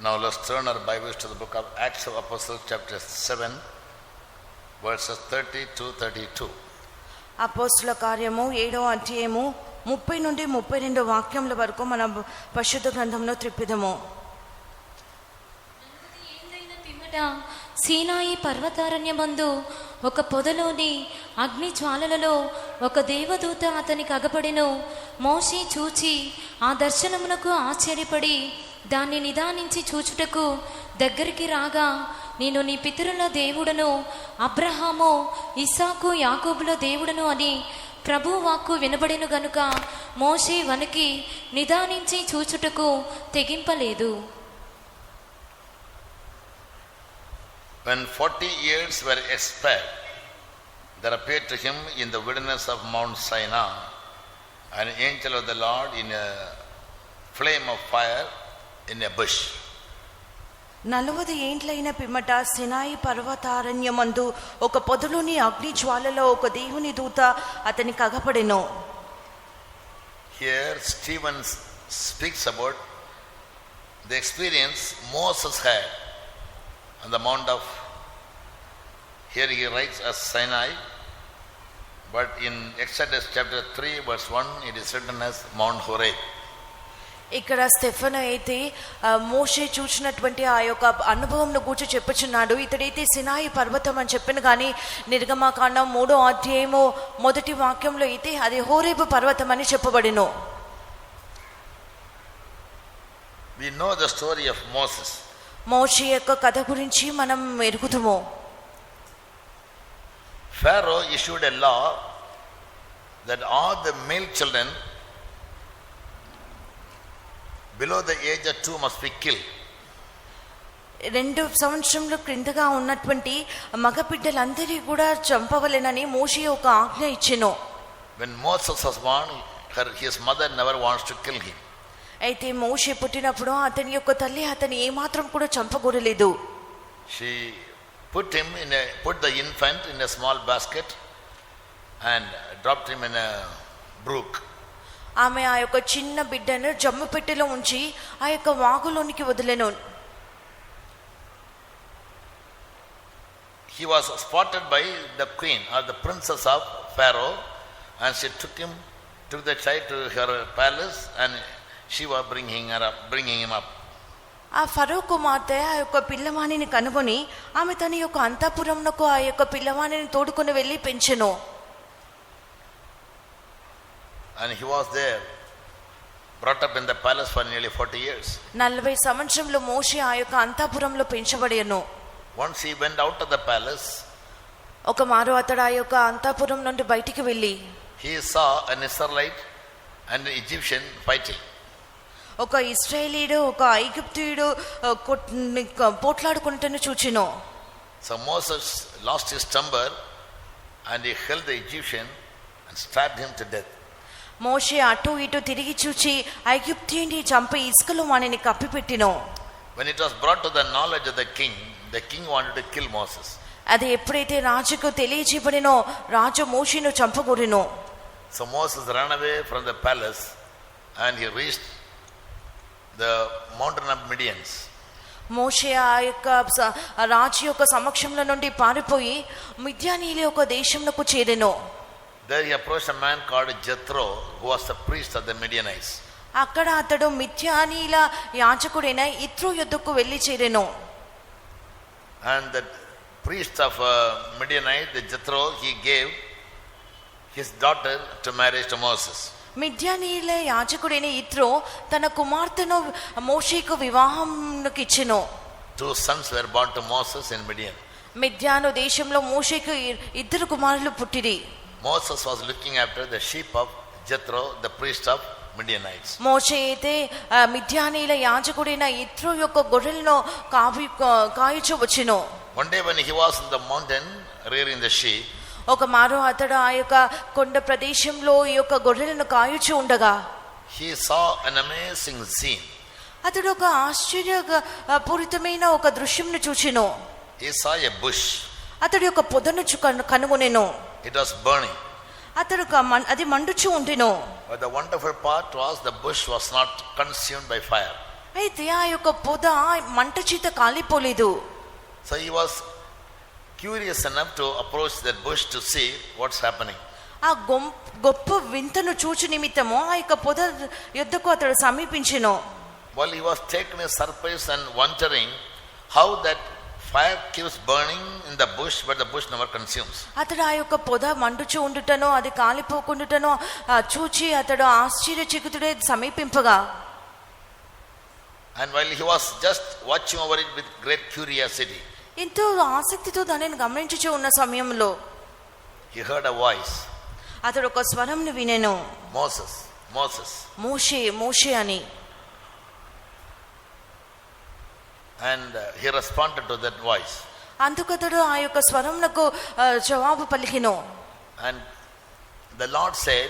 Now let's turn our Bibles to the book of Acts of Apostles, chapter 7, verses 30 to 32. అపోస్తుల కార్యము 7వ అధ్యాయము 30 నుండి 32 వాక్యముల వరకు మన పరిశుద్ధ గ్రంథంలో త్రిప్పిదము. సీనాయి పర్వతారణ్యమందు ఒక పొదలోని అగ్ని జ్వాలలలో ఒక దేవదూత అతనికి అగపడెను. మోషే చూచి ఆ దర్శనమునకు ఆశ్చర్యపడి దాన్ని నిదానించి చూచుటకు దగ్గరికి రాగా, నేను నీ పితరుల దేవుడను, అబ్రహాము, ఇస్సాకు, యాకోబుల దేవుడను అని ప్రభు వాక్కు వినబడెను గనుక మోషే వణికి నిదానించి చూచుటకు తెగింపలేదు. When 40 years were expired, there appeared to him in the wilderness of Mount Sinai an angel of the Lord in a flame of fire in a bush. 40 ఏండ్లైన పిమ్మట సినాయి పర్వతారణ్యమందు ఒక పొదలోని అగ్ని జ్వాలలో ఒక దేవుని దూత అతనికి అగపడెను. Here Stephen speaks about the experience Moses had on the mount of, here he writes as Sinai, but in Exodus chapter 3 verse 1 it is written as Mount Horeb. ఇక్కడ Stephen అయితే మోషే చూసినటువంటి ఆ యొక్క అనుభవంను గూర్చి చెప్పుచున్నాడు. ఇతడైతే సినాయి పర్వతం అని చెప్పిన కానీ నిర్గమకాండం 3వ అధ్యాయము 1వ వాక్యంలో అయితే అది హోరేబు పర్వతం అని చెప్పబడెను. We know the story of Moses. మోషే యొక్క కథ గురించి మనం ఎరుగుతాము. Pharaoh issued a law that all the male children below the age of 2 must be killed. 2 సంవత్సరముల క్రిందగా ఉన్నటువంటి మగబిడ్డలందరినీ కూడా చంపవలెనని మోషే ఒక ఆజ్ఞ ఇచ్చెను. When Moses was born, his mother never wants to kill him. అయితే మోషే పుట్టినప్పుడు అతని యొక్క తల్లి అతని ఏమాత్రం కూడా చంపకూడలేదు. She put the infant in a small basket and dropped him in a brook. ఆమె ఆ యొక్క చిన్న బిడ్డను జమ్ము పెట్టెలో ఉంచి ఆ యొక్క వాగులోనికి వదిలెను. He was spotted by the queen or the princess of Pharaoh, and she took the child to her palace, and she was bringing him up. ఆ ఫరో కుమార్తె ఆ యొక్క పిల్లవాణిని కనుగొని ఆమె తన యొక్క అంతఃపురమునకు ఆ యొక్క పిల్లవాణిని తోడుకొని వెళ్ళి పెంచెను. And he was there, brought up in the palace for nearly 40 years. 40 సంవత్సరములు మోషే ఆ యొక్క అంతఃపురంలో పెంచబడెను. Once he went out of the palace, ఒక మారు అతడు ఆ యొక్క అంతఃపురం నుండి బయటికి వెళ్ళి he saw an Israelite and an Egyptian fighting. ఒక ఇశ్రాయేలీయుడు ఒక ఐగుప్తీయుడు పోట్లాడుకుంటూనే చూచెను. So Moses lost his temper and he held the Egyptian and stabbed him to death. మోషే అటు ఇటు తిరిగి చూచి ఐగుప్తీయుని చంపి ఇసుకలో వానిని కప్పిపెట్టెను. When it was brought to the knowledge of the king wanted to kill Moses. అది ఎప్పుడైతే రాజుకు తెలియజేయబడినో రాజు మోషేను చంపగోరెను. So Moses ran away from the palace and he reached the mountain of Midian. మోషే ఆ యొక్క రాజు యొక్క సమక్షంలో నుండి పారిపోయి మిద్యానీయుల యొక్క దేశంలోకి చేరెను. There he approached a man called Jethro, who was the priest of the Midianites. అక్కడ అతడు మిద్యానీయుల యాజకుడైన ఇత్రో యొద్దకు వెళ్ళి చేరెను. And the priest of Midianite, the Jethro, he gave his daughter to marriage to Moses. మిద్యానీయుల యాజకుడైన ఇత్రో తన కుమార్తెను మోషేకు వివాహంకి ఇచ్చెను. 2 sons were born to Moses in Midian. మిద్యాను దేశంలో మోషేకు 2 కుమారులు పుట్టిరి. Moses was looking after the sheep of Jethro, the priest of Midianites. మోషే అయితే మిద్యానీయుల యాజకుడైన ఇత్రో యొక్క గొర్రెలను కాయుచు వచ్చెను. One day when he was in the mountain rearing the sheep, ఒక మారు అతడు ఆ యొక్క కొండ ప్రదేశంలో ఈ యొక్క గొర్రెలను కాయుచు ఉండగా he saw an amazing scene. అతడు ఒక ఆశ్చర్యపూరితమైన ఒక దృశ్యంను చూచెను. He saw a bush. అతడు యొక్క పొదను కనుగొనెను. It was burning. అతడు అది మండుచు ఉండెను. But the wonderful part was the bush was not consumed by fire. అయితే ఆ యొక్క పొద మంట చేత కాలిపోలేదు. So he was curious enough to approach that bush to see what's happening. ఆ గొప్ప వింతను చూచి నిమిత్తము ఆ యొక్క పొద యొద్దకు అతడు సమీపించెను. While he was taken a surprise and wondering how that fire keeps burning in the bush, but the bush never consumes. అతడు ఆ యొక్క పొద మండుచు ఉండుటను అది కాలిపోకుండుటను చూచి అతడు ఆశ్చర్యచకితుడై సమీపింపగా, And while he was just watching over it with great curiosity, ఎంతో ఆసక్తితో దానిని గమనించుచూ ఉన్న సమయంలో he heard a voice, అతడు ఒక స్వరంను వినెను, Moses, Moses. మోషే మోషే అని. And he responded to that voice. అందుకతడు ఆ యొక్క స్వరమునకు జవాబు పలికిను. And the Lord said,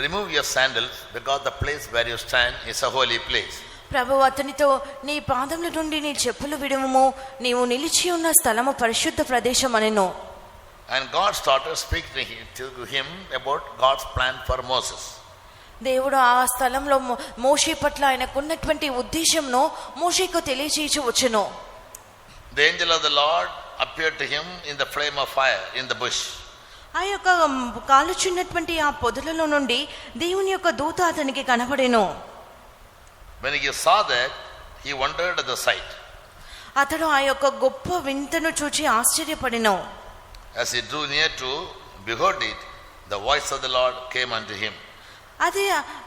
remove your sandals, because the place where you stand is a holy place. ప్రభువు అతనితో, నీ పాదముల నుండి నీ చెప్పులు విడువుము, నీవు నిలిచి ఉన్న స్థలము పరిశుద్ధ ప్రదేశం అనెను. And God started speaking to him about God's plan for Moses. దేవుడు ఆ స్థలంలో మోషే పట్ల ఆయనకున్నటువంటి ఉద్దేశంను మోషేకు తెలియచేయచ్చు వచ్చెను. The angel of the Lord appeared to him in the flame of fire in the bush. ఆ యొక్క కాలుచున్నటువంటి ఆ పొదలలో నుండి దేవుని యొక్క దూత అతనికి కనబడెను. When he saw that, he wondered at the sight. అతడు ఆ యొక్క గొప్ప వింతను చూచి ఆశ్చర్యపడెను. As he drew near to behold it, the voice of the Lord came unto him. అదే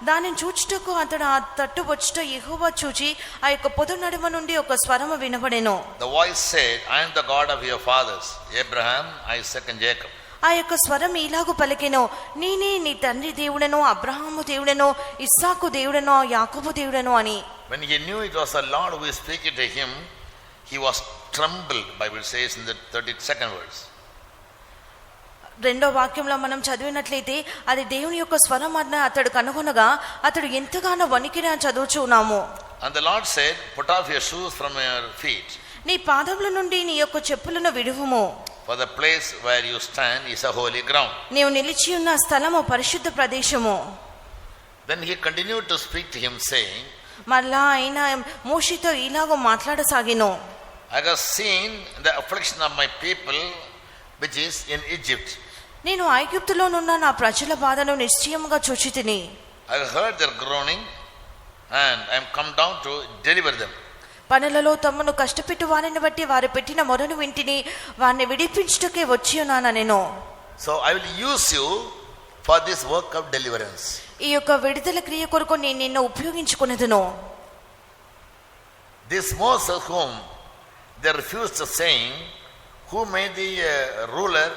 దానిని చూచుటకు అతడు ఆ తట్టు వచ్చుట యెహోవా చూచి ఆ యొక్క పొద నడుమ నుండి ఒక స్వరము వినబడెను. The voice said, I am the God of your fathers, Abraham, Isaac and Jacob. ఆ యొక్క స్వరం ఇలాగు పలికెను, నేనే నీ తండ్రి దేవుడను, అబ్రహాము దేవుడను, ఇస్సాకు దేవుడను, యాకోబు దేవుడను అని. When he knew it was the Lord who is speaking to him, he was trembled, Bible says in the 32nd verse. రెండో వాక్యంలో మనం చదివినట్లయితే అది దేవుని యొక్క స్వరం అన్న అతడు కనుగొనగా అతడు ఎంతగానో వణికిన చదువుచున్నాము. And the Lord said, put off your shoes from your feet, నీ పాదముల నుండి నీ యొక్క చెప్పులను విడువుము, for the place where you stand is a holy ground. నీవు నిలిచి ఉన్న స్థలము పరిశుద్ధ ప్రదేశము. Then he continued to speak to him, saying, మళ్ళా ఆయన మోషేతో ఇలాగో మాట్లాడసాగిను, I have seen the affliction of my people which is in Egypt. నేను ఐగుప్తులోనున్న నా ప్రజల బాధను నిశ్చయముగా చూచితిని. I have heard their groaning, and I am come down to deliver them. పనులలో తమను కష్టపెట్టు వారిని బట్టి వారు పెట్టిన మొరను వింటిని, వారిని విడిపించుటకే వచ్చి ఉన్నాను నేను. So I will use you for this work of deliverance. ఈ యొక్క విడుదల క్రియ కొరకు నేను నిన్ను ఉపయోగించుకునేదను. This Moses whom they refused, saying, who made thee a ruler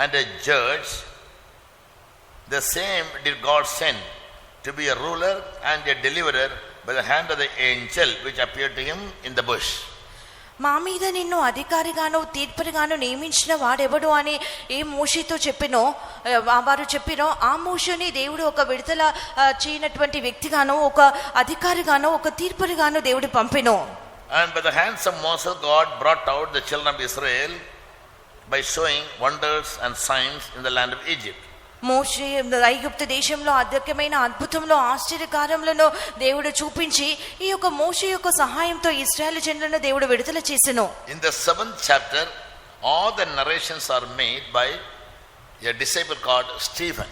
and a judge, the same did God send to be a ruler and a deliverer by the hand of the angel which appeared to him in the bush. మా మీద నిన్ను అధికారిగాను తీర్పరిగాను నియమించిన వాడెవడు అని ఏ మోషేతో చెప్పినో వారు చెప్పినో ఆ మోషేని దేవుడు ఒక విడుదల చేయనటువంటి వ్యక్తిగాను, ఒక అధికారిగాను, ఒక తీర్పరిగాను దేవుడు పంపెను. And by the hands of Moses, God brought out the children of Israel by showing wonders and signs in the land of Egypt. మోషే ఐగుప్తు దేశంలో అద్భుతమైన అద్భుతంలో ఆశ్చర్యకార్యములను దేవుడు చూపించి ఈ యొక్క మోషే యొక్క సహాయంతో ఇశ్రాయేలు జనులను దేవుడు విడుదల చేసెను. In the 7th chapter, all the narrations are made by a disciple called Stephen.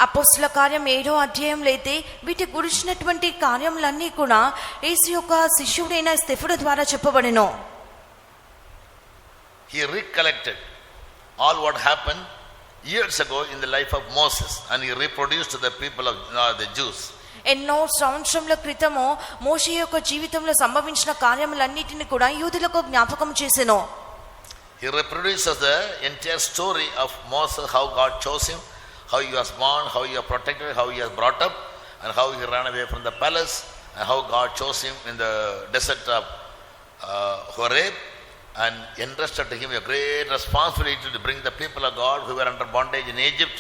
అపోస్తల కార్యం 7వ అధ్యాయంలో అయితే వీటి గురించినటువంటి కార్యములన్నీ కూడా యేసు యొక్క శిష్యుడైన స్తెఫను ద్వారా చెప్పబడెను. He recollected all what happened years ago in the life of Moses, and he reproduced to the people of the Jews. ఎన్నో సంవత్సరముల క్రితము మోషే యొక్క జీవితంలో సంభవించిన కార్యములన్నిటిని కూడా యూదులకు జ్ఞాపకం చేసెను. He reproduces the entire story of Moses, how God chose him, how he was born, how he was protected, how he was brought up, and how he ran away from the palace, and how God chose him in the desert of Horeb, and entrusted to him a great responsibility to bring the people of God who were under bondage in Egypt.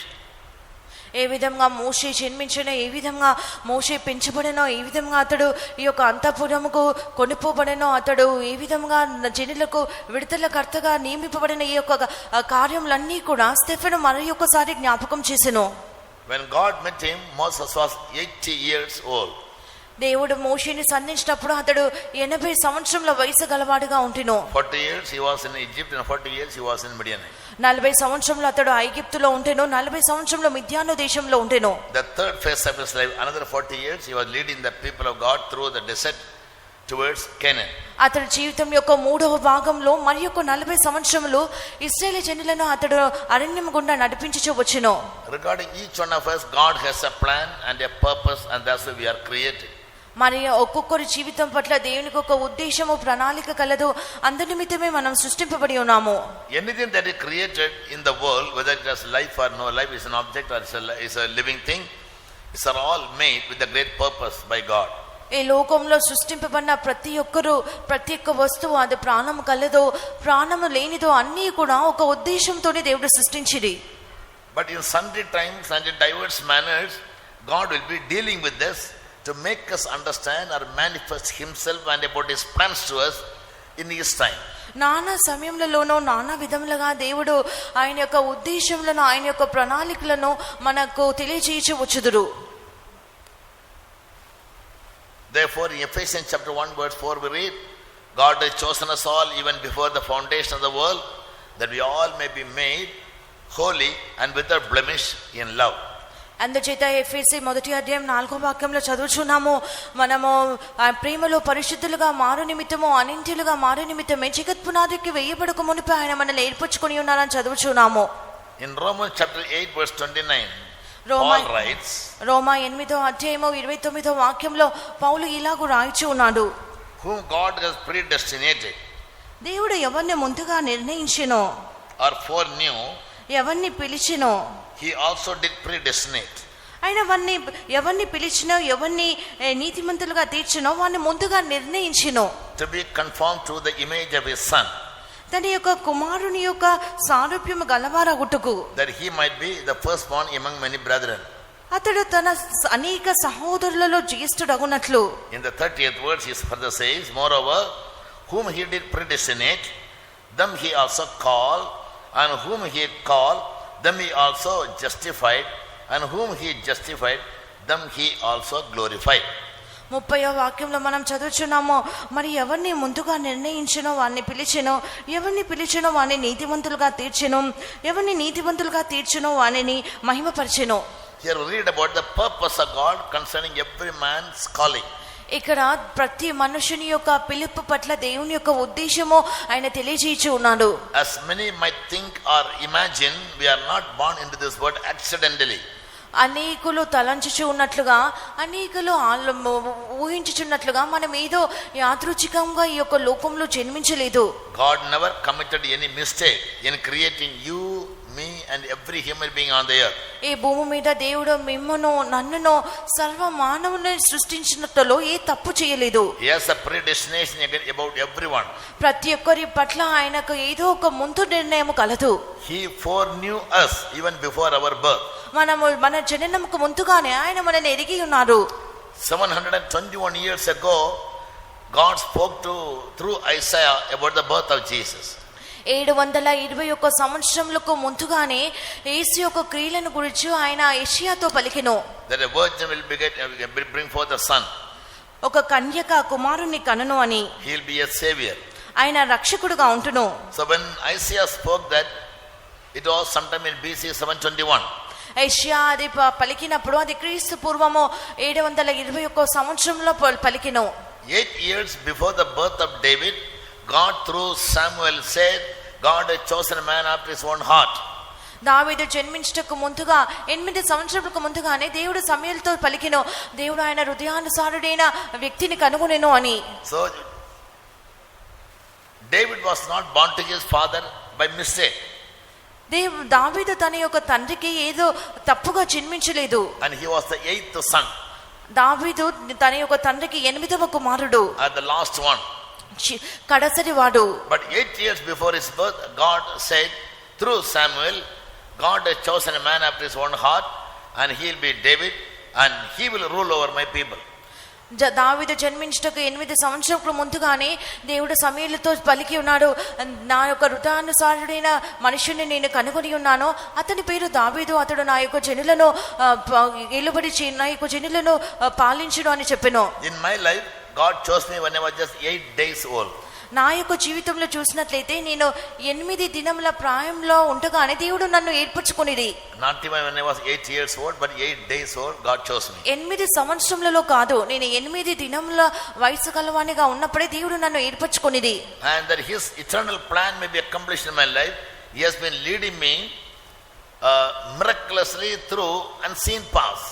ఏ విధంగా మోషే జన్మించినో, ఏ విధంగా మోషే పెంచబడినో, ఏ విధంగా అతడు ఈ యొక్క అంతఃపురముకు కొనిపోబడినో, అతడు ఏ విధంగా జనులకు విడుదలకర్తగా నియమింపబడిన ఈ యొక్క కార్యములన్నీ కూడా స్టెఫెను మరి ఒక్కసారి జ్ఞాపకం చేసెను. When God met him, Moses was 80 years old. దేవుడు మోషేని సంధించినప్పుడు అతడు 80 సంవత్సరముల వయసు గలవాడుగా ఉంటెను. 40 years he was in Egypt and 40 years he was in Midian. 40 సంవత్సరములు అతడు ఐగుప్తులో ఉంటెను, 40 సంవత్సరములు మిద్యాను దేశంలో ఉంటెను. The third phase of his life, another 40 years he was leading the people of God through the desert towards Canaan. అతడి జీవితం యొక్క 3వ భాగంలో మరి యొక్క 40 సంవత్సరములు ఇశ్రాయేలు జనులను అతడు అరణ్యం గుండా నడిపించుచు వచ్చెను. Regarding each one of us, God has a plan and a purpose, and that's why we are created. మరి ఒక్కొక్కరి జీవితం పట్ల దేవునికి ఒక ఉద్దేశము ప్రణాళిక కలదు. అందు నిమిత్తమే మనం సృష్టింపబడి ఉన్నాము. Anything that is created in the world, whether it has life or no life, is an object or is a living thing, these are all made with a great purpose by God. ఈ లోకంలో సృష్టింపబడిన ప్రతి ఒక్క వస్తువు, అది ప్రాణము కలదో ప్రాణము లేనిదో అన్నీ కూడా ఒక ఉద్దేశంతోనే దేవుడు సృష్టించిరి. But in sundry times and in diverse manners, God will be dealing with this to make us understand or manifest himself and about his plans to us in his time. నానా సమయంలోనూ నానా విధములుగా దేవుడు ఆయన యొక్క ఉద్దేశములను, ఆయన యొక్క ప్రణాళికలను మనకు తెలియజేయచ్చు వచ్చుదురు. Therefore, in Ephesians chapter 1 verse 4 we read, God has chosen us all even before the foundation of the world, that we all may be made holy and without blemish in love. అందుచేత ఎఫెసీ 1వ అధ్యాయం 4వ వాక్యంలో చదువుచున్నాము, మనము ప్రేమలో పరిశుద్ధులుగా మారు నిమిత్తము, అనింద్యులుగా మారు నిమిత్తమే జగత్ పునాదికి వేయబడక మునిపే ఆయన మనల్ని ఏర్పరచుకొని ఉన్నారని చదువుచున్నాము. In Romans chapter 8 verse 29, Paul writes, రోమా 8వ అధ్యాయము 29వ వాక్యంలో పౌలు ఇలాగూ రాయిచు ఉన్నాడు, whom God has predestinated దేవుడు ఎవరిని ముందుగా నిర్ణయించెనో or foreknew, ఎవరిని పిలిచెనో he also did predestinate. ఆయన ఎవరిని పిలిచినో, ఎవరిని నీతిమంతులుగా తీర్చినో వారిని ముందుగా నిర్ణయించెనో, to be conformed to the image of his son, తన యొక్క కుమారుని యొక్క సారూప్యము గలవారగుటకు, that he might be the firstborn among many brethren. అతడు తన అనేక సహోదరులలో జ్యేష్ఠుడగునట్లు. In the 30th verse he further says, moreover, whom he did predestinate, them he also called, and whom he called, them he also justified, and whom he justified, them he also glorified. 30వ వాక్యంలో మనం చదువుచున్నాము, మరి ఎవరిని ముందుగా నిర్ణయించినో వారిని పిలిచెనో, ఎవరిని పిలిచెనో వారిని నీతివంతులుగా తీర్చెను, ఎవరిని నీతివంతులుగా తీర్చెనో వారిని మహిమపరిచెను. Here we read about the purpose of God concerning every man's calling. ఇక్కడ ప్రతి మనుషుని యొక్క పిలుపు పట్ల దేవుని యొక్క ఉద్దేశము ఆయన తెలియజేయచ్చు ఉన్నాడు. As many might think or imagine, we are not born into this world accidentally. అనేకులు తలంచుచు ఉన్నట్లుగా, అనేకులు ఊహించుచున్నట్లుగా మనం ఏదో యాదృచ్ఛికంగా ఈ యొక్క లోకంలో జన్మించలేదు. God never committed any mistake in creating you, me and every human being on the earth. ఈ భూమి మీద దేవుడు మిమ్మును, నన్నును, సర్వ మానవుని సృష్టించినట్లో ఏ తప్పు చేయలేదు. He has a predestination about everyone. ప్రతి ఒక్కరి పట్ల ఆయనకు ఏదో ఒక ముందు నిర్ణయం కలదు. He foreknew us even before our birth. మన జననముకు ముందుగానే ఆయన మనల్ని ఎరిగి ఉన్నారు. 721 years ago, God spoke through Isaiah about the birth of Jesus. 721 సంవత్సరములకు ముందుగానే యేసు యొక్క క్రియలను గురించి ఆయన యెషయాతో పలికెను. That a virgin will bring forth a son. ఒక కన్యక కుమారుని కనును అని. He will be a savior. ఆయన రక్షకుడుగా ఉంటును. So when Isaiah spoke that, it was sometime in BC 721. యెషయా అది పలికినప్పుడు అది క్రీస్తు పూర్వము 721 సంవత్సరంలో పలికెను. 8 years before the birth of David, God through Samuel said, God had chosen a man after his own heart. దావీదు జన్మించటకు ముందుగా 8 సంవత్సరాలకు ముందుగానే దేవుడు సమూయేలుతో పలికెను, దేవుడు ఆయన హృదయానుసారుడైన వ్యక్తిని కనుగొనెను అని. So David was not born to his father by mistake. దావీదు తన యొక్క తండ్రికి ఏదో తప్పుగా జన్మించలేదు. And he was the 8th son. దావీదు తన యొక్క తండ్రికి 8వ కుమారుడు, The last one. కడసరి వాడు. But 8 years before his birth, God said through Samuel, God has chosen a man after his own heart, and he will be David, and he will rule over my people. దావీదు జన్మించుటకు 8 సంవత్సరాల ముందుగానే దేవుడు సమూయేలుతో పలికి ఉన్నాడు, నా యొక్క హృదయానుసారుడైన మనుషుని నేను కనుగొని ఉన్నాను, అతని పేరు దావీదు, అతడు నా యొక్క జనులను ఏలుబడి నా యొక్క జనులను పాలించుడు అని చెప్పెను. In my life, God chose me when I was just 8 days old. నా యొక్క జీవితంలో చూసినట్లయితే నేను 8 దినముల ప్రాయంలో ఉండగానే దేవుడు నన్ను ఏర్పరచుకునేది. Not even when I was 8 years old, but 8 days old, God chose me. 8 సంవత్సరములలో కాదు, నేను 8 దినముల వయసు గలవానిగా ఉన్నప్పుడే దేవుడు నన్ను ఏర్పరచుకునేది. And that His eternal plan may be accomplished in my life, He has been leading me miraculously through unseen paths.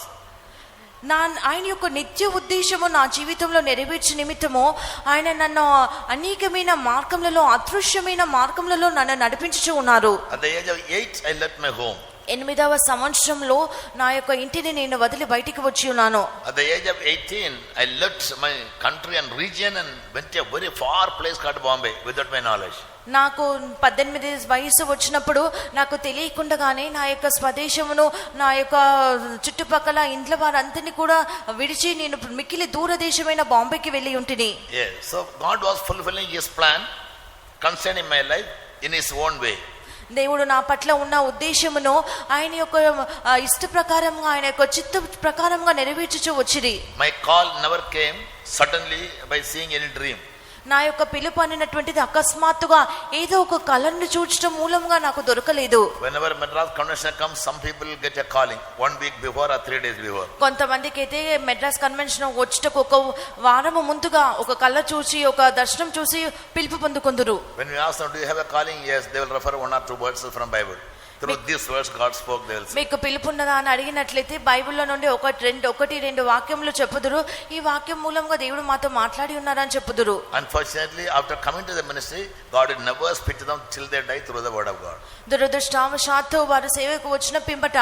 ఆయన యొక్క నిత్య ఉద్దేశము నా జీవితంలో నెరవేర్చే నిమిత్తము ఆయన నన్ను అనేకమైన మార్గములలో, అదృశ్యమైన మార్గములలో నన్ను నడిపించుచూ ఉన్నారు. At the age of 8, I left my home. 8వ సంవత్సరంలో నా యొక్క ఇంటిని నేను వదిలి బయటికి వచ్చి ఉన్నాను. At the age of 18, I left my country and region and went to a very far place called Bombay without my knowledge. నాకు 18 వయసు వచ్చినప్పుడు నాకు తెలియకుండానే నా యొక్క స్వదేశమును, నా యొక్క చుట్టుపక్కల ఇండ్ల వారందరినీ కూడా విడిచి నేను మిక్కిలి దూరదేశమైన బాంబేకి వెళ్ళి ఉంటిని. Yes, so God was fulfilling His plan concerning my life in His own way. దేవుడు నా పట్ల ఉన్న ఉద్దేశమును ఆయన యొక్క ఇష్ట ప్రకారంగా, ఆయన యొక్క చిత్త ప్రకారంగా నెరవేర్చుచూ వచ్చింది. My call never came suddenly by seeing any dream. నా యొక్క పిలుపు అనేటువంటిది అకస్మాత్తుగా ఏదో ఒక కళను చూడటం మూలంగా నాకు దొరకలేదు. Whenever Madras convention comes, some people get a calling 1 week before or 3 days before. కొంతమందికి అయితే మెడ్రాస్ కన్వెన్షన్ వచ్చేటకు ఒక వారం ముందుగా ఒక కళ చూసి, ఒక దర్శనం చూసి పిలుపు పొందుకుందురు. When we ask them, do you have a calling? Yes, they will refer 1 or 2 words from Bible. Through these words God spoke, they will say. మీకు పిలుపున్నదా అని అడిగినట్లయితే బైబిల్లో నుండి 1-2 వాక్యములు చెప్పుదురు, ఈ వాక్యం మూలంగా దేవుడు మాతో మాట్లాడి ఉన్నారని చెప్పుదురు. Unfortunately, after coming to the ministry, God will never speak to them till they die through the word of God. దురదృష్టవశాత్తు వారు సేవకు వచ్చిన పింబట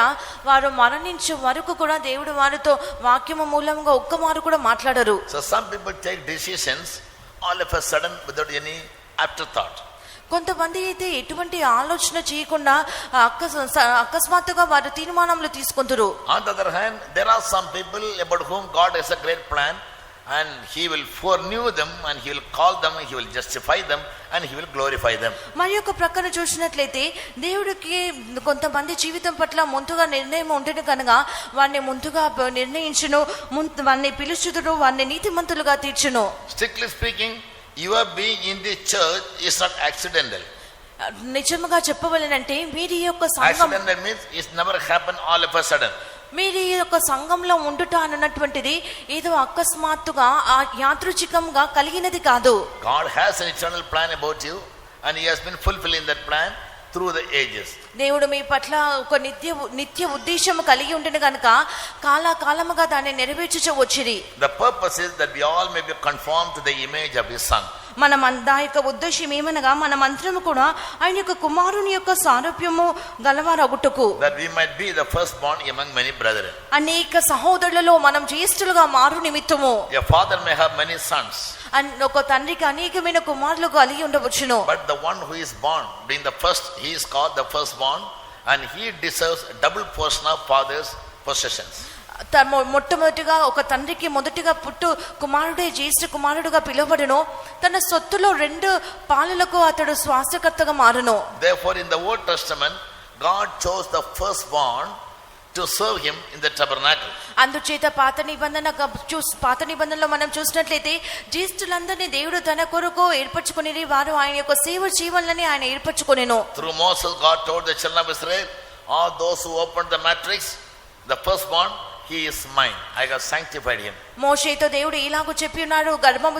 వారు మరణించే వరకు కూడా దేవుడు వారితో వాక్యము మూలంగా ఒక్కమారు కూడా మాట్లాడరు. So some people take decisions all of a sudden without any afterthought. కొంతమంది అయితే ఎటువంటి ఆలోచన చేయకుండా అకస్మాత్తుగా వారు తీర్మానాలు తీసుకుంటారు. On the other hand, there are some people about whom God has a great plan, and He will foreknew them, and He will call them, He will justify them, and He will glorify them. మరి యొక్క ప్రక్కన చూసినట్లయితే దేవుడికి కొంతమంది జీవితం పట్ల ముందుగా నిర్ణయం ఉంటుంది కనుక వారిని ముందుగా నిర్ణయించును, వారిని పిలుచుదురు, వారిని నీతిమంతులుగా తీర్చును. Strictly speaking, your being in the church is not accidental. నిజంగా చెప్పవలనంటే మీరు యొక్క సంఘం, accidental means it never happened all of a sudden. మీరు ఈ యొక్క సంఘంలో ఉండుట అన్నటువంటిది ఏదో అకస్మాత్తుగా యాదృచ్ఛికంగా కలిగినది కాదు. God has an eternal plan about you, and He has been fulfilling that plan through the ages. దేవుడు మీ పట్ల ఒక నిత్య ఉద్దేశం కలిగి ఉంటుంది కనుక కాలకాలముగా దాన్ని నెరవేర్చుచూ వచ్చింది. The purpose is that we all may be conformed to the image of His Son. మనం దా యొక్క ఉద్దేశం ఏమనగా మనమందరము కూడా ఆయన యొక్క కుమారుని యొక్క సారూప్యము గలవారగుటకు, that we might be the firstborn among many brethren. అనేక సహోదరులలో మనం జ్యేష్ఠులుగా మారు నిమిత్తము. A father may have many sons, ఒక తండ్రికి అనేకమైన కుమారులు కలిగి ఉండవచ్చును. but the one who is born being the first, he is called the firstborn, and he deserves a double portion of father's possessions. మొట్టమొదటిగా ఒక తండ్రికి మొదటిగా పుట్టు కుమారుడే జ్యేష్ఠ కుమారుడుగా పిలువబడును, తన సొత్తులో 2 పాలులకు అతడు స్వాస్థ్యకర్తగా మారును. Therefore in the Old Testament, God chose the firstborn to serve Him in the tabernacle. అందుచేత పాత నిబంధనలో మనం చూసినట్లయితే జ్యేష్ఠులందరినీ దేవుడు తన కొరకు ఏర్పరచుకుని వారు ఆయన యొక్క సేవ జీవనాన్ని ఆయన ఏర్పరచుకొనెను. Through Moses, God told the children of Israel, all those who opened the matrix, the firstborn, he is mine, I have sanctified him. మోషేతో దేవుడు ఇలాగూ చెప్పి ఉన్నాడు, గర్భము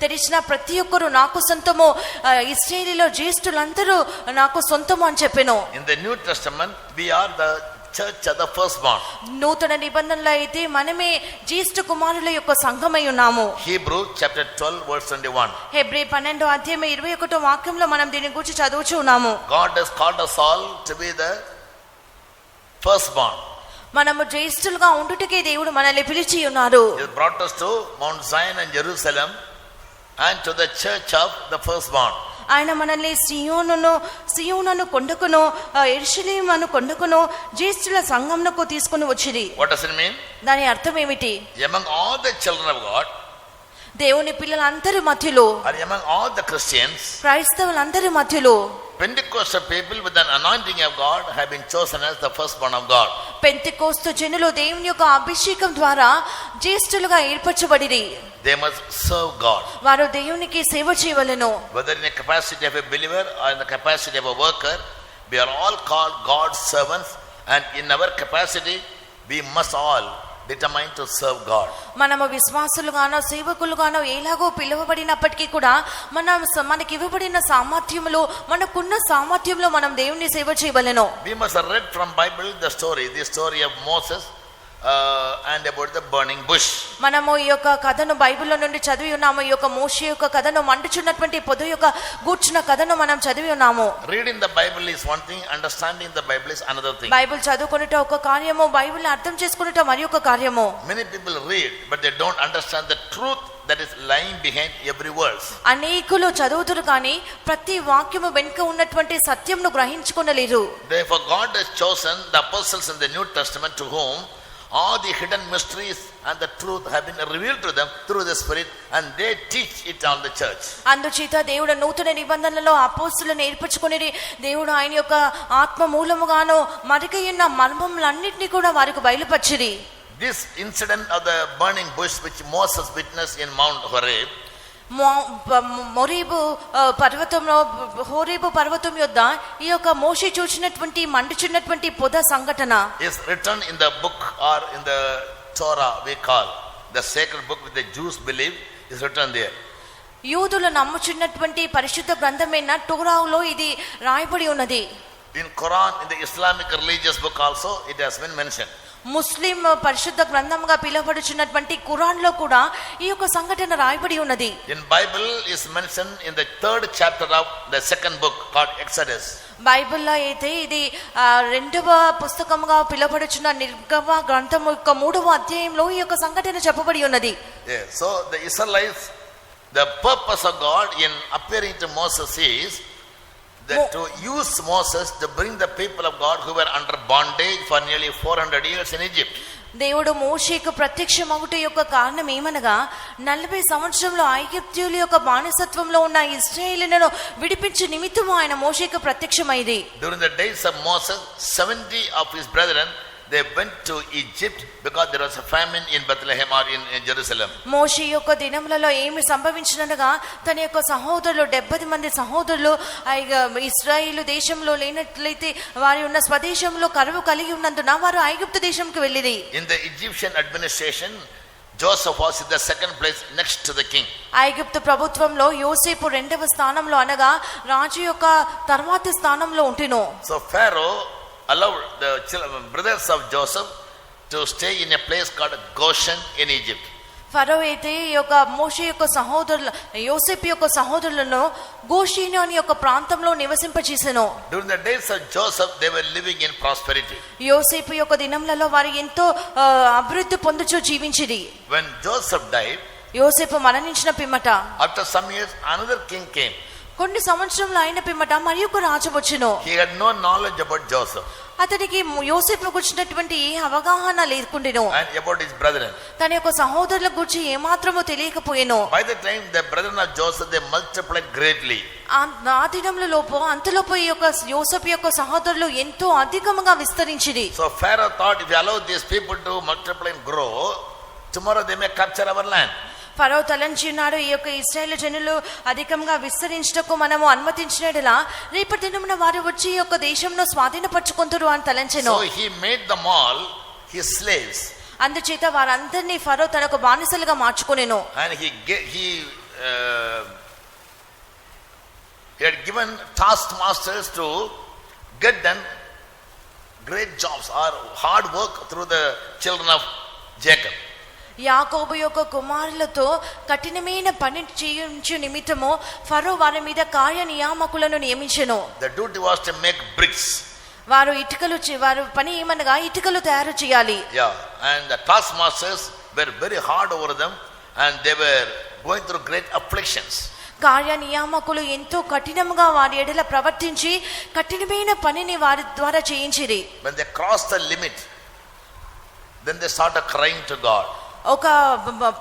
తెరిచిన ప్రతి ఒక్కరు నాకు సొంతము, ఇశ్రాయేలులో జ్యేష్ఠులందరూ నాకు సొంతము అని చెప్పెను. In the New Testament, we are the church of the firstborn. నూతన నిబంధనలో అయితే మనమే జ్యేష్ఠ కుమారుల యొక్క సంఘమై ఉన్నాము. Hebrew chapter 12 verse 21. హెబ్రీ 12వ అధ్యాయం 21వ వాక్యంలో మనం దీని గురించి చదువుచూ ఉన్నాము. God has called us all to be the firstborn. మనము జ్యేష్ఠులుగా ఉండుటకే దేవుడు మనల్ని పిలిచి ఉన్నారు. He brought us to Mount Zion and Jerusalem and to the church of the firstborn. ఆయన మనల్ని సియోనును కొండకును యెరూషలేము కొండకును జ్యేష్ఠుల సంఘమునకు తీసుకుని వచ్చింది. What does it mean? దాని అర్థం ఏమిటి? Among all the children of God, దేవుని పిల్లలందరి మధ్యలో, or among all the Christians, క్రైస్తవులందరి మధ్యలో Pentecostal people with an anointing of God have been chosen as the firstborn of God. Pentecost జనులు దేవుని యొక్క అభిషేకం ద్వారా జ్యేష్ఠులుగా ఏర్పరచబడిరి. They must serve God. వారు దేవునికి సేవ చేయవలెను. Whether in the capacity of a believer or in the capacity of a worker, we are all called God's servants, and in our capacity we must all determine to serve God. మనము విశ్వాసులుగానో సేవకులుగానో ఎలాగో పిలువబడినప్పటికీ కూడా మనకి ఇవ్వబడిన సామర్థ్యములో, మనకున్న సామర్థ్యంలో మనం దేవుని సేవ చేయవలెను. We must have read from Bible the story of Moses and about the burning bush. మనము ఈ యొక్క కథను బైబిల్లో నుండి చదివి ఉన్నాము. ఈ యొక్క మోషే యొక్క కథను, మండుచున్నటువంటి పొద యొక్క గూర్చిన కథను మనం చదివి ఉన్నాము. Reading the Bible is one thing, understanding the Bible is another thing. Bible చదువుకొనుట ఒక కార్యము, బైబిల్ అర్థం చేసుకొనుట మరి ఒక కార్యము. Many people read but they don't understand the truth that is lying behind every verse. అనేకులు చదువుతురు కానీ ప్రతి వాక్యము వెనుక ఉన్నటువంటి సత్యంను గ్రహించుకొనలేరు. Therefore God has chosen the apostles in the New Testament to whom all the hidden mysteries and the truth have been revealed to them through the Spirit, and they teach it on the church. అందుచేత దేవుడు నూతన నిబంధనలలో అపోస్తలులను ఏర్పరచుకొనిరి. దేవుడు ఆయన యొక్క ఆత్మ మూలముగాను మరికయున్న మర్మములన్నిటినీ కూడా వారికి బయలుపరిచిరి. This incident of the burning bush which Moses witnessed in Mount Horeb, Horeb పర్వతం యొద్ద ఈ యొక్క మోషే చూసినటువంటి మండుచున్నటువంటి పొద సంఘటన is written in the book or in the Torah we call the sacred book which the Jews believe, is written there. యూదులు నమ్ముచున్నటువంటి పరిశుద్ధ గ్రంథమైన టోరాలో ఇది రాయబడి ఉన్నది. In Quran, in the Islamic religious book also it has been mentioned. ముస్లిం పరిశుద్ధ గ్రంథంగా పిలువబడుచున్నటువంటి ఖురాన్ లో కూడా ఈ యొక్క సంఘటన రాయబడి ఉన్నది. In Bible is mentioned in the 3rd chapter of the 2nd book called Exodus. బైబిల్లో అయితే ఇది రెండవ పుస్తకముగా పిలువబడుచున్న నిర్గమ గ్రంథం యొక్క 3వ అధ్యాయంలో ఈ యొక్క సంఘటన చెప్పబడి ఉన్నది. So the Israelites, the purpose of God in appearing to Moses is that to use Moses to bring the people of God who were under bondage for nearly 400 years in Egypt. దేవుడు మోషేకు ప్రత్యక్షమగుట యొక్క కారణం ఏమనగా 40 సంవత్సరంలో ఐగుప్తీయుల యొక్క బానిసత్వంలో ఉన్న ఇశ్రాయేలులను విడిపించే నిమిత్తం ఆయన మోషేకు ప్రత్యక్షమైంది. During the days of Moses, 70 of his brethren they went to Egypt because there was a famine in Bethlehem or in Jerusalem. మోషే యొక్క దినములలో ఏమి సంభవించినగా తన యొక్క సహోదరులు 70 మంది సహోదరులు ఇశ్రాయేలు దేశంలో లేనట్లయితే వారి ఉన్న స్వదేశంలో కరువు కలిగి ఉన్నందున వారు ఐగుప్తు దేశంకి వెళ్ళిరి. In the Egyptian administration, Joseph was in the 2nd place next to the king. ఐగుప్తు ప్రభుత్వంలో యోసేపు 2వ స్థానంలో అనగా రాజు యొక్క తర్వాతి స్థానంలో ఉంటెను. So Pharaoh allowed the brothers of Joseph to stay in a place called Goshen in Egypt. ఫరో అయితే ఈ యొక్క మోషే యొక్క సహోదరులు యోసేపు యొక్క సహోదరులను గోషేను అనే యొక్క ప్రాంతంలో నివసింపచేసెను. During the days of Joseph they were living in prosperity. యోసేపు యొక్క దినములలో వారు ఎంతో అభివృద్ధి పొందుచూ జీవించిరి. When Joseph died, యోసేపు మరణించిన పిమ్మట after some years another king came. కొన్ని సంవత్సరములు అయిన పిమ్మట మరి ఒక రాజు వచ్చెను. He had no knowledge about Joseph అతనికి యోసేపు గురించినటువంటి ఏ అవగాహన లేకుండెను. and about his brethren. తన యొక్క సహోదరుల గురించి ఏమాత్రము తెలియకపోయెను. By the time the brethren of Joseph they multiplied greatly. ఆ దినములలోపు అంతలోపు ఈ యొక్క యోసేపు యొక్క సహోదరులు ఎంతో అధికముగా విస్తరించిరి. So Pharaoh thought if you allow these people to multiply and grow, tomorrow they may capture our land. ఫరో తలంచినాడు, ఈ యొక్క ఇశ్రాయేలు జనులు అధికంగా విస్తరించుటకు మనము అనుమతించినట్లా రేపటి దినమున వారు వచ్చి ఈ యొక్క దేశంను స్వాధీనపరచుకొందురు అని తలంచెను. So he made them all his slaves. అందుచేత వారందరినీ ఫరో తనకు బానిసలుగా మార్చుకొనెను. And he had given taskmasters to get them great jobs or hard work through the children of Jacob. యాకోబు యొక్క కుమారులతో కఠినమైన పని చేయించు నిమిత్తము ఫరో వారి మీద కార్య నియామకులను నియమించెను. The duty was to make bricks. వారు వారు పని ఏమనగా ఇటుకలు తయారు చేయాలి. And the taskmasters were very hard over them and they were going through great afflictions. కార్యనియామకులు ఎంతో కఠినంగా వారి ఎడల ప్రవర్తించి కఠినమైన పనిని వారి ద్వారా చేయించిరి. When they crossed the limit, then they started crying to God. ఒక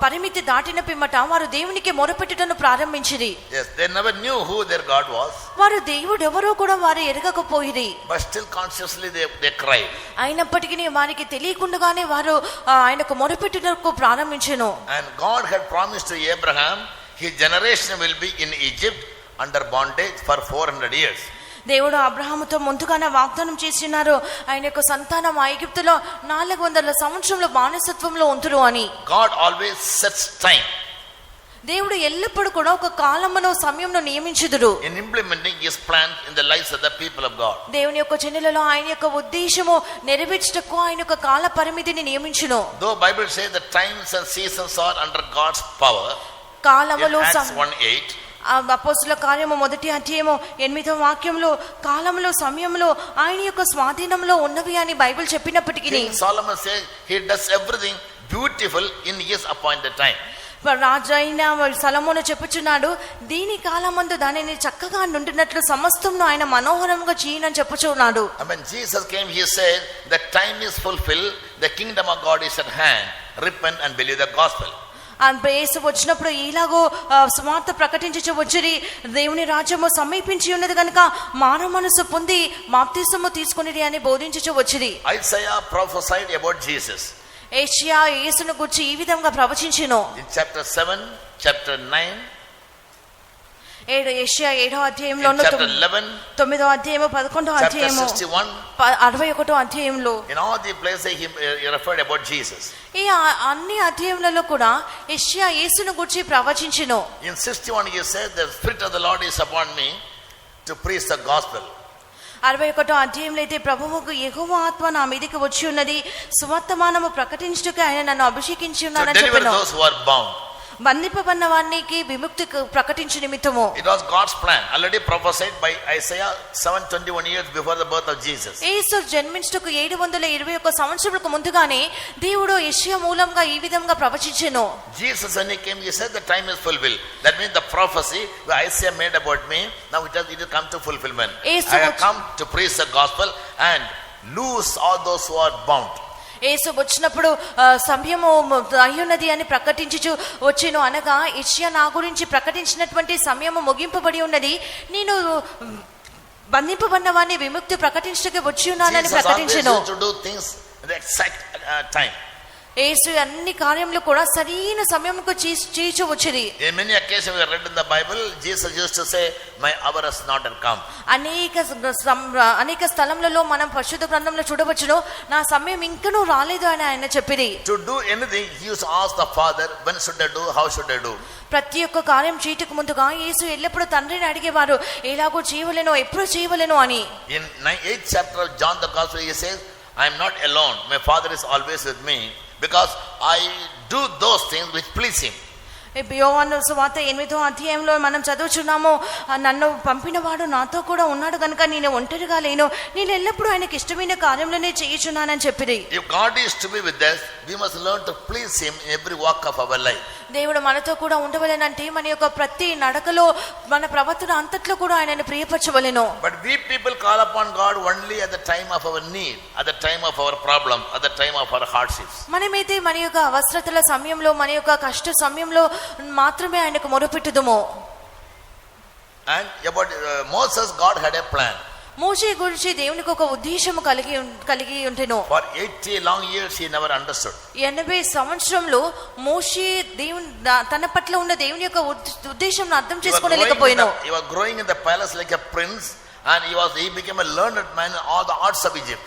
పరిమితి దాటిన పిమ్మట వారు దేవునికి మొరపెట్టుటను ప్రారంభించిరి. Yes, they never knew who their God was. వారు దేవుడు ఎవరో కూడా వారు ఎరగకపోయిరి. But still consciously they cried. అయినప్పటికీ వారికి తెలియకుండానే వారు ఆయనకు మొరపెట్టుటకు ప్రారంభించెను. And God had promised to Abraham, his generation will be in Egypt under bondage for 400 years. దేవుడు అబ్రహాముతో ముందుగానే వాగ్దానం చేసినారు, ఆయన యొక్క సంతానం ఐగుప్తులో 400 సంవత్సరంలో బానిసత్వంలో ఉంటురు అని. God always sets time దేవుడు ఎల్లప్పుడూ కూడా ఒక కాలమును సమయంను నియమించుదురు. in implementing his plan in the lives of the people of God. దేవుని యొక్క జనులలో ఆయన యొక్క ఉద్దేశము నెరవేర్చుటకు ఆయన యొక్క కాల పరిమితిని నియమించును. Though Bible says the times and seasons are under God's power, కాలములు in Acts 1:8, అపోస్తుల కార్యము 1వ అధ్యాయము 8వ వాక్యంలో కాలములో సమయంలో ఆయన యొక్క స్వాధీనంలో ఉన్నవి అని బైబిల్ చెప్పినప్పటికీ King Solomon says he does everything beautiful in his appointed time. రాజు అయిన సొలొమోను చెప్పుచున్నాడు, దీని కాలమందు దానిని చక్కగా నుండినట్లు సమస్తమును ఆయన మనోహరంగా చేయనని చెప్పుచున్నాడు. When Jesus came, he said, the time is fulfilled, the kingdom of God is at hand, repent and believe the gospel. యేసు వచ్చినప్పుడు ఇలాగో సువార్త ప్రకటించు వచ్చిరి, దేవుని రాజ్యము సమీపించి ఉన్నది కనుక మారు మనసు పొంది బాప్తిసము తీసుకుని అని బోధించు వచ్చిరి. Isaiah prophesied about Jesus. యెషయా యేసును గురించి ఈ విధంగా ప్రవచించెను. In chapter 7, chapter 9, యెషయా 7వ అధ్యాయంలో, chapter 11, 9వ అధ్యాయము, 11వ chapter అధ్యాయము, 61, 61వ అధ్యాయంలో, in all the places he referred about Jesus. ఈ అన్ని అధ్యాయములలో కూడా యెషయా యేసును గురించి ప్రవచించెను. In 61 he said, the Spirit of the Lord is upon me to preach the gospel. 61వ అధ్యాయంలో అయితే ప్రభువుకు యెహోవా ఆత్మ నా మీదికి వచ్చి ఉన్నది, సువర్తమానము ప్రకటించుటకు ఆయన నన్ను అభిషేకించి To ఉన్నానని deliver చెప్పెను. those who are bound. బంధింపబడిన వారికి విముక్తి ప్రకటించు నిమిత్తము. It was God's plan, already prophesied by Isaiah 721 years before the birth of Jesus. యేసు జన్మించుటకు 721 సంవత్సరాలకు ముందుగానే దేవుడు యెషయా మూలంగా ఈ విధంగా ప్రవచించెను. Jesus, when he came, he said the time is fulfilled. That means the prophecy that Isaiah made about me, now it has come to fulfillment. I have come to preach the gospel and loose all those who are bound. యేసు వచ్చినప్పుడు సమయము అయ్యున్నది అని ప్రకటించుచు వచ్చెను అనగా, యెషయా నా గురించి ప్రకటించినటువంటి సమయము ముగింపబడి ఉన్నది, నేను బంధింపబడిన వారిని విముక్తి ప్రకటించడానికి వచ్చి ఉన్నానని ప్రకటించెను. Jesus always used to do things at the exact time. యేసు అన్ని కార్యములు కూడా సరైన సమయముకు చేయించు వచ్చింది. In many occasions we have read in the Bible, Jesus used to say, my hour has not yet come. అనేక స్థలములలో మనం పరిశుద్ధ గ్రంథంలో చూడవచ్చును, నా సమయం ఇంకనూ రాలేదు అని ఆయన చెప్పిరి. To do anything, he used to ask the Father, when should I do, how should I do? ప్రతి ఒక్క కార్యం చేయటకు ముందుగా యేసు ఎల్లప్పుడూ తండ్రిని అడిగేవారు, ఎలాగో చేయవలెనో, ఎప్పుడు చేయవలెనో అని. In 8th chapter of John the Gospel, he says, I am not alone, my Father is always with me, because I do those things which please him. యోహాను సువార్త 8వ అధ్యాయంలో మనం చదువుచున్నాము, నన్ను పంపినవాడు నాతో కూడా ఉన్నాడు కనుక నేను ఒంటరిగా లేను, నేను ఎల్లప్పుడూ ఆయనకి ఇష్టమైన కార్యంలోనే చేయుచున్నానని చెప్పిరి. If God is to be with us, we must learn to please him in every walk of our life. దేవుడు మనతో కూడా ఉండవలెనంటే మన యొక్క ప్రతి నడకలో, మన ప్రవర్తన అంతట్లో కూడా ఆయనను ప్రియపరచవలెను. But we people call upon God only at the time of our need, at the time of our problem, at the time of our hardships. మనమైతే మన యొక్క అవసరతల సమయంలో, మన యొక్క కష్ట సమయంలో మాత్రమే ఆయనకు మొరపెట్టుదుము. And about Moses, God had a plan. మోషే గురించి దేవునికి ఒక ఉద్దేశము కలిగి ఉంటెను. For 80 long years he never understood. 80 సంవత్సరంలో మోషే దేవుని తన పట్ల ఉన్న దేవుని యొక్క ఉద్దేశం అర్థం చేసుకోలేకపోయాను. He was growing in the palace like a prince, and he became a learned man in all the arts of Egypt.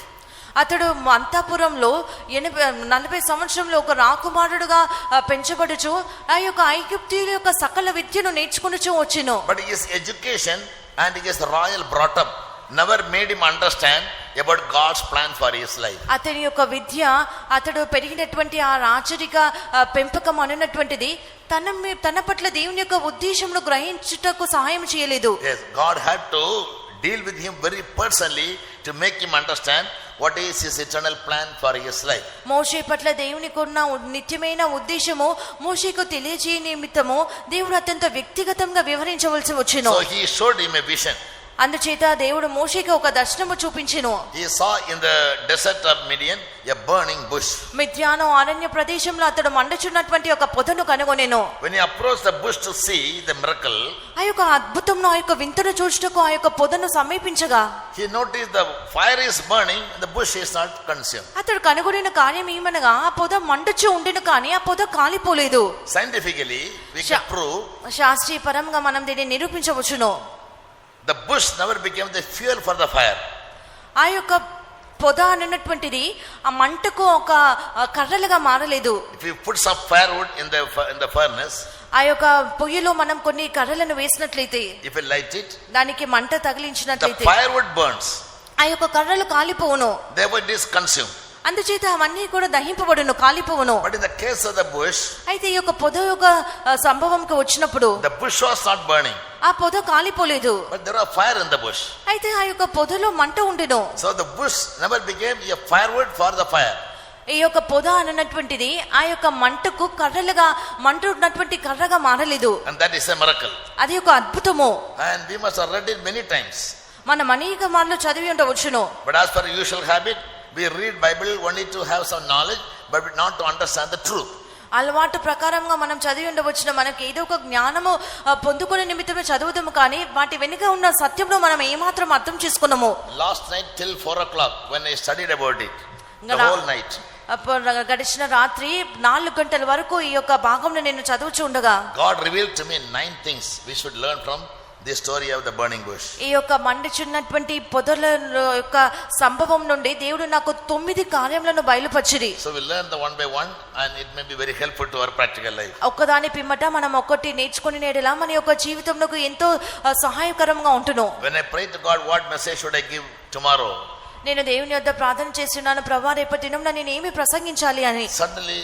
అతడు అంతఃపురంలో 40 సంవత్సరంలో ఒక రాకుమారుడుగా పెంచబడుచు ఆ యొక్క ఐగుప్తీయుల యొక్క సకల విద్యను నేర్చుకొనుచు వచ్చెను. But his education and his royal brought up never made him understand about God's plan for his life. అతని యొక్క విద్య, అతడు పెరిగినటువంటి ఆ రాచరిక పెంపకం అనేటువంటిది తన పట్ల దేవుని యొక్క ఉద్దేశమును గ్రహించుటకు సహాయం చేయలేదు. Yes, God had to deal with him very personally to make him understand what is his eternal plan for his life. మోషే పట్ల దేవునికి ఉన్న నిత్యమైన ఉద్దేశము మోషేకు తెలియజేయ నిమిత్తము దేవుడు అత్యంత వ్యక్తిగతంగా వివరించవలసి వచ్చెను. So he showed him a vision. అందుచేత దేవుడు మోషేకి ఒక దర్శనము చూపించెను. He saw in the desert of Midian a burning bush. మిద్యాను అరణ్య ప్రదేశంలో అతడు మండుచున్నటువంటి ఒక పొదను కనుగొనెను. When he approached the bush to see the miracle, ఆ యొక్క అద్భుతంను, ఆ యొక్క వింతను చూచుటకు ఆ యొక్క పొదను సమీపించగా he noticed the fire is burning and the bush is not consumed. అతడు కనుగొనిన కార్యం ఏమనగా ఆ పొద మండుచు ఉండెను కానీ ఆ పొద కాలిపోలేదు. Scientifically, we can prove శాస్త్రీయ పరంగా మనం దీన్ని నిరూపించవచ్చును. the bush never became the fuel for the fire. ఆ యొక్క పొద అన్నటువంటిది ఆ మంటకు ఒక కర్రలుగా మారలేదు. If you put some firewood in the furnace, ఆ యొక్క పొయ్యిలో మనం కొన్ని కర్రలను వేసినట్లయితే, if you light it, దానికి మంట the తగిలించినట్లయితే firewood burns. ఆ యొక్క కర్రలు కాలిపోవును. Therefore it is consumed. అందుచేత అవన్నీ కూడా దహింపబడును, కాలిపోవును. But in the case of the bush, అయితే ఈ యొక్క పొద యొక్క సంభవంకి వచ్చినప్పుడు the bush was not burning, ఆ పొద కాలిపోలేదు. but there was fire in the bush. అయితే ఆ యొక్క పొదలో మంట ఉండెను. So the bush never became a firewood for the fire. ఈ యొక్క పొద అన్నటువంటిది ఆ యొక్క మంటకు కర్రలుగా, మంట ఉన్నటువంటి కర్రగా మారలేదు. And that is a miracle. అది ఒక అద్భుతము. And we must have read it many times. మనం అనేక మార్లు చదివి ఉండవచ్చును. But as per usual habit, we read Bible only to have some knowledge, but not to understand the truth. అలవాటు ప్రకారంగా మనం చదివి ఉండవచ్చును. మనకి ఏదో ఒక జ్ఞానము పొందుకునే నిమిత్తమే చదువుతాము కానీ వాటి వెనుక ఉన్న సత్యంలో మనం ఏమాత్రం అర్థం చేసుకున్నాము. Last night till 4 o'clock when I studied about it, the whole night, గడిచిన రాత్రి 4 గంటల వరకు ఈ యొక్క భాగంలో నేను చదువుచూ ఉండగా God revealed to me 9 things we should learn from the story of the burning bush. ఈ యొక్క మండుచున్నటువంటి పొదల యొక్క సంభవం నుండి దేవుడు నాకు 9 కార్యములను బయలుపరిచిరి. So we learn the one by one and it may be very helpful to our practical life. ఒక్కదాని పిమ్మట మనం ఒక్కటి నేర్చుకుని నేడలా మన యొక్క జీవితంలో ఎంతో సహాయకరంగా ఉంటును. When I pray to God, what message should I give tomorrow? నేను దేవుని యొద్ద ప్రార్థన చేస్తున్నాను, ప్రభువా రేపటి దినంన నేను ఏమి ప్రసంగించాలి అని. Suddenly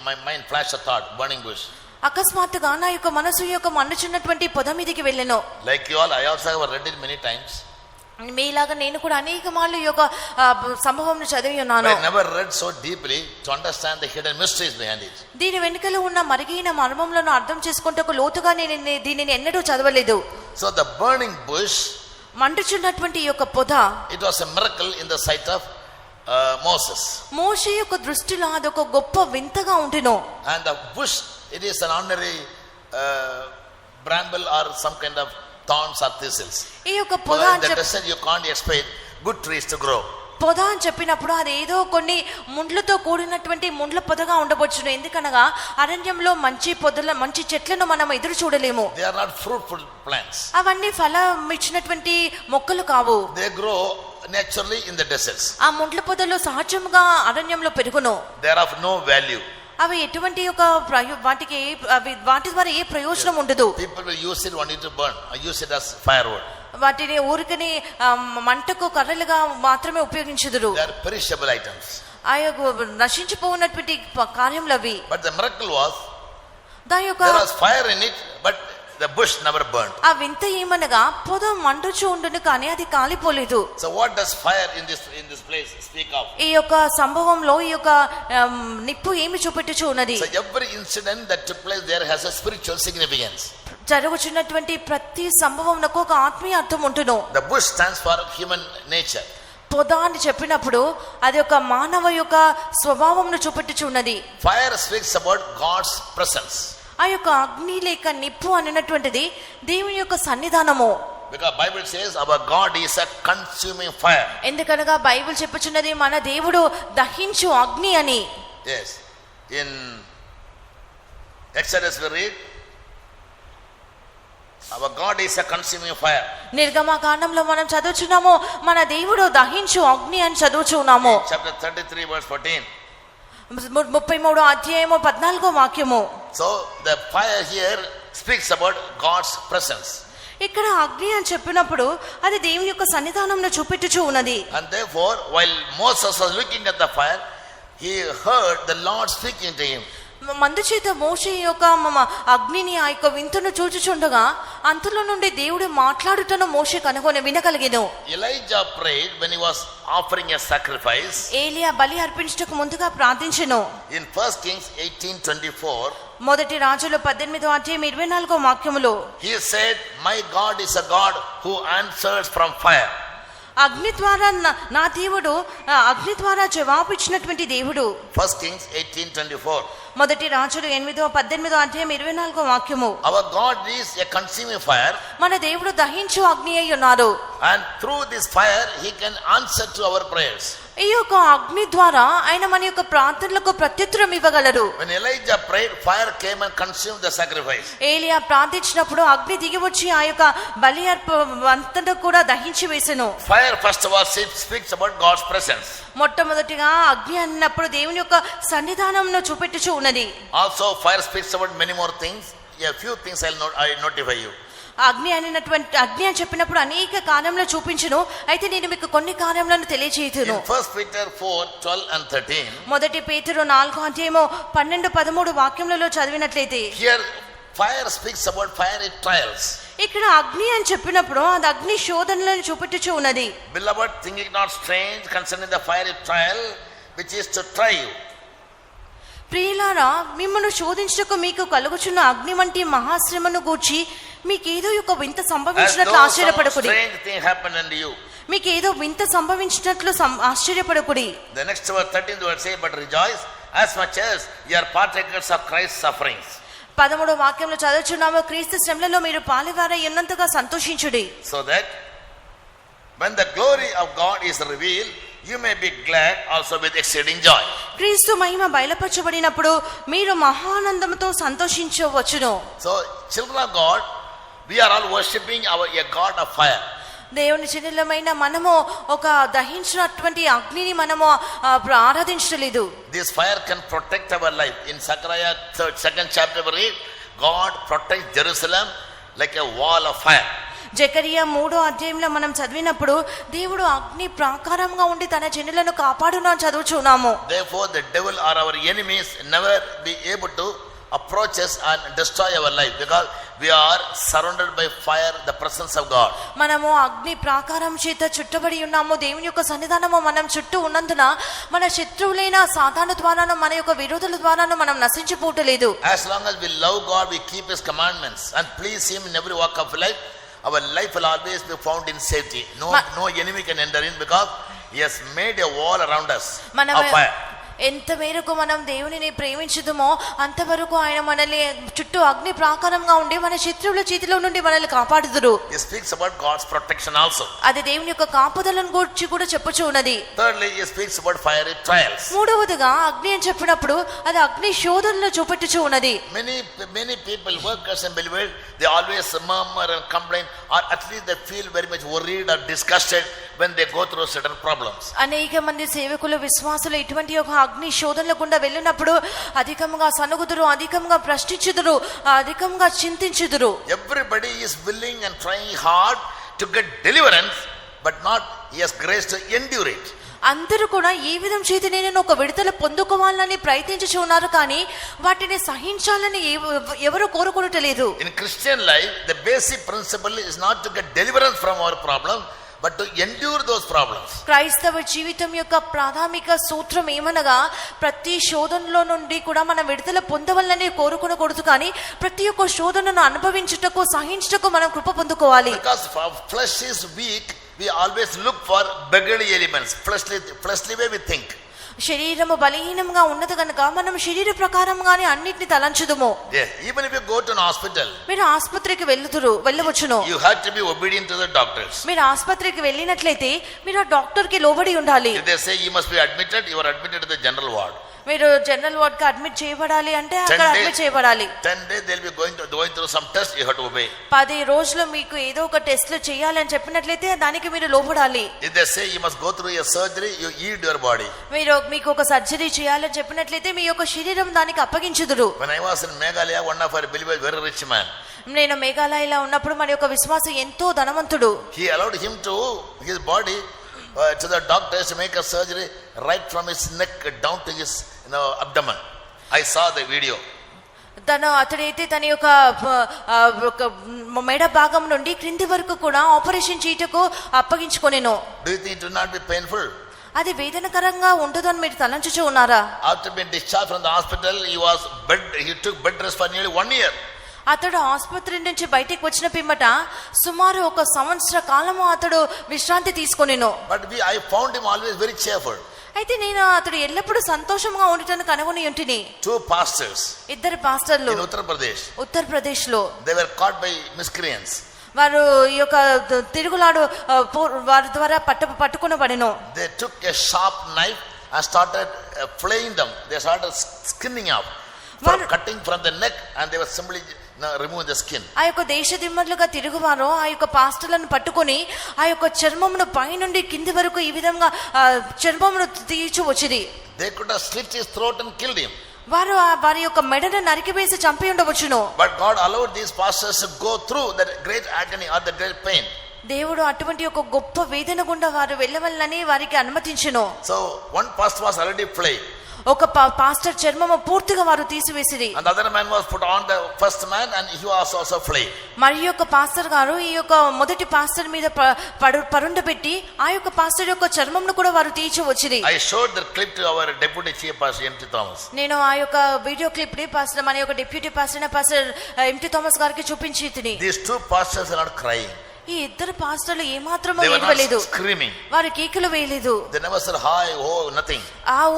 my mind flashed a thought, burning bush. అకస్మాత్తుగా నా యొక్క మనసు యొక్క మండుచున్నటువంటి పొద మీదికి వెళ్ళెను. Like you all, I also have read it many times. మీలాగా నేను కూడా అనేక మార్లు ఈ యొక్క సంభవంను చదివి ఉన్నాను. I never read so deeply to understand the hidden mysteries behind it. దీని వెనుకలో ఉన్న మరిగిన మర్మములను అర్థం చేసుకుంటకు లోతుగా నేను దీనిని ఎన్నడూ చదవలేదు. So the burning bush, మండుచున్నటువంటి ఈ యొక్క పొద, it was a miracle in the sight of Moses. మోషే యొక్క దృష్టిలో అదొక గొప్ప వింతగా ఉంటెను. And the bush, it is an ordinary bramble or some kind of thorns or thistles. ఈ యొక్క పొద In the desert you can't expect good trees to grow. పొద అని చెప్పినప్పుడు అది ఏదో కొన్ని ముండ్లతో కూడినటువంటి ముండ్ల పొదగా ఉండవచ్చును. ఎందుకనగా అరణ్యంలో మంచి పొదల మంచి చెట్లను మనం ఎదురు చూడలేము. They are not fruitful plants. అవన్నీ ఫలం ఇచ్చినటువంటి మొక్కలు కావు. They grow naturally in the deserts. ఆ ముండ్ల పొదలు సహజంగా అరణ్యంలో పెరుగును. They are of no value. అవి ఎటువంటి ఒక వాటి ద్వారా ఏ ప్రయోజనం ఉండదు. People will use it only to burn or use it as firewood. వాటిని ఊరికని మంటకు కర్రలుగా మాత్రమే ఉపయోగించుదురు. They are perishable items. ఆ యొక్క నశించిపోయినటువంటి కార్యములు అవి. But the miracle was దాని యొక్క there was fire in it, but the bush never burned. ఆ వింత ఏమనగా పొద మండుచు ఉండును కానీ అది కాలిపోలేదు. So what does fire in this place speak of? ఈ యొక్క సంభవంలో ఈ యొక్క నిప్పు ఏమి చూపెట్టుచు ఉన్నది? So every incident that took place there has a spiritual significance. జరుగుచున్నటువంటి ప్రతి సంభవంకు ఒక ఆత్మీయ అర్థం ఉంటును. The bush stands for human nature. పొద అని చెప్పినప్పుడు అది ఒక మానవ యొక్క స్వభావంను చూపెట్టుచు ఉన్నది. Fire speaks about God's presence. ఆ యొక్క అగ్ని లేక నిప్పు అనేటువంటిది దేవుని యొక్క సన్నిధానము. Because Bible says our God is a consuming fire. ఎందుకనగా బైబిల్ చెప్పుచున్నది మన దేవుడు దహించు అగ్ని అని. Yes. In Exodus we read our God is a consuming fire. నిర్గమకాండంలో మనం చదువుచున్నాము మన దేవుడు దహించు అగ్ని అని చదువుచున్నాము. Chapter 33 verse 14. 33వ అధ్యాయము 14వ వాక్యము. So the fire here speaks about God's presence. ఇక్కడ అగ్ని అని చెప్పినప్పుడు అది దేవుని యొక్క సన్నిధానంను చూపెట్టుచూ ఉన్నది. And therefore while Moses was looking at the fire, he heard the Lord speaking to him. మందు చేత మోషే యొక్క అగ్నిని ఆ యొక్క వింతను చూచుచుండగా అంతలో నుండి దేవుడు మాట్లాడుటను మోషే కనుగొని వినగలిగెను. Elijah prayed when he was offering a sacrifice. ఏలియా బలి అర్పించుటకు ముందుగా ప్రార్థించెను. In 1 Kings 18:24, మొదటి రాజులు 18:24 వాక్యములో he said, "My God is a God who answers from fire." అగ్ని ద్వారా నా దేవుడు అగ్ని ద్వారా జవాబు ఇచ్చినటువంటి దేవుడు. 1 Kings 18:24. మొదటి రాజులు 18:24 వాక్యము. Our God is a consuming fire, మన దేవుడు దహించు అగ్ని అయి ఉన్నారు. and through this fire he can answer to our prayers. ఈ యొక్క అగ్ని ద్వారా ఆయన మన యొక్క ప్రార్థనలకు ప్రత్యుత్తరం ఇవ్వగలరు. When Elijah prayed, fire came and consumed the sacrifice. ఏలియా ప్రార్థించినప్పుడు అగ్ని దిగి వచ్చి ఆ యొక్క బలి అంతటా కూడా దహించి వేసెను. Fire first of all speaks about God's presence. మొట్టమొదటిగా అగ్ని అన్నప్పుడు దేవుని యొక్క సన్నిధానంను చూపెట్టుచు ఉన్నది. Also fire speaks about many more things. A few things I notify you. అగ్ని అని చెప్పినప్పుడు అనేక కార్యములు చూపించును. అయితే నేను మీకు కొన్ని కార్యములను తెలియజేయుదును. In 1 Peter 4:12 and 13, మొదటి పేతురు 4:12-13 వాక్యములలో చదివినట్లయితే here fire speaks about fiery trials. ఇక్కడ అగ్ని అని చెప్పినప్పుడు అది అగ్ని శోధనలను చూపెట్టుచు ఉన్నది. Beloved, think it not strange concerning the fiery trial which is to try you. ప్రియులారా, మిమ్మల్ని శోధించుటకు మీకు కలుగుచున్న అగ్ని వంటి మహాశ్రమను గూర్చి మీకేదో ఒక వింత సంభవించినట్లు ఆశ్చర్యపడకుడి. Strange thing happened unto you. మీకేదో వింత సంభవించినట్లు ఆశ్చర్యపడకుడి. The next verse 13th verse say, but rejoice as much as you are partakers of Christ's sufferings. 13వ వాక్యంలో చదువుచున్నాము, క్రీస్తు శ్రమలలో మీరు పాలివారై ఉన్నంతగా సంతోషించుడి. So that when the glory of God is revealed, you may be glad also with exceeding joy. క్రీస్తు మహిమ బయలుపరచబడినప్పుడు మీరు మహానందంతో సంతోషించవచ్చును. So children of God, we are all worshipping a God of fire. దేవుని చిన్నలమైన మనము ఒక దహించినటువంటి అగ్నిని మనము ఆరాధించలేదు. This fire can protect our life. In Zechariah 2nd chapter we read, God protects Jerusalem like a wall of fire. Zechariah 3వ అధ్యాయంలో మనం చదివినప్పుడు దేవుడు అగ్ని ప్రాకారంగా ఉండి తన జనులను కాపాడును అని చదువుచున్నాము. Therefore the devil or our enemies never be able to approach us and destroy our life, because we are surrounded by fire, the presence of God. మనము అగ్ని ప్రాకారం చేత చుట్టబడి ఉన్నాము. దేవుని యొక్క సన్నిధానము మనం చుట్టూ ఉన్నందున మన శత్రువులైన సాతాను ద్వారాను మన యొక్క విరోధుల ద్వారాను మనం నశించిపోవట్లేదు. As long as we love God, we keep his commandments and please him in every walk of life, our life will always be found in safety. No enemy can enter in, because he has made a wall around us of fire. ఎంత మేరకు మనం దేవునిని ప్రేమించుదుమో అంతవరకు ఆయన మనల్ని చుట్టూ అగ్ని ప్రాకారంగా ఉండి మన శత్రువుల చేతిలో నుండి మనల్ని కాపాడుదురు. It speaks about God's protection also. అది దేవుని యొక్క కాపుదలను గురించి కూడా చెప్పుచూ ఉన్నది. Thirdly, it speaks about fiery trials. మూడవదిగా అగ్ని అని చెప్పినప్పుడు అది అగ్ని శోధనలు చూపెట్టుచూ ఉన్నది. Many people, workers and believers, they always murmur and complain, or at least they feel very much worried or disgusted when they go through certain problems. అనేక మంది సేవకులు విశ్వాసులు ఇటువంటి ఒక అగ్ని శోధనల గుండా వెళ్ళినప్పుడు అధికంగా సనుగుదురు, అధికంగా ప్రశ్నించుదురు, అధికంగా చింతించుదురు. Everybody is willing and trying hard to get deliverance, but not he has grace to endure it. అందరూ కూడా ఏ విధం చేతి నేను ఒక విడుదల పొందుకోవాలని ప్రయత్నించుచు ఉన్నారు, కానీ వాటిని సహించాలని ఎవరు కోరుకోవట్లేదు. In Christian life, the basic principle is not to get deliverance from our problem, but to endure those problems. క్రైస్తవ జీవితం యొక్క ప్రాథమిక సూత్రం ఏమనగా ప్రతి శోధనలో నుండి కూడా మనం విడుదల పొందవాలని కోరుకోకూడదు, కానీ ప్రతి ఒక్క శోధనను అనుభవించుటకు సహించుటకు మనం కృప పొందుకోవాలి. Because flesh is weak, we always look for beggarly elements. Fleshly way we think. శరీరము బలహీనంగా ఉన్నది కనుక మనం శరీర ప్రకారంగానే అన్నిటిని తలంచుదుము. Even if you go to an hospital, మీరు ఆసుపత్రికి వెళ్ళవచ్చును. you have to be obedient to the doctors. మీరు ఆసుపత్రికి వెళ్ళినట్లయితే మీరు ఆ డాక్టర్ కి లోబడి ఉండాలి. If they say you must be admitted, you are admitted to the general ward. మీరు జనరల్ వార్డ్ కి అడ్మిట్ చేయబడాలి అంటే అక్కడ అడ్మిట్ చేయబడాలి. 10 days they'll be going through some test, you have to obey. 10 రోజులు మీకు ఏదో ఒక టెస్ట్లు చేయాలి అని చెప్పినట్లయితే దానికి మీరు లోబడాలి. If they say you must go through a surgery, you yield your body. మీకు ఒక సర్జరీ చేయాలని చెప్పినట్లయితే మీ యొక్క శరీరం దానికి అప్పగించుదురు. When I was in Meghalaya, one of our believers, very rich man, నేను మేఘాలయలో ఉన్నప్పుడు మన యొక్క విశ్వాసం ఎంతో ధనవంతుడు. he allowed him to his body to the doctors to make a surgery right from his neck down to his abdomen. I saw the video. అతడైతే తన యొక్క ఒక మెడ భాగం నుండి క్రింది వరకు కూడా ఆపరేషన్ చేయటకు అప్పగించుకొనెను. Do you think it will not be painful? అది వేదనకరంగా ఉండదు అని మీరు తలంచుచూ ఉన్నారా? After being discharged from the hospital, he took bed rest for nearly 1 year. అతడు ఆసుపత్రి నుంచి బయటికి వచ్చిన పిమ్మట సుమారు 1 సంవత్సర కాలము అతడు విశ్రాంతి తీసుకొనెను. But I found him always very cheerful. అయితే నేను అతడు ఎల్లప్పుడూ సంతోషంగా ఉండటానికి కనుగొని ఉంటిని. 2 pastors. 2 పాస్టర్లు in Uttar Pradesh లో they were caught by miscreants. వారు ఈ యొక్క తిరుగులాడు వారి ద్వారా పట్టుకొనబడెను. They took a sharp knife and started flaying them. They started skinning off, cutting from the neck, and they were simply remove the skin. ఆ యొక్క దేశ దిమ్మలుగా తిరుగువారు ఆ యొక్క పాస్టర్లను పట్టుకొని ఆ యొక్క చర్మమును పై నుండి కింది వరకు ఈ విధంగా చర్మమును తీర్చి వచ్చింది. They could have slit his throat and killed him. వారి యొక్క మెడను నరికివేసి చంపి ఉండవచ్చును. But God allowed these pastors to go through that great agony or the great pain. దేవుడు అటువంటి ఒక గొప్ప వేదన గుండా వారు వెళ్ళవల్లని వారికి అనుమతించెను. So one pastor was already flayed. ఒక పాస్టర్ చర్మము పూర్తిగా వారు తీసివేసిరి. And the other man was put on the first man and he was also flayed. మరి యొక్క పాస్టర్ గారు ఈ యొక్క మొదటి పాస్టర్ మీద పరుండబెట్టి ఆ యొక్క పాస్టర్ యొక్క చర్మమును కూడా వారు తీసి వచ్చిరి. I showed the clip to our deputy chief pastor M.T. Thomas. నేను ఆ యొక్క వీడియో క్లిప్ ని పాస్టర్ మన యొక్క డిప్యూటీ పాస్టర్ M.T. థామస్ గారికి చూపించితిని. These 2 pastors are not crying. ఈ 2 పాస్టర్లు ఏమాత్రమూ ఏడవలేదు. వారు కేకలు వేయలేదు. They never said hi, oh, nothing.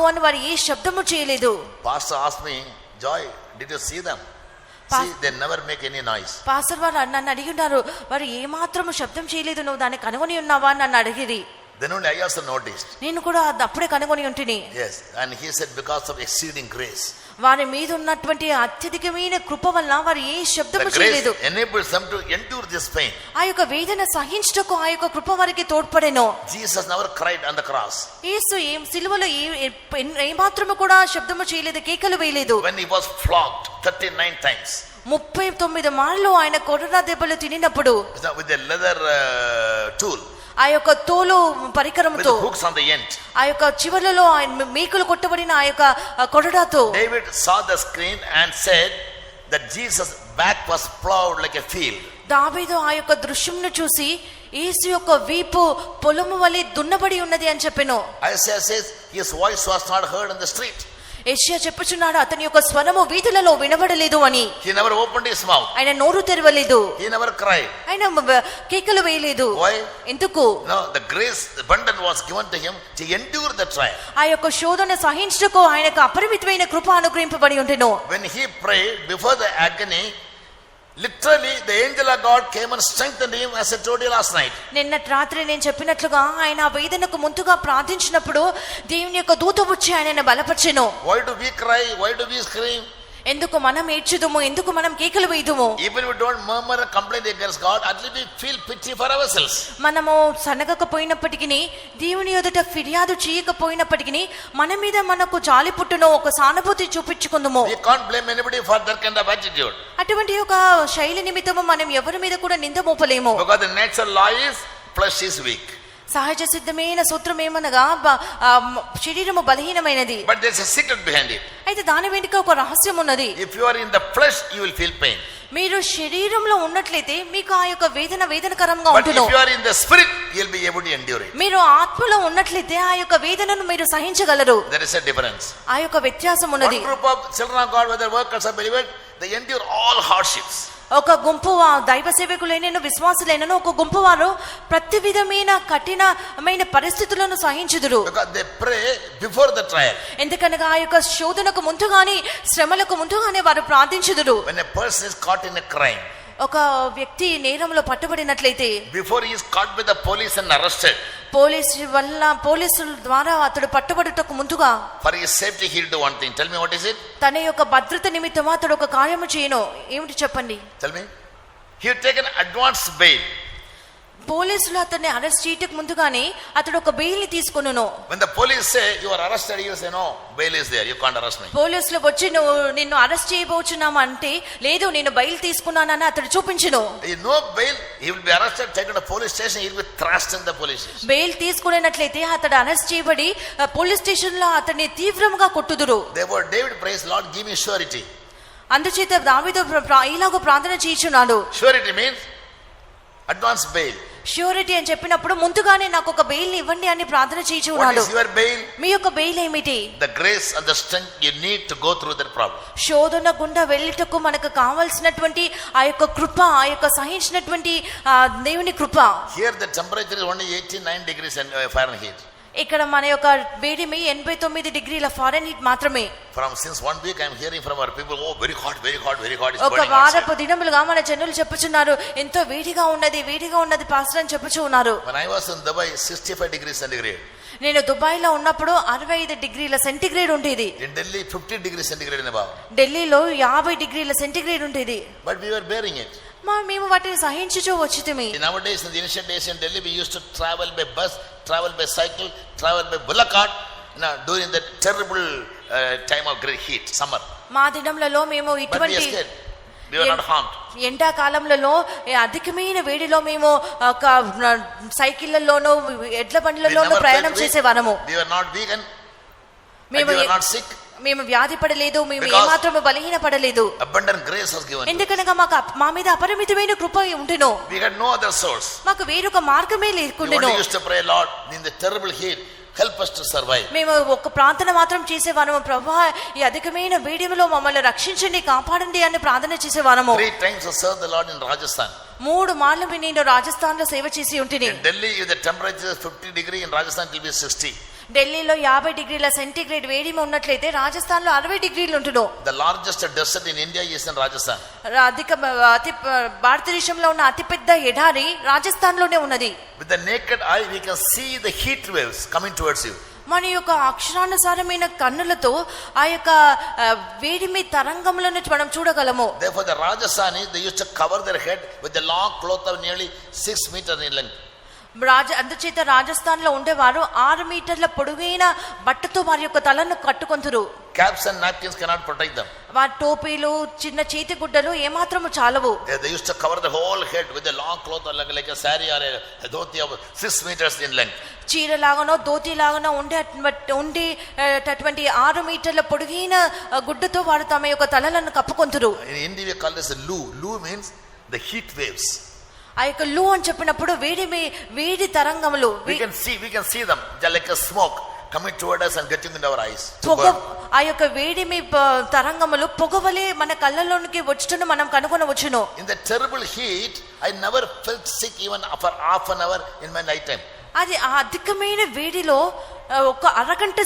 అని వారు ఏ శబ్దము చేయలేదు. Pastor asked me, Joy, did you see them? See, they never make any noise. Pastor వారు నన్ను అడిగినారు, వారు ఏమాత్రము శబ్దం చేయలేదు, నువ్వు దాన్ని కనుగొని ఉన్నావా అని నన్ను అడిగిరి. Then only I also noticed. నేను కూడా అప్పుడే కనుగొని ఉంటిని. Yes, and he said because of exceeding grace. వారి మీద ఉన్నటువంటి అత్యధికమైన కృప వల్ల వారు ఏ శబ్దము చేయలేదు. The grace enables them to endure this pain. ఆ యొక్క వేదన సహించుటకు ఆ యొక్క కృప వారికి తోడ్పడెను. Jesus never cried on the cross. యేసు సిలువలో ఏమాత్రము కూడా శబ్దము చేయలేదు, కేకలు వేయలేదు. When he was flogged 39 times. 39 మార్లు ఆయన కొరడా దెబ్బలు తినినప్పుడు with a leather tool. ఆ యొక్క తోలు పరికరముతో hooks on the end. ఆ యొక్క చివర్లలో ఆయన మేకులు కొట్టబడిన ఆ యొక్క కొరడాతో David saw the screen and said that Jesus' back was plowed like a field. దావీదు ఆ యొక్క దృశ్యంను చూసి యేసు యొక్క వీపు పొలము వలె దున్నబడి ఉన్నది అని చెప్పెను. Isaiah says his voice was not heard in the street. యెషయా చెప్పుచున్నాడు అతని యొక్క స్వరము వీధులలో వినబడలేదు అని. He never opened his mouth. ఆయన నోరు తెరవలేదు. He never cried. ఆయన కేకలు వేయలేదు. Why? ఎందుకు? No, the grace, the abundant was given to him to endure the trial. ఆ యొక్క శోధన సహించుటకు ఆయనకు అపరిమితమైన కృప అనుగ్రహింపబడి ఉండెను. When he prayed before the agony, literally the angel of God came and strengthened him, as I told you last night. నిన్న రాత్రి నేను చెప్పినట్లుగా ఆయన ఆ వేదనకు ముందుగా ప్రార్థించినప్పుడు దేవుని యొక్క దూత వచ్చి ఆయనను బలపర్చెను. Why do we cry? Why do we scream? ఎందుకు మనం ఏడ్చుదుము, ఎందుకు మనం కేకలు వేయుదుము? Even if we don't murmur and complain against God, at least we feel pity for ourselves. మనము సనగకపోయినప్పటికీ దేవుని ఎదుట ఫిర్యాదు చేయకపోయినప్పటికీ మన మీద మనకు జాలి పుట్టును, ఒక సానుభూతి చూపించుకుందుము. We can't blame anybody for that kind of attitude. అటువంటి ఒక శైలి నిమిత్తము మనం ఎవరి మీద కూడా నింద మోపలేము. Because the natural law is flesh is weak. సహజ సిద్ధమైన సూత్రం ఏమనగా శరీరము బలహీనమైనది. But there's a secret behind it. అయితే దాని వెనుక ఒక రహస్యం ఉన్నది. If you are in the flesh, you will feel pain. మీరు శరీరంలో ఉన్నట్లయితే మీకు ఆ యొక్క వేదనకరంగా But ఉంటును. if you are in the spirit, you will be able to endure it. మీరు ఆత్మలో ఉన్నట్లయితే ఆ యొక్క వేదనను మీరు సహించగలరు. There is a difference. ఆ యొక్క వ్యత్యాసం ఉన్నది. One group of children of God, whether workers or believers, they endure all hardships. ఒక గుంపు దైవ సేవకులైన విశ్వాసులైన ఒక గుంపు వారు ప్రతి విధమైన కఠినమైన పరిస్థితులను సహించుదురు. Because they pray before the trial. ఎందుకనగా ఆ యొక్క శోధనకు ముందుగానే శ్రమలకు ముందుగానే వారు ప్రార్థించుదురు. When a person is caught in a crime, ఒక వ్యక్తి నేరంలో పట్టుబడినట్లయితే before he is caught by the police and arrested, పోలీసుల ద్వారా అతడు పట్టుబడుటకు ముందుగా for his safety he will do one thing. Tell me what is it? తన యొక్క భద్రత నిమిత్తం అతడు ఒక కార్యము చేయను. ఏమిటి చెప్పండి? Tell me. He will take an advance bail. పోలీసులు అతన్ని అరెస్ట్ చేయటకు ముందుగానే అతడు ఒక bail తీసుకొనును. When the police say you are arrested, you say no, bail is there, you can't arrest me. పోలీసులు వచ్చి నిన్ను అరెస్ట్ చేయబోచున్నాము అంటే లేదు నేను బెయిల్ తీసుకున్నానని అతడు చూపించును. No bail, he will be arrested, taken to police station, he will be thrust in the police station. Bail తీసుకునేట్లయితే అతడు అరెస్ట్ చేయబడి పోలీస్ స్టేషన్ లో అతన్ని తీవ్రంగా కొట్టుదురు. Therefore David prays, Lord give me surety. అందుచేత దావీదు ఇలాగ ప్రార్థన చేయుచున్నాడు. Surety means advance bail. Surety అని చెప్పినప్పుడు ముందుగానే నాకు ఒక బెయిల్ ఇవ్వండి అని ప్రార్థన What చేయుచున్నాడు. is your bail? మీ యొక్క బెయిల్ ఏమిటి? The grace and the strength you need to go through that problem. శోధన గుండా వెళ్ళటకు మనకు కావాల్సినటువంటి ఆ యొక్క కృప, ఆ యొక్క సహించినటువంటి దేవుని కృప. Here the temperature is only 89 degrees Fahrenheit. ఇక్కడ మన యొక్క వేడిమి 89 డిగ్రీల ఫారెన్హీట్ మాత్రమే. Since 1 week I am hearing from our people, oh very hot, very hot, very hot. ఒక వారపు దినములుగా మన జనులు చెప్పుచున్నారు ఎంతో వేడిగా ఉన్నది పాస్టర్ అని చెప్పుచు ఉన్నారు. When I was in Dubai, 65 degrees centigrade. నేను దుబాయ్ లో ఉన్నప్పుడు 65 డిగ్రీల సెంటిగ్రేడ్ ఉండేది. In Delhi 50 degrees centigrade and above. ఢిల్లీలో 50 డిగ్రీల సెంటిగ్రేడ్ ఉండేది. But we were bearing it. మేము వాటిని సహించుచూ వచ్చితిమి. Nowadays in the ancient days in Delhi we used to travel by bus, travel by cycle, travel by bullock cart, during the terrible time of great heat, summer. మా దినములలో మేము ఇటువంటి we were not harmed. ఎండాకాలంలో అధికమైన వేడిలో మేము ఒక సైకిళ్లలోనూ ఎడ్ల బండ్లలోనూ ప్రయాణం చేసేవారము. We were not vegan. We were not sick. మేము వ్యాధి పడలేదు, మేము ఏమాత్రము బలహీన పడలేదు. Abundant grace was given. ఎందుకనగా మా మీద అపరిమితమైన కృప ఉంటెను. We had no other source. మాకు వేరొక మార్గమే లేకుండెను. We used to pray, Lord, in the terrible heat, help us to survive. మేము ఒక ప్రార్థన మాత్రం చేసేవారము, ప్రభువా ఈ అధికమైన వేడిమిలో మమ్మల్ని రక్షించండి, కాపాడండి అని ప్రార్థన చేసేవారము. 3 times I served the Lord in Rajasthan. 3 మార్లు నేను రాజస్థాన్ లో సేవ చేసి ఉంటిని. In Delhi, if the temperature is 50 degrees, in Rajasthan it will be 60. ఢిల్లీలో 50 డిగ్రీల సెంటిగ్రేడ్ వేడిమి ఉన్నట్లయితే రాజస్థాన్ లో 60 డిగ్రీలు ఉంటును. The largest desert in India is in Rajasthan. భారతదేశంలో ఉన్న అతిపెద్ద ఎడారి రాజస్థాన్ లోనే ఉన్నది. With the naked eye we can see the heat waves coming towards you. మన యొక్క అక్షరానుసారమైన కన్నులతో ఆ యొక్క వేడిమి తరంగములను మనం చూడగలము. Therefore the Rajasthanis, they used to cover their head with a long cloth of nearly 6 meters in length. అందుచేత రాజస్థాన్ లో ఉండేవారు 6 మీటర్ల పొడవైన బట్టతో వారి యొక్క తలను కట్టుకొంతురు. Caps and napkins cannot protect them. వారి టోపీలు, చిన్న చేతి గుడ్డలు ఏమాత్రము చాలవు. They used to cover the whole head with a long cloth like a saree or a dhoti of 6 meters in length. చీర లాగానో ధోతి లాగానో ఉండేటటువంటి 6 మీటర్ల పొడవైన గుడ్డతో వారు తమ యొక్క తలలను కప్పుకొంతురు. In India we call this a loo. Loo means the heat waves. ఆ యొక్క లూ అని చెప్పినప్పుడు వేడి తరంగములు. We can see them. They are like a smoke coming toward us and getting into our eyes. ఆ యొక్క వేడిమి తరంగములు పొగవలే మన కళ్ళలోనికి వచ్చుటను మనం కనుగొనవచ్చును. In the terrible heat, I never felt sick even for half an hour in my night time. అది ఆ అధికమైన వేడిలో ఒక అరగంట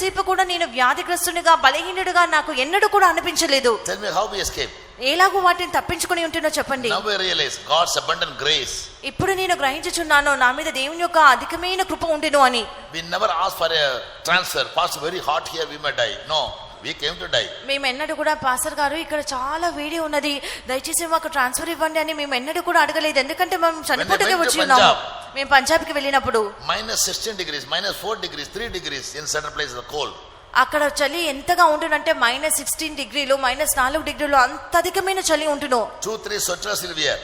సేపు కూడా నేను వ్యాధిగ్రస్తునిగా బలహీనుడిగా నాకు ఎన్నడూ కూడా అనిపించలేదు. Tell me how we escape. ఎలాగో వాటిని తప్పించుకొని ఉంటున్నా చెప్పండి. Now I realize God's abundant grace. ఇప్పుడు నేను గ్రహించుచున్నాను నా మీద దేవుని యొక్క అధికమైన కృప ఉండెను అని. We never ask for a transfer. Pastor, very hot here, we may die. No, we came to die. మేము ఎన్నడూ కూడా పాస్టర్ గారు ఇక్కడ చాలా వేడి ఉన్నది, దయచేసి మాకు ట్రాన్స్ఫర్ ఇవ్వండి అని మేము ఎన్నడూ కూడా అడగలేదు. ఎందుకంటే మేము చనిపోటుకే వచ్చి ఉన్నాము. మేము పంజాబ్కి వెళ్ళినప్పుడు -16 degrees, -4 degrees, 3 degrees in certain places the cold. అక్కడ చలి ఎంతగా ఉండునంటే -16 డిగ్రీలు, -4 డిగ్రీలు అంత అధికమైన చలి ఉంటును. 2-3 sweaters will wear.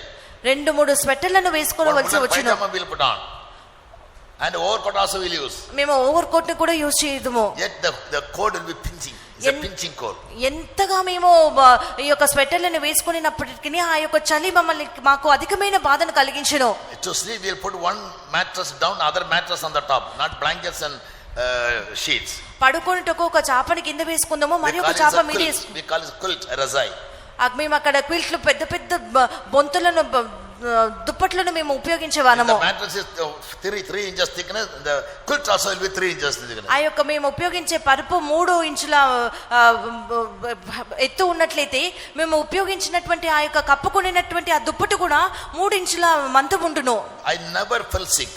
2-3 స్వెటర్లను వేసుకోవలసి వచ్చును. And overcoat also will use. మేము ఓవర్ కోట్ ని కూడా use చేయదుము. Yet the cold will be pinching. It's a pinching cold. ఎంతగా మేము ఈ యొక్క స్వెటర్లను వేసుకున్నప్పటికీ ఆ యొక్క చలి మాకు అధికమైన బాధను కలిగించును. To sleep we'll put one mattress down, other mattress on the top, not blankets and sheets. పడుకొనుటకు ఒక చాపని కింద వేసుకుందాము, మరి ఒక చాప మీద we call it quilt, razai. మేము అక్కడ క్విల్ట్లు పెద్ద బొంతులను దుప్పట్లను మేము ఉపయోగించేవాళ్ళము. The mattress is 3 inches thickness, the quilt also will be 3 inches thickness. ఆ యొక్క మేము ఉపయోగించే పరుపు 3 ఇంచుల ఎత్తు ఉన్నట్లయితే మేము ఉపయోగించినటువంటి ఆ యొక్క కప్పుకునేటువంటి ఆ దుప్పటి కూడా 3 ఇంచుల మందం ఉండును. I never felt sick.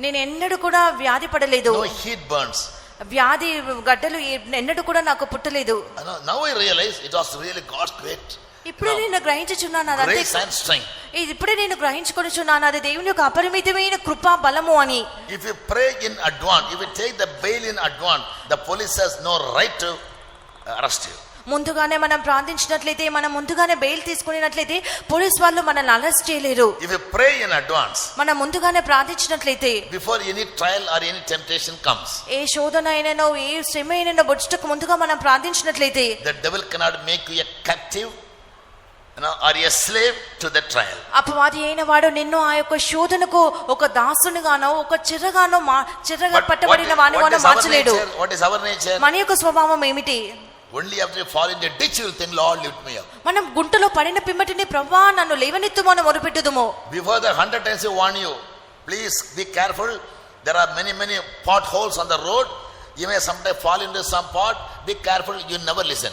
నేను ఎన్నడూ కూడా వ్యాధి పడలేదు. No heat burns. వ్యాధి గడ్డలు ఎన్నడూ కూడా నాకు పుట్టలేదు. Now I realize it was really God's great ఇప్పుడే నేను గ్రహించుచున్నాను అదంతే Grace and strength. ఇది ఇప్పుడే నేను గ్రహించుకొనుచున్నాను అది దేవుని యొక్క అపరిమితమైన కృప బలము అని. If you pray in advance, if you take the bail in advance, the police has no right to arrest you. ముందుగానే మనం ప్రార్థించినట్లయితే, మనం ముందుగానే బెయిల్ తీసుకున్నట్లయితే పోలీస్ వాళ్ళు మనల్ని అరెస్ట్ చేయలేరు. If you pray in advance, మనం ముందుగానే ప్రార్థించినట్లయితే, before any trial or any temptation comes, ఏ శోధన అయిననో ఏ శ్రమ అయిననో వచ్చటకు ముందుగా మనం ప్రార్థించినట్లయితే, the devil cannot make you a captive, or a slave to the trial. అపవాది అయిన వాడు నిన్ను ఆ యొక్క శోధనకు ఒక దాసునిగానో ఒక చెరగానో చెరగా పట్టబడిన వానిగానో మార్చలేడు. What is our nature? మన యొక్క స్వభావం ఏమిటి? Only after you fall in the ditch you will think, Lord, lift me up. మనం గుంటలో పడిన పిమ్మటిని ప్రభువా నన్ను లేవనెత్తుము అని మొరపెట్టుదుము. Before the 100 times you warn you, please be careful. There are many potholes on the road. You may sometimes fall into some pot. Be careful. You never listen.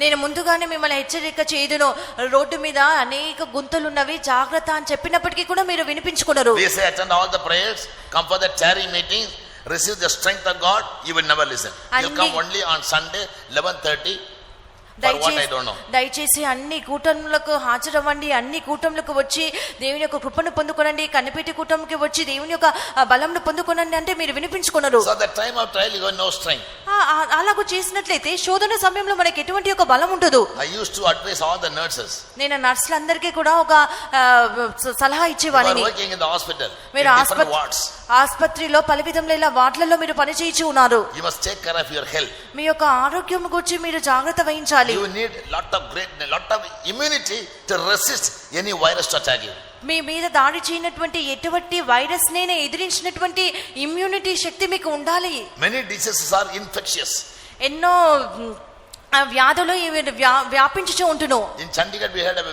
నేను ముందుగానే మిమ్మల్ని హెచ్చరిక చేయదును, రోడ్డు మీద అనేక గుంతలు ఉన్నవి, జాగ్రత్త అని చెప్పినప్పటికీ కూడా మీరు వినిపించుకున్నారు. We say attend all the prayers, come for the tarry meetings, receive the strength of God. You will never listen. You will come only on Sunday 11:30. For what I don't know. దయచేసి అన్ని కూటములకు హాజరవ్వండి, అన్ని కూటములకు వచ్చి దేవుని యొక్క కృపను పొందుకోనండి, కనిపెట్టి కూటమికి వచ్చి దేవుని యొక్క బలంను పొందుకోనండి అంటే మీరు వినిపించుకున్నారు. So the time of trial you have no strength. అలాగూ చేసినట్లయితే శోధన సమయంలో మనకి ఎటువంటి ఒక బలం ఉండదు. I used to advise all the nurses. నేను నర్సులందరికీ కూడా ఒక సలహా ఇచ్చేవాడిని. Working in the hospital. మీరు ఆసుపత్రిలో పలు విధంగా ఇలా వార్డులలో మీరు పని చేయించి ఉన్నారు. You must take care of your health. మీ యొక్క ఆరోగ్యం గురించి మీరు జాగ్రత్త వహించాలి. You need lot of immunity to resist any virus to attack you. మీ మీద దాడి చేయనటువంటి ఎటువంటి వైరస్ నేనే ఎదిరించినటువంటి ఇమ్యూనిటీ శక్తి మీకు ఉండాలి. Many diseases are infectious. ఎన్నో వ్యాధులు వ్యాపించుచూ ఉంటును. In Chandigarh we had a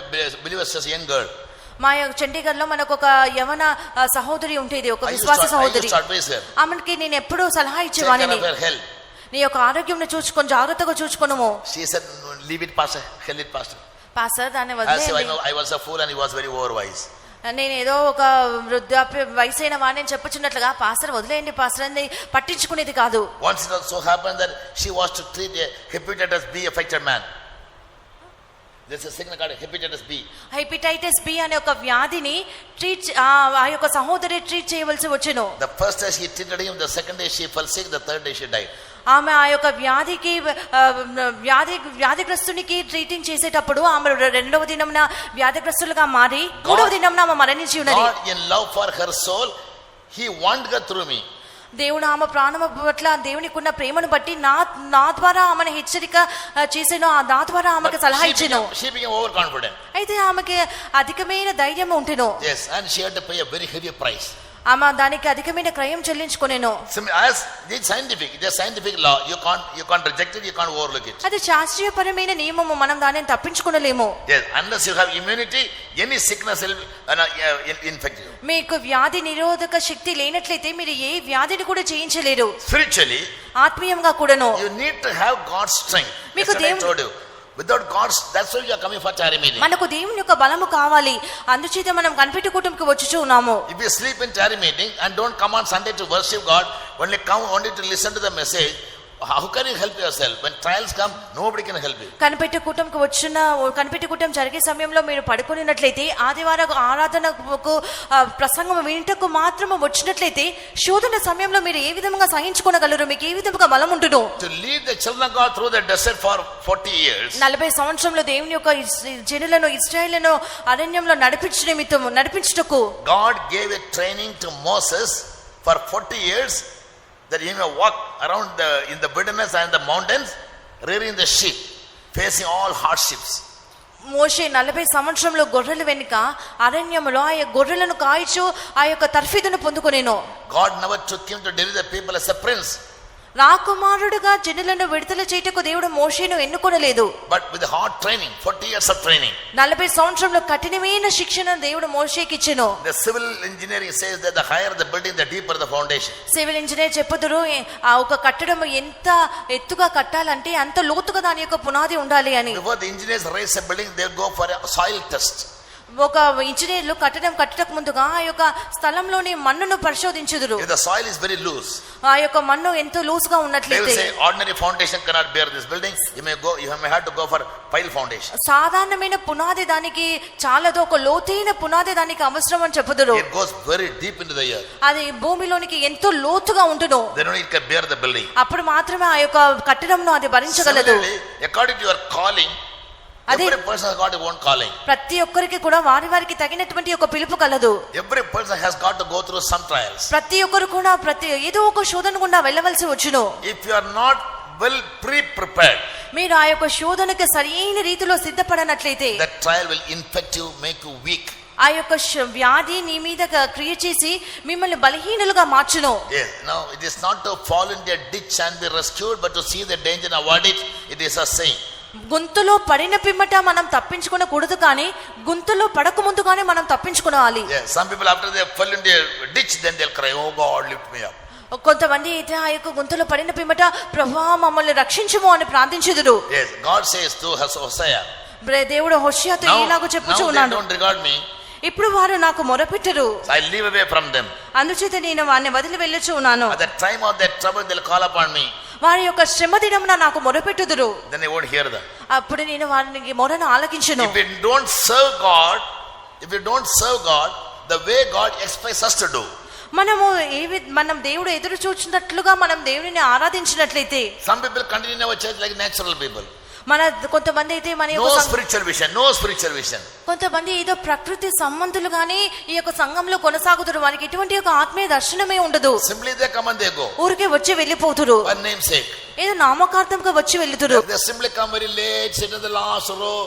believer, a young girl. మా చండీగఢ్ లో మనకు ఒక యవన సహోదరి ఉండేది, ఒక విశ్వాస సహోదరి. ఆమెకి నేను ఎప్పుడూ సలహా ఇచ్చేవాడిని, నీ యొక్క ఆరోగ్యం చూసుకొని జాగ్రత్తగా చూసుకొనుము. She said, leave it, pastor. Hell it, pastor. Pastor దాన్ని వదిలేయండి. I was a fool and he was very overwise. నేను ఏదో ఒక వృద్ధాప్య వయసైన వాడిని చెప్పుచున్నట్లుగా పాస్టర్ వదిలేయండి పాస్టర్ అని పట్టించుకునేది కాదు. Once it so happened that she was to treat a hepatitis B affected man. There's a sickness called hepatitis B. Hepatitis B అనే ఒక వ్యాధిని ఆ యొక్క సహోదరి ట్రీట్ చేయవలసి వచ్చెను. The first day she treated him, the second day she fell sick, the third day she died. ఆమె ఆ యొక్క వ్యాధిగ్రస్తునికి ట్రీటింగ్ చేసేటప్పుడు ఆమె రెండవ దినమున వ్యాధిగ్రస్తులుగా మారి మూడవ దినమున ఆమె మరణించి ఉన్నది. God in love for her soul, he warned her through me. దేవుడు ఆమె ప్రాణము పట్ల దేవునికి ఉన్న ప్రేమను బట్టి నా ద్వారా ఆమెను హెచ్చరిక చేసాను, నా ద్వారా ఆమెకు సలహా ఇచ్చాను. She became overconfident. అయితే ఆమెకి అధికమైన ధైర్యం ఉంటెను. Yes, and she had to pay a very heavy price. ఆమె దానికి అధికమైన క్రయం చెల్లించుకొనెను. As it's scientific law, you can't reject it, you can't overlook it. అది శాస్త్రీయపరమైన నియమము, మనం దానిని తప్పించుకొనలేము. Yes, unless you have immunity, any sickness will infect you. మీకు వ్యాధి నిరోధక శక్తి లేనట్లయితే మీరు ఏ వ్యాధిని కూడా జయించలేరు. Spiritually, ఆత్మీయంగా కూడాను you need to have God's strength. మీకు దేవుడు without God's, that's why you are coming for tarry meeting. మనకు దేవుని యొక్క బలము కావాలి, అందుచేత మనం కనిపెట్టు కూటమికి వచ్చుచూ ఉన్నాము. If you sleep in tarry meeting and don't come on Sunday to worship God, only to listen to the message, how can you help yourself? When trials come, nobody can help you. కనిపెట్టు కూటం జరిగే సమయంలో మీరు పడుకున్నట్లయితే, ఆదివారం ఆరాధనకు ప్రసంగం వింటకు మాత్రమే వచ్చినట్లయితే, శోధన సమయంలో మీరు ఏ విధంగా సహించుకోగలరు, మీకు ఏ విధంగా బలం ఉండును. To lead the children of God through the desert for 40 years. 40 సంవత్సరంలో దేవుని యొక్క జనులను ఇశ్రాయేలును అరణ్యంలో నడిపించుటకు God gave a training to Moses for 40 years. That he may walk around in the wilderness and the mountains, rearing the sheep, facing all hardships. మోషే 40 సంవత్సరంలో గొర్రెల వెనుక అరణ్యములో ఆ గొర్రెలను కాయిచు ఆ యొక్క తర్ఫీదును పొందుకొనెను. God never took him to deliver the people as a prince. రాకుమారుడుగా జనులను విడుదల చేయుటకు దేవుడు మోషేను ఎన్నుకొనలేదు. But with hard training, 40 years of training. 40 సంవత్సరంలో కఠినమైన శిక్షణను దేవుడు మోషేకి ఇచ్చెను. The civil engineering says that the higher the building, the deeper the foundation. Civil engineer చెప్పుదురు, ఆ ఒక కట్టడం ఎంత ఎత్తుగా కట్టాలంటే అంత లోతుగా దాని యొక్క పునాది ఉండాలి అని. Before the engineers raise a building, they go for a soil test. ఒక ఇంజనీర్లు కట్టక ముందుగా ఆ యొక్క స్థలంలోని మన్నును పరిశోధించుదురు. If the soil is very loose, ఆ యొక్క మన్ను ఎంతో లూజ్ గా they will ఉన్నట్లయితే say ordinary foundation cannot bear this building. You may have to go for pile foundation. సాధారణమైన పునాది దానికి చాలదు, ఒక లోతైన పునాది దానికి అవసరం అని చెప్పుదురు. It goes very deep into the earth. అది భూమిలోనికి ఎంతో లోతుగా ఉండును. Then only it can bear the building. అప్పుడు మాత్రమే ఆ యొక్క కట్టడంను అది భరించగలదు. Similarly, according to your calling, every person has got his own calling. ప్రతి ఒక్కరికి కూడా వారికి తగినటువంటి ఒక పిలుపు కలదు. Every person has got to go through some trials. ప్రతి ఒక్కరు కూడా ఏదో ఒక శోధన గుండా వెళ్ళవలసి వచ్చును. If you are not well pre-prepared, మీరు ఆ యొక్క శోధనకి సరైన రీతిలో సిద్ధపడనట్లయితే that trial will infect you, make you weak. ఆ యొక్క వ్యాధి నీ మీద క్రియ చేసి మిమ్మల్ని బలహీనులుగా మార్చును. Yes. Now it is not to fall into a ditch and be rescued, but to see the danger and avoid it. It is a saying. గుంతలో పడిన పిమ్మట మనం తప్పించుకోకూడదు, కానీ గుంతలో పడక ముందుగానే మనం తప్పించుకోవాలి. Yes. Some people after they fell into a ditch, then they'll cry, "Oh God, lift me up." కొంతమంది అయితే ఆ యొక్క గుంతలో పడిన పిమ్మట ప్రభువా మమ్మల్ని రక్షించుము అని ప్రార్థించుదురు. Yes. God says to Hosea, దేవుడు హోషేయతో ఇలాగ చెప్పుచూ now they ఉన్నాడు, don't regard me. ఇప్పుడు వారు నాకు మొరపెట్టరు, So I leave away from them. అందుచేత నేను వారిని వదిలి వెళ్ళొచ్చు ఉన్నాను. At the time of their trouble, they'll call upon me. వారి యొక్క శ్రమ దినమున నాకు మొరపెట్టుదురు, Then I won't hear them. అప్పుడు నేను వారిని మొరను ఆలకించును. If we don't serve God the way God expects us to do, మనం దేవుడు ఎదురు చూచినట్లుగా మనం దేవుని ఆరాధించినట్లయితే, some people continue in our church like natural people. కొంతమంది అయితే No spiritual vision. కొంతమంది ఏదో ప్రకృతి సంబంధులు గానీ ఈ యొక్క సంఘంలో కొనసాగుతారు, వారికి ఎటువంటి ఒక ఆత్మీయ దర్శనమే ఉండదు. Simply they come and they go. ఊరికే వచ్చి వెళ్ళిపోతురు, One namesake. ఏదో నామకార్థంగా వచ్చి వెళ్ళుతురు. They simply come very late, sit in the last row,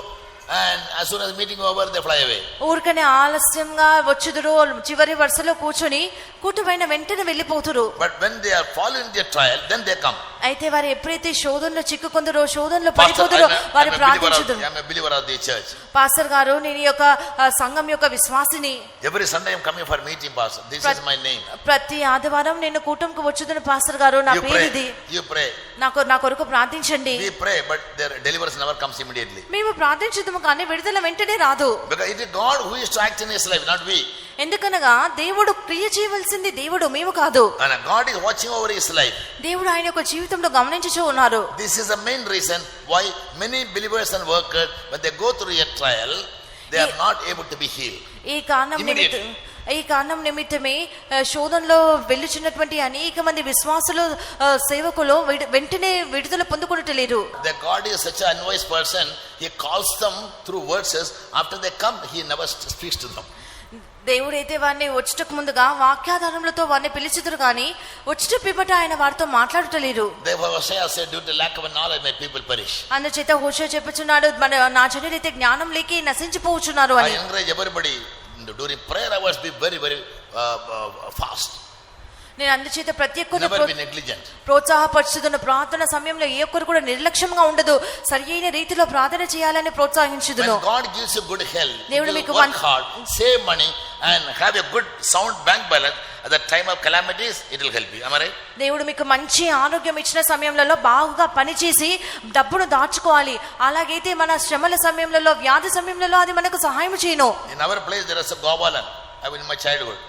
and as soon as meeting over, they fly away. ఊరికనే ఆలస్యంగా వచ్చుదురు, చివరి వరుసలో కూర్చొని కూటమైన వెంటనే వెళ్ళిపోతురు. But when they are falling into a trial, then they come. అయితే వారు ఎప్పుడైతే శోధనలో చిక్కుకుందరో, శోధనలో పడిపోతురో వారు ప్రార్థించుదురు. I am a believer of the church. Pastor గారు, నేను ఈ యొక్క సంఘం యొక్క విశ్వాసిని. Every Sunday I am coming for meeting, pastor. This is my name. ప్రతి ఆదివారం నేను కూటంకి వచ్చుదును పాస్టర్ గారు, నా పేరు ఇది. You pray. నా కొరకు ప్రార్థించండి. We pray, but their deliverance never comes immediately. మేము ప్రార్థించుదాము కానీ విడుదల వెంటనే రాదు. Because it is God who is to act in his life, not we. ఎందుకనగా దేవుడు క్రియ చేయవలసింది దేవుడు, మేము కాదు. And God is watching over his life. దేవుడు ఆయన యొక్క జీవితంలో గమనించుచూ ఉన్నారు. This is the main reason why many believers and workers, when they go through a trial, they are not able to be healed. ఈ కారణం నిమిత్తమే శోధనలో వెళ్ళుచున్నటువంటి అనేక మంది విశ్వాసులు, సేవకులు వెంటనే విడుదల పొందుకొనట్లేరు. The God is such an unwise person. He calls them through verses. After they come, he never speaks to them. దేవుడైతే వారిని వచ్చటకు ముందుగా వాక్యాధారములతో వారిని పిలిచిదురు కానీ వచ్చట పిమ్మట ఆయన వారితో మాట్లాడటలేరు. అందుచేత హోషేయ చెప్పుచున్నాడు, నా జనులైతే జ్ఞానం లేక నశించిపోవచ్చున్నారు అని. During prayer hours, be very fast. నేను అందుచేత ప్రతి ఒక్కరు negligent. ప్రోత్సాహపరుచుతున్న ప్రార్థన సమయంలో ఏ ఒక్కరు కూడా నిర్లక్ష్యంగా ఉండదు, సరియైన రీతిలో ప్రార్థన చేయాలని ప్రోత్సహించుదును. When God gives you good health, you will work hard, save money and have a good sound bank balance. At the time of calamities, it will help you. Am I right? దేవుడు మీకు మంచి ఆరోగ్యం ఇచ్చిన సమయంలో బాగా పనిచేసి డబ్బును దాచుకోవాలి. అలాగైతే మన శ్రమల సమయంలో, వ్యాధి సమయంలో అది మనకు సహాయం చేయను. In our place there was a Gopalan. In my childhood,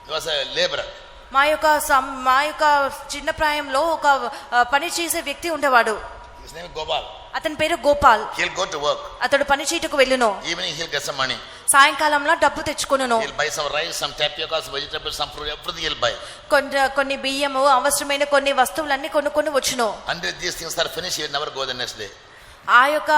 he was a laborer. మా యొక్క చిన్న ప్రాయంలో ఒక పని చేసే వ్యక్తి ఉండేవాడు. His name is Gopal. అతని పేరు Gopal. He'll go to work. అతడు పని చేయటకు వెళ్ళును. Evening he'll get some money. సాయంకాలంలో డబ్బు తెచ్చుకొనును. He'll buy some rice, some tapioca, some vegetables, some fruit, everything he'll buy. కొన్ని బియ్యము, అవసరమైన కొన్ని వస్తువులన్నీ కొనుక్కొని వచ్చును. Until these things are finished, he'll never go the next day. ఆ యొక్క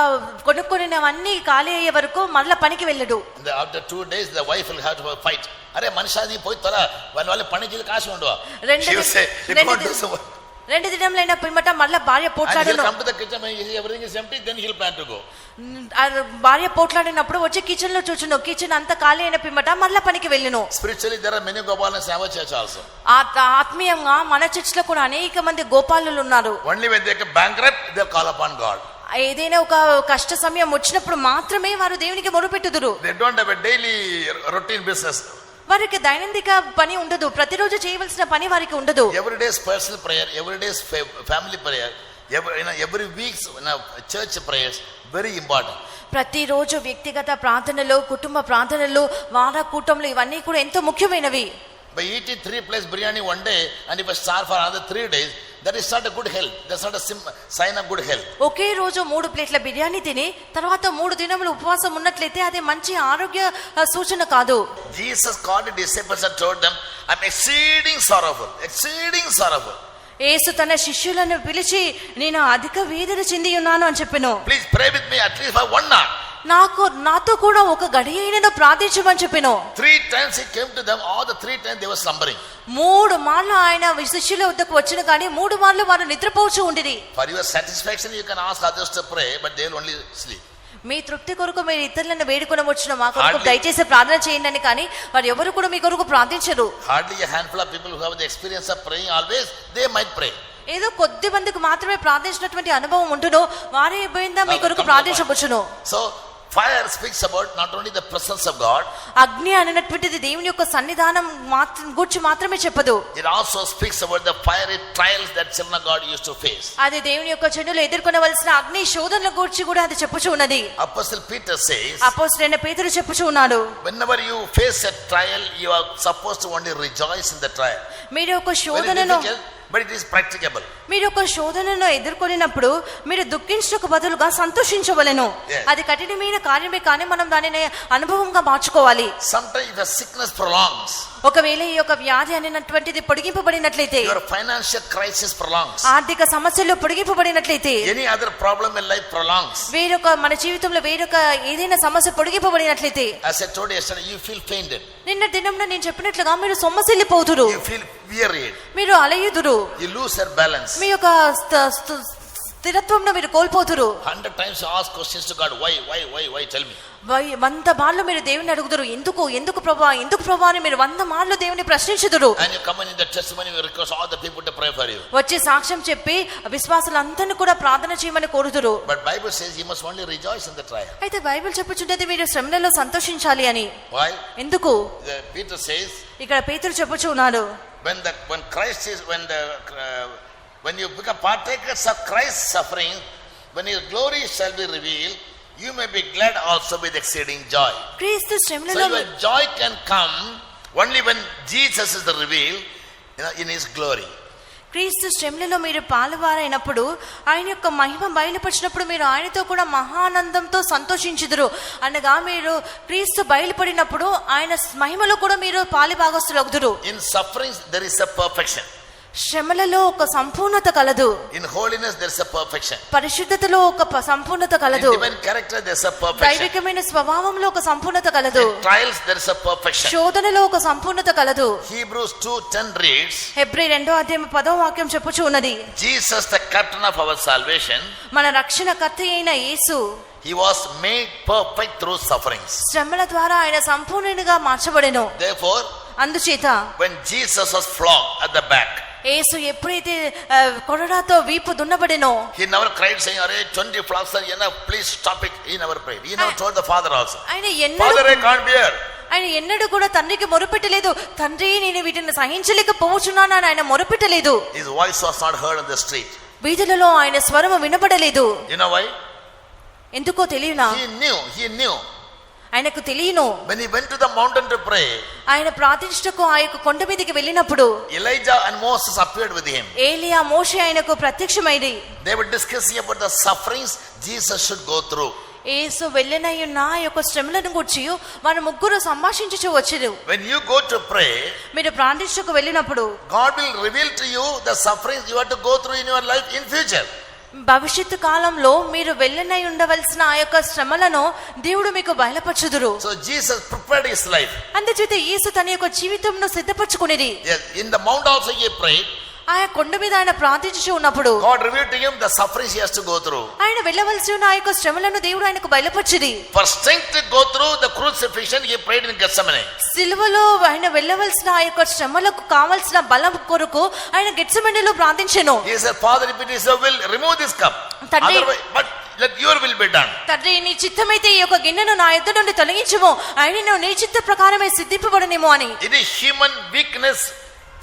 కొనుక్కొనినవన్నీ ఖాళీ అయ్యే వరకు మరలా పనికి వెళ్ళడు. After 2 days the wife will have to fight. అరే మనిషా నీ పోయి తొల వాళ్ళ పనికి కాసు ఉండవా. రెండు దినములైన పిమ్మట మళ్ళా భార్య పోట్లాడను. భార్య పోట్లాడినప్పుడు వచ్చి కిచెన్ లో చూచును. కిచెన్ అంతా ఖాళీ అయిన పిమ్మట మళ్ళా పనికి వెళ్ళును. ఆత్మీయంగా మన చర్చ్ లో కూడా అనేక మంది గోపాలులు ఉన్నారు. ఏదైనా ఒక కష్ట సమయం వచ్చినప్పుడు మాత్రమే వారు దేవునికి మొరపెట్టుదురు. వారికి దైనందిక పని ఉండదు, ప్రతిరోజు చేయవలసిన పని వారికి ఉండదు. Every day's personal prayer, every day's family prayer, every week's church prayers, very important. ప్రతిరోజు వ్యక్తిగత ప్రార్థనలు, కుటుంబ ప్రార్థనలు, వార కూటములు ఇవన్నీ కూడా ఎంతో ముఖ్యమైనవి. By eating 3 plates biryani one day and if I starve for another 3 days, that is not a good health. That's not a sign of good health. ఒకే రోజు 3 ప్లేట్ల బిర్యానీ తిని తర్వాత 3 దినములు ఉపవాసం ఉన్నట్లయితే అది మంచి ఆరోగ్య సూచన కాదు. Jesus called the disciples and told them, I'm exceeding sorrowful. యేసు తన శిష్యులను పిలిచి నేను అధిక వేదన చెంది ఉన్నాను అని చెప్పెను. Please pray with me at least for 1 hour. నాతో కూడా ఒక గడియ అయినను ప్రార్థించమని చెప్పెను. 3 times he came to them, all the 3 times they were slumbering. 3 మార్లు ఆయన శిష్యుల వద్దకు వచ్చిన కానీ 3 మార్లు వారు నిద్రపోవచ్చు ఉండిరి. For your satisfaction you can ask others to pray, but they will only sleep. మీ తృప్తి కొరకు మీరు ఇతరులను వేడుకొనవచ్చును, మా కొరకు దయచేసి ప్రార్థన చేయండి అని, కానీ వారు ఎవరు కూడా మీ కొరకు ప్రార్థించరు. Hardly a handful of people who have the experience of praying always, they might pray. ఏదో కొద్ది మందికి మాత్రమే ప్రార్థించినటువంటి అనుభవం ఉంటును, వారే అయిపోయిందా మీ కొరకు ప్రార్థించవచ్చును. So fire speaks about not only the presence of God, అగ్ని అనేటువంటిది దేవుని యొక్క సన్నిధానం గురించి మాత్రమే చెప్పదు. it also speaks about the fiery trials that children of God used to face. అది దేవుని యొక్క జనులు ఎదుర్కొనవలసిన అగ్ని శోధనల గురించి కూడా అది చెప్పుచూ ఉన్నది. Apostle Peter says, అపోస్తలుడైన పేతురు చెప్పుచూ ఉన్నాడు, whenever you face a trial, you are supposed to only rejoice in the trial. మీరు ఒక శోధనను, but it is practicable. మీరు ఒక శోధనను ఎదుర్కొనినప్పుడు మీరు దుఃఖించక బదులుగా సంతోషించవలెను. అది కఠినమైన కార్యమే, కానీ మనం దానిని అనుభవంగా మార్చుకోవాలి. Sometimes if a sickness prolongs, ఒకవేళ ఈ యొక్క వ్యాధి అనేటువంటిది పొడిగింపబడినట్లయితే, your financial crisis prolongs, ఆర్థిక సమస్యలు పొడిగింపబడినట్లయితే, any other problem in life prolongs, వేరొక మన జీవితంలో వేరొక ఏదైనా సమస్య పొడిగింపబడినట్లయితే, as I told you yesterday, you feel fainted, నిన్న దినంలో నేను చెప్పినట్లుగా మీరు సొమ్మసిల్లిపోతురు, you feel wearied, మీరు అలయుదురు, you lose your balance. మీ యొక్క స్థిరత్వంలో మీరు కోల్పోతురు. 100 times you ask questions to God, why, tell me. 100 మార్లు మీరు దేవుని అడుగుదురు, ఎందుకు ప్రభా అని మీరు 100 మార్లు దేవుని ప్రశ్నించుదురు. And you come in the testimony, you request all the people to pray for you. వచ్చి సాక్ష్యం చెప్పి విశ్వాసులందరినీ కూడా ప్రార్థన చేయమని కోరుదురు. But Bible says you must only rejoice in the trial. అయితే బైబిల్ చెప్పుచుంటది మీరు శ్రమలలో సంతోషించాలి అని. Why? ఎందుకు? Peter says, ఇక్కడ పేతురు చెప్పుచూ ఉన్నాడు, when you become partakers of Christ's suffering, when his glory shall be revealed, you may be glad also with exceeding joy. క్రీస్తు So శ్రమలలో your joy can come only when Jesus is revealed, in his glory. క్రీస్తు శ్రమలలో మీరు పాలువారైనప్పుడు, ఆయన యొక్క మహిమ బయలుపరిచినప్పుడు మీరు ఆయనతో కూడా మహానందంతో సంతోషించుదురు అనగా, మీరు క్రీస్తు బయలుపడినప్పుడు ఆయన మహిమలో కూడా మీరు పాలిభాగస్తులగుదురు. In sufferings there is a perfection. శ్రమలలో ఒక సంపూర్ణత కలదు. In holiness there is a perfection. పరిశుద్ధతలో ఒక సంపూర్ణత కలదు. In divine character there is a perfection. దైవికమైన స్వభావంలో ఒక సంపూర్ణత కలదు. In trials there is a perfection. శోధనలో ఒక సంపూర్ణత కలదు. Hebrews 2:10 reads, హెబ్రీ 2వ అధ్యాయం 10వ వాక్యం చెప్పుచూ ఉన్నది, Jesus the captain of our salvation, మన రక్షణకర్త అయిన యేసు he was made perfect through sufferings. శ్రమల ద్వారా ఆయన సంపూర్ణునిగా మార్చబడెను. Therefore, అందుచేత when Jesus was flogged at the back, యేసు ఎప్పుడైతే కొరడాతో వీపు దున్నబడెనో, he never cried saying, "Arey 20 flogs are enough, please stop it." He never prayed. He never told the Father also, "Father, I can't bear." ఆయన ఎన్నడూ కూడా తండ్రికి మొరపెట్టలేదు, తండ్రి నేను వీటిని సహించలేకపోవచ్చున్నాను అని ఆయన మొరపెట్టలేదు. His voice was not heard on the street. వీధులలో ఆయన స్వరము వినబడలేదు. You know why? ఎందుకో తెలియనా? He knew. ఆయనకు తెలియను. When he went to the mountain to pray, ఆయన ప్రార్థించుటకు ఆ యొక్క కొండ మీదకి వెళ్ళినప్పుడు Elijah and Moses appeared with him. ఏలియా, మోషే ఆయనకు ప్రత్యక్షమైంది. They were discussing about the sufferings Jesus should go through. యేసు వెళ్ళనయ్యున్న ఆ యొక్క శ్రమలను గురించి వారు ముగ్గురు సంభాషించుచూ వచ్చారు. When you go to pray, మీరు ప్రార్థించుటకు వెళ్ళినప్పుడు God will reveal to you the sufferings you have to go through in your life in future. భవిష్యత్తు కాలంలో మీరు వెళ్ళనై ఉండవలసిన ఆ యొక్క శ్రమలను దేవుడు మీకు బయలుపరచుదురు. So Jesus prepared his life. అందుచేత యేసు తన యొక్క జీవితంను సిద్ధపరచుకునేది. Yes, in the mount also he prayed. ఆయన కొండ మీద ఆయన ప్రార్థించుచూ ఉన్నప్పుడు God revealed to him the sufferings he has to go through. ఆయన వెళ్ళవలసి ఉన్న ఆ యొక్క శ్రమలను దేవుడు ఆయనకు బయలుపరిచింది. For strength to go through the crucifixion, he prayed in Gethsemane. సిలువలో ఆయన వెళ్ళవలసిన ఆ యొక్క శ్రమలకు కావాల్సిన బలం కొరకు ఆయన గెత్సెమనేలో ప్రార్థించెను. He said, "Father, if it is your will, remove this cup. Otherwise, but let your will be done." తండ్రి, నీ చిత్తమైతే ఈ యొక్క గిన్నెను నా యొద్ద నుండి తొలగించుము, ఆయన నీ చిత్త ప్రకారమే సిద్ధింపబడనేమో అని. It is human weakness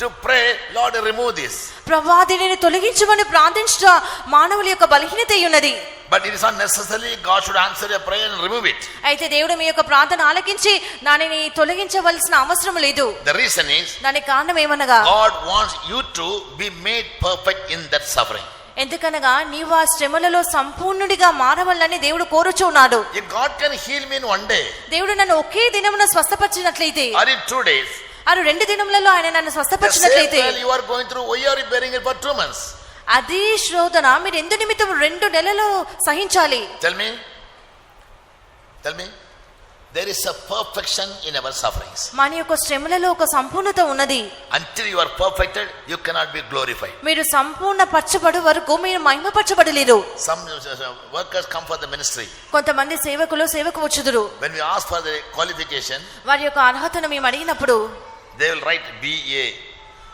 to pray, Lord, remove this. ప్రభువా దీనిని తొలగించమని ప్రార్థించడం మానవుల యొక్క బలహీనత ఉన్నది. But it is not necessarily God should answer your prayer and remove it. అయితే దేవుడు మీ యొక్క ప్రార్థన ఆలకించి దానిని తొలగించవలసిన అవసరం లేదు. The reason is దానికి కారణం ఏమనగా God wants you to be made perfect in that suffering. ఎందుకనగా నీవు ఆ శ్రమలలో సంపూర్ణుడిగా మారవాలని దేవుడు కోరుచున్నాడు. If God can heal me in one day, దేవుడు నన్ను ఒకే దినమున స్వస్థపరిచినట్లయితే, or in 2 days, ఆరు 2 దినములలో ఆయన నన్ను the same స్వస్థపరిచినట్లయితే, trial you are going through, why are you bearing it for 2 months? అదే శోధన మీరు ఎందు నిమిత్తం 2 నెలలు సహించాలి? Tell me. There is a perfection in our sufferings. మన యొక్క శ్రమలలో ఒక సంపూర్ణత ఉన్నది. Until you are perfected, you cannot be glorified. మీరు సంపూర్ణ పరచబడు వరకు మీరు మహిమపరచబడలేరు. Some workers come for the ministry. కొంతమంది సేవకులు సేవకు వచ్చుదురు. When we ask for the qualification, వారి యొక్క అర్హతను మేము అడిగినప్పుడు they will write BA.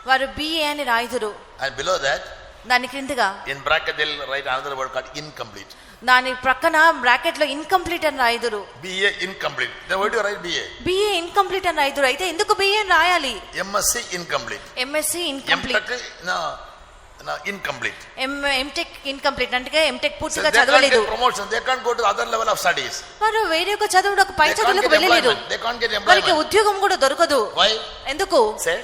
వారు BA అని రాయుదురు. And below that, దాని క్రిందగా in bracket they will write another word called incomplete. దాని ప్రక్కన బ్రాకెట్ లో ఇన్కంప్లీట్ అని రాయుదురు. BA incomplete. Then why do you write BA? BA incomplete అని రాయుదురు. అయితే ఎందుకు BA అని రాయాలి? MSc incomplete. MSc incomplete. No, incomplete. MTech incomplete అంటే MTech So పూర్తిగా they can't చదవలేదు. get promotion. They can't go to the other level of studies. వారు వేరే ఒక చదువులకు పై They can't చదువులకు get వెళ్ళలేరు. employment. They can't get వారికి employment. ఉద్యోగం కూడా దొరకదు. Why? ఎందుకు? Say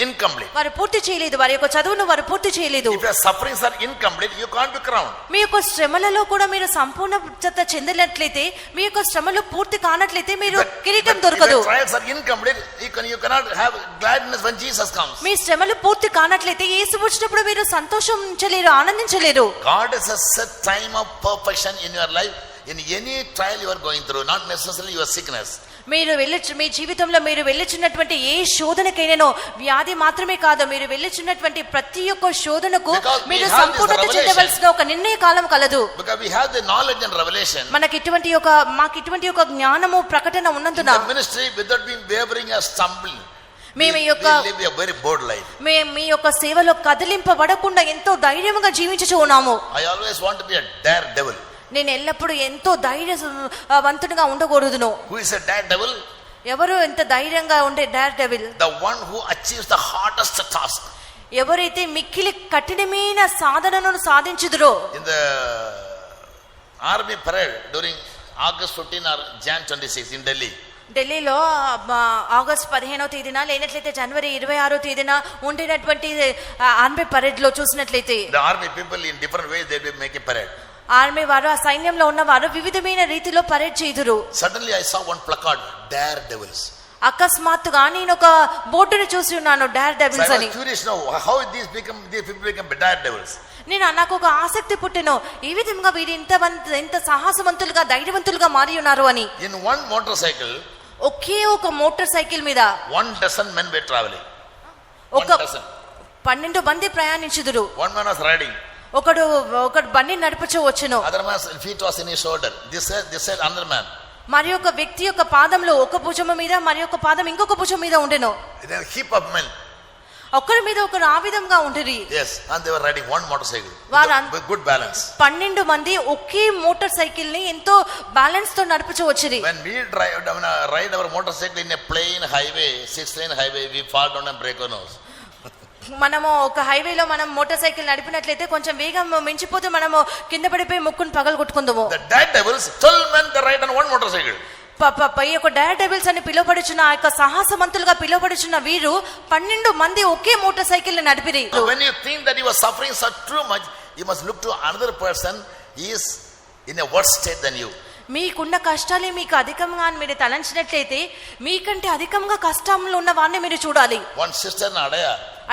incomplete. వారు పూర్తి చేయలేదు. వారి యొక్క చదువును వారు పూర్తి చేయలేదు. If your sufferings are incomplete, you can't be crowned. మీ యొక్క శ్రమలలో కూడా మీరు సంపూర్ణత చెందినట్లయితే, మీ యొక్క శ్రమలు పూర్తి కానట్లయితే మీరు కిరీటం If దొరకదు. your trials are incomplete, you cannot have gladness when Jesus comes. మీ శ్రమలు పూర్తి కానట్లయితే యేసు వచ్చినప్పుడు మీరు సంతోషించలేరు, ఆనందించలేరు. God has a set time of perfection in your life. In any trial you are going through, not necessarily your sickness. మీరు మీ జీవితంలో మీరు వెళ్ళుచున్నటువంటి ఏ శోధనకైనానో, వ్యాధి మాత్రమే కాదు, మీరు వెళ్ళుచున్నటువంటి ప్రతి ఒక్క శోధనకు మీరు సంపూర్ణత చెందవలసిన ఒక నిర్ణయ కాలం కలదు. Because we have the knowledge and revelation. మాకు ఇటువంటి ఒక జ్ఞానము ప్రకటన ఉన్నందున In the ministry, without being wavering or stumbling, మేము we యొక్క live a very bold life. మీ యొక్క సేవలో కదిలింపబడకుండా ఎంతో ధైర్యంగా జీవించుచూ ఉన్నాము. I always want to be a daredevil. నేను ఎల్లప్పుడూ ఎంతో ధైర్యవంతునిగా ఉండకూడదును. Who is a daredevil? ఎవరు ఎంత ధైర్యంగా ఉండే dare devil? The one who achieves the hardest task. ఎవరైతే మిక్కిలి కఠినమైన సాధనను సాధించుదురో. In the army parade during August 15 or Jan 26 in Delhi, ఢిల్లీలో ఆగస్ట్ 15వ తేదీన లేనట్లయితే జనవరి 26వ తేదీన ఉండినటువంటి ఆర్మీ పరేడ్ లో చూసినట్లయితే, the army people in different ways they will make a parade. Army వారు, ఆ సైన్యంలో ఉన్న వారు వివిధమైన రీతిలో పరేడ్ చేయుదురు. Suddenly I saw one placard, daredevils. అకస్మాత్తుగా నేను ఒక బోర్డును చూసి ఉన్నాను, డేర్ So డెవిల్స్ I అని. was curious now how these people become daredevils. నాకు ఒక ఆసక్తి పుట్టెను, ఈ విధంగా వీరు ఎంత సాహసవంతులుగా ధైర్యవంతులుగా మారి ఉన్నారు అని. In one motorcycle, ఒకే ఒక మోటార్ సైకిల్ మీద 1,000 men were traveling. ఒక 12 మంది ప్రయాణించుదురు. One man was riding. ఒకడు బండి నడుపుచూ వచ్చును. Other man's feet was in his shoulder. This said another man. మరి ఒక వ్యక్తి యొక్క పాదంలో ఒక భుజము మీద, మరి ఒక పాదం ఇంకొక భుజం మీద ఉండెను. Then a heap of men. ఒకరి మీద ఒకరు ఆ విధంగా ఉండిరి. Yes, and they were riding one motorcycle with good balance. 12 మంది ఒకే మోటార్ సైకిల్ ని ఎంతో బ్యాలెన్స్ తో నడుపుచూ వచ్చిరి. When we ride our motorcycle in a plain highway, 6-lane highway, we fall down and break our nose. మనము ఒక హైవేలో మనం motor cycle నడిపినట్లయితే కొంచెం వేగం మించిపోతే మనము కింద పడిపోయి ముక్కును పగలగొట్టుకుందాము. The daredevils, 12 men they ride on one motorcycle. పై యొక్క డేర్ డెవిల్స్ అని పిలువబడుచున్న ఆ యొక్క సాహసవంతులుగా పిలువబడుచున్న వీరు 12 మంది ఒకే మోటార్ సైకిల్ ని నడిపిరి. So when you think that you are suffering so too much, you must look to another person. He is in a worse state than you. మీకున్న కష్టాలే మీకు అధికంగా అని మీరు తలంచినట్లయితే, మీకంటే అధికంగా కష్టంలో ఉన్న వారిని మీరు చూడాలి. One sister in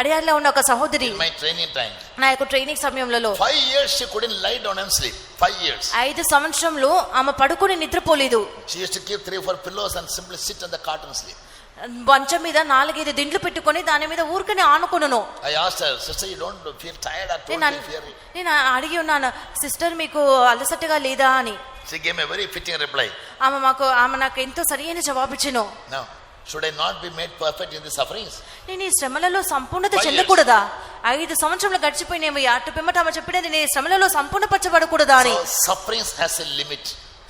అడయార్లో ఉన్న ఒక సహోదరి, in my training time, నా యొక్క ట్రైనింగ్ సమయంలో 5 years she couldn't lie down and sleep. 5 years. 5 సంవత్సరంలో ఆమె పడుకుని నిద్రపోలేదు. She used to keep 3-4 pillows and simply sit on the cot and sleep. మంచం మీద 4-5 దిండ్లు పెట్టుకొని దాని మీద ఊరుకనే ఆనుకును. I asked her, sister, you don't feel tired or don't feel fear? నేను అడిగి ఉన్నాను, సిస్టర్ మీకు అలసటగా లేదా అని. She gave me a very fitting reply. ఆమె నాకు ఎంతో సరైన జవాబిచ్చును. Now, should I not be made perfect in the sufferings? నేను ఈ శ్రమలలో సంపూర్ణత చెందకూడదా? 5 సంవత్సరాలు గడిచిపోయినాయి, అటు పిమ్మట ఆమె చెప్పినది నేను ఈ శ్రమలలో సంపూర్ణపరచబడకూడదా అని. So, sufferings has a limit.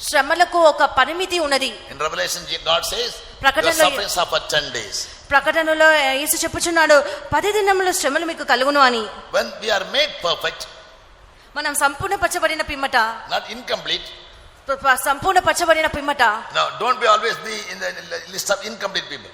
శ్రమలకు ఒక పరిమితి ఉన్నది. In Revelation, God says, your ప్రకటనలో- sufferings are for 10 days. ప్రకటనలో యేసు చెప్పుచున్నాడు 10 దినముల శ్రమలు మీకు కలుగును అని. When we are made perfect, మనం సంపూర్ణపరచబడిన పిమ్మట, not incomplete. సంపూర్ణపరచబడిన పిమ్మట Now, don't be always be in the list of incomplete people.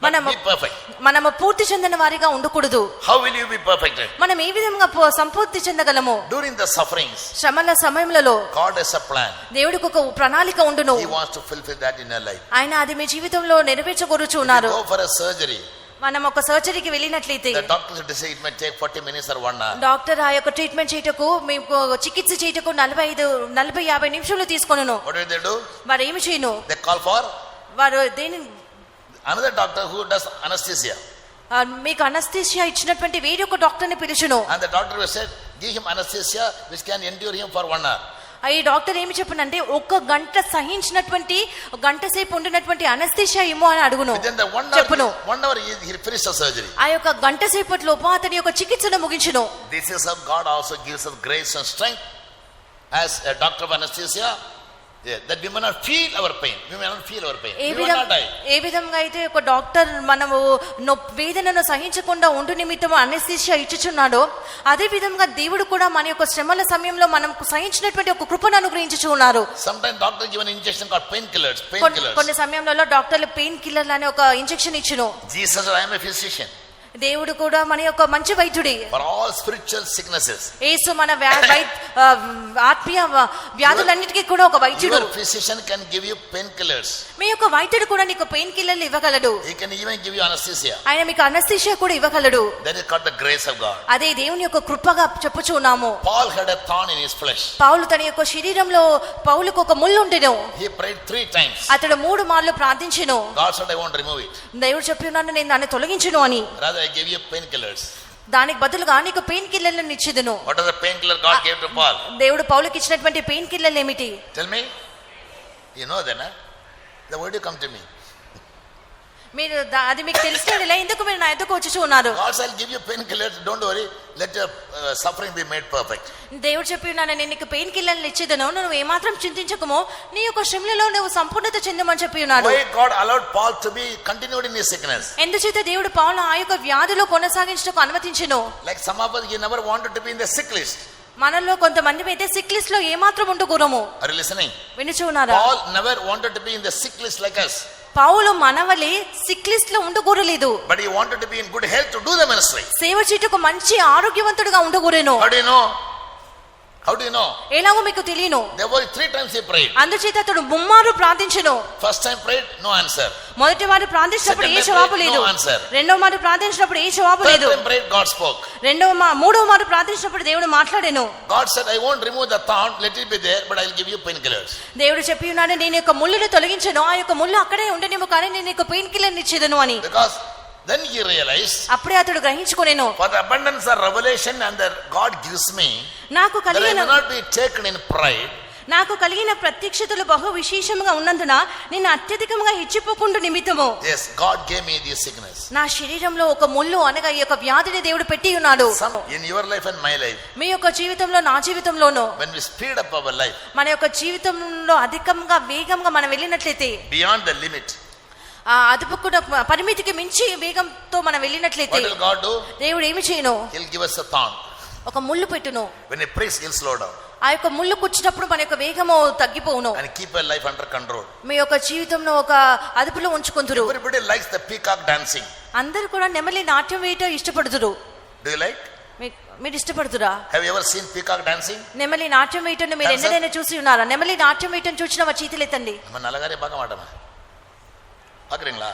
But మనము be perfect. మనము పూర్తి చెందిన వారిగా ఉండకూడదు. How will you be perfected? మనం ఏ విధంగా సంపూర్తి చెందగలము? During the sufferings, శ్రమల సమయంలో God has a plan. దేవుడికి ఒక ప్రణాళిక ఉండును. He wants to fulfill that in your life. ఆయన అది మీ జీవితంలో నెరవేర్చగొరుచు If ఉన్నారు. you go for a surgery, మనం ఒక సర్జరీకి వెళ్ళినట్లయితే the doctor will say it may take 40 minutes or 1 hour. Doctor ఆ యొక్క ట్రీట్మెంట్ చేయటకు మీకు చికిత్స చేయటకు 40-50 నిమిషాలు తీసుకొనును. What will they do? వారు ఏమి చేయను? They call for వారు దేని another doctor who does anesthesia. మీకు అనస్థీషియా ఇచ్చినటువంటి వేరే ఒక డాక్టర్ ని పిలుచును. And the doctor will say, give him anesthesia which can endure him for 1 hour. ఈ డాక్టర్ ఏమి చెప్పనంటే 1 గంట సహించినటువంటి గంట సేపు ఉండినటువంటి అనస్థీషియా ఇమ్ము అని అడుగును. Within the 1 చెప్పును. hour he finished the surgery. ఆ యొక్క గంట సేపట్లోపు అతని యొక్క చికిత్సను ముగించును. This is how God also gives us grace and strength as a doctor of anesthesia. Yeah, that we may not feel our pain. We may not feel our pain. We will not die. ఏ విధంగా అయితే ఒక doctor మనము వేదనను సహించకుండా ఉండు నిమిత్తం anaesthesia ఇచ్చుచున్నాడో అదే విధంగా దేవుడు కూడా మన యొక్క శ్రమల సమయంలో మనం సహించినటువంటి ఒక కృపను అనుగ్రహించుచు ఉన్నారు. Sometimes doctor give an injection called painkillers. కొన్ని సమయంలో డాక్టర్లు పెయిన్ కిల్లర్ అనే ఒక ఇంజెక్షన్ ఇచ్చును. Jesus said, I am a physician దేవుడు కూడా మన యొక్క మంచి వైద్యుడి. for all spiritual sicknesses. యేసు మన ఆత్మీయ వ్యాధులన్నిటికీ కూడా ఒక వైద్యుడు. Your physician can give you painkillers. మీ యొక్క వైద్యుడు కూడా నీకు పెయిన్ కిల్లర్లు ఇవ్వగలడు. He can even give you anesthesia. ఆయన మీకు అనస్థీషియా కూడా ఇవ్వగలడు. That is called the grace of God. అదే దేవుని యొక్క కృపగా చెప్పుచున్నాము. Paul had a thorn in his flesh. పౌలు తన యొక్క శరీరంలో పౌలుకు ఒక ముళ్ళు ఉండెను. He prayed 3 times. అతడు 3 మార్లు ప్రార్థించెను. God said, I won't remove it. దేవుడు చెప్పినాను నేను దాన్ని తొలగించును అని. Rather, I give you painkillers. దానికి బదులుగా నీకు pain కిల్లర్లను ఇచ్చిదును. What is the painkiller God gave to Paul? దేవుడు పౌలుకి ఇచ్చినటువంటి పెయిన్ కిల్లర్లు ఏమిటి? Tell me. You know that, huh? Then why do you come to me? మీరు అది మీకు తెలిసినట్లే ఎందుకు మీరు నా ఎద్దకు వచ్చి ఉన్నారు? God shall give you painkillers. Don't worry. Let your suffering be made perfect. దేవుడు చెప్పినాను నేను నీకు పెయిన్ కిల్లర్లు ఇచ్చేదను, నువ్వు ఏమాత్రం చింతించకము, నీ యొక్క శ్రమలలో నువ్వు సంపూర్ణత చెందమని చెప్పి ఉన్నాడు. Why God allowed Paul to be continued in his sickness? ఎందుచేత దేవుడు పౌలు ఆ యొక్క వ్యాధిలో కొనసాగించడానికి అనుమతించెను. Like some of us, you never wanted to be in the sick list. మనలో కొంతమంది అయితే సిక్ లిస్ట్ లో ఏమాత్రం ఉండకూడము. Are you listening? వినుచున్నారా? Paul never wanted to be in the sick list like us. Paul మనవలే sick list లో ఉండకూడలేదు. But he wanted to be in good health to do the ministry. సేవ చేయుటకు మంచి ఆరోగ్యవంతుడిగా ఉండకూడెను. How do you know? How do you know? ఎలాగో మీకు తెలియను. Therefore 3 times he prayed. అందుచేత అతడు 3 మార్లు ప్రార్థించెను. First time prayed, no answer. మొదటి వారు ప్రార్థించినప్పుడు ఏ జవాబు లేదు. రెండో మారు ప్రార్థించినప్పుడు ఏ జవాబు Third లేదు. time prayed, God spoke. మూడో మారు ప్రార్థించినప్పుడు దేవుడు మాట్లాడెను. God said, I won't remove the thorn, let it be there, but I'll give you painkillers. దేవుడు చెప్పి ఉన్నాడు నేను యొక్క ముళ్ళును తొలగించెను, ఆ యొక్క ముళ్ళు అక్కడే ఉండనేమో కానీ నేను యొక్క పెయిన్ కిల్లర్ ఇచ్చేదను అని. Because then he realized, అప్పుడే అతడు గ్రహించుకొనెను, for the abundance of revelation and that God gives me, నాకు that I కలిగిన will not be taken in pride. నాకు కలిగిన ప్రత్యక్షతలు బహు విశేషంగా ఉన్నందున నేను అత్యధికంగా హెచ్చిపోకుండా నిమిత్తము. Yes, God gave me this sickness. నా శరీరంలో ఒక ముళ్ళు అనగా ఈ యొక్క వ్యాధిని దేవుడు పెట్టి ఉన్నాడు. Some in your life and my life, మీ యొక్క జీవితంలో నా జీవితంలోనూ when we speed up our life మన యొక్క జీవితంలో అధికంగా వేగంగా మనం వెళ్ళినట్లయితే, beyond the limit, ఆ అదుపు కూడా పరిమితికి మించి వేగంతో మనం వెళ్ళినట్లయితే what will God do? దేవుడు ఏమి చేయను? He'll give us a thorn. ఒక ముళ్ళు పెట్టును. When he prays, he'll slow down ఆ యొక్క ముళ్ళు కూర్చున్నప్పుడు మన యొక్క వేగము తగ్గిపోవును. and keep your life under control. మీ యొక్క జీవితంలో ఒక అదుపులో ఉంచుకుందురు. Everybody likes the peacock dancing. అందరూ కూడా నెమలి నాట్యం వేయటం ఇష్టపడుతురు. Do you like? మీరు ఇష్టపడుతురా? Have you ever seen peacock dancing? నెమలి నాట్యం వేయటం మీరు ఎన్నడైనా చూసి ఉన్నారా? నెమలి నాట్యం వేయటం చూసిన వారి చేతులు ఎత్తండి. நம்ம நலகாரே பார்க்க மாட்டோமா? பார்க்கறீங்களா?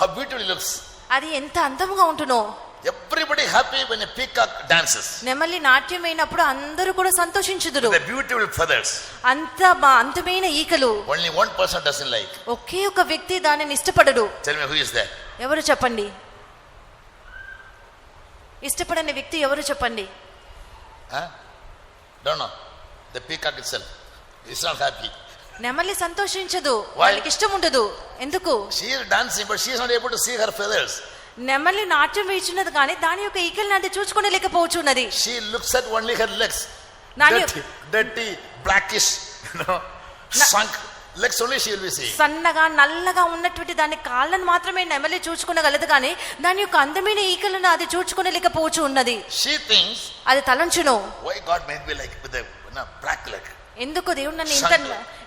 How beautiful it looks. అది ఎంత అందంగా ఉంటునో. Everybody happy when a peacock dances. నెమలి నాట్యం అయినప్పుడు అందరూ కూడా సంతోషించుదురు. The beautiful feathers. అంత అందమైన ఈకలు. Only one person doesn't like. ఒకే ఒక వ్యక్తి దానిని ఇష్టపడడు. Tell me who is that? ఎవరు చెప్పండి? ఇష్టపడని వ్యక్తి ఎవరు చెప్పండి? Don't know. The peacock itself is not happy. నెమలి సంతోషించదు, వాళ్ళకి ఇష్టం ఉండదు. ఎందుకు? She is dancing but she is not able to see her feathers. నెమలి నాట్యం వేస్తున్నది కానీ దాని యొక్క ఈకల్ని అది చూసుకోలేకపోవచ్చున్నది. She looks at only her legs. దాని Dirty, blackish, sunk legs only she will be seeing. సన్నగా నల్లగా ఉన్నటువంటి దాని కాళ్ళను మాత్రమే నెమలి చూచుకోగలదు కానీ దాని యొక్క అందమైన ఈకలను అది చూచుకోలేకపోవచ్చు ఉన్నది. She thinks, అది తలంచును, why God made me like with a black leg, ఎందుకు దేవుడు నన్ను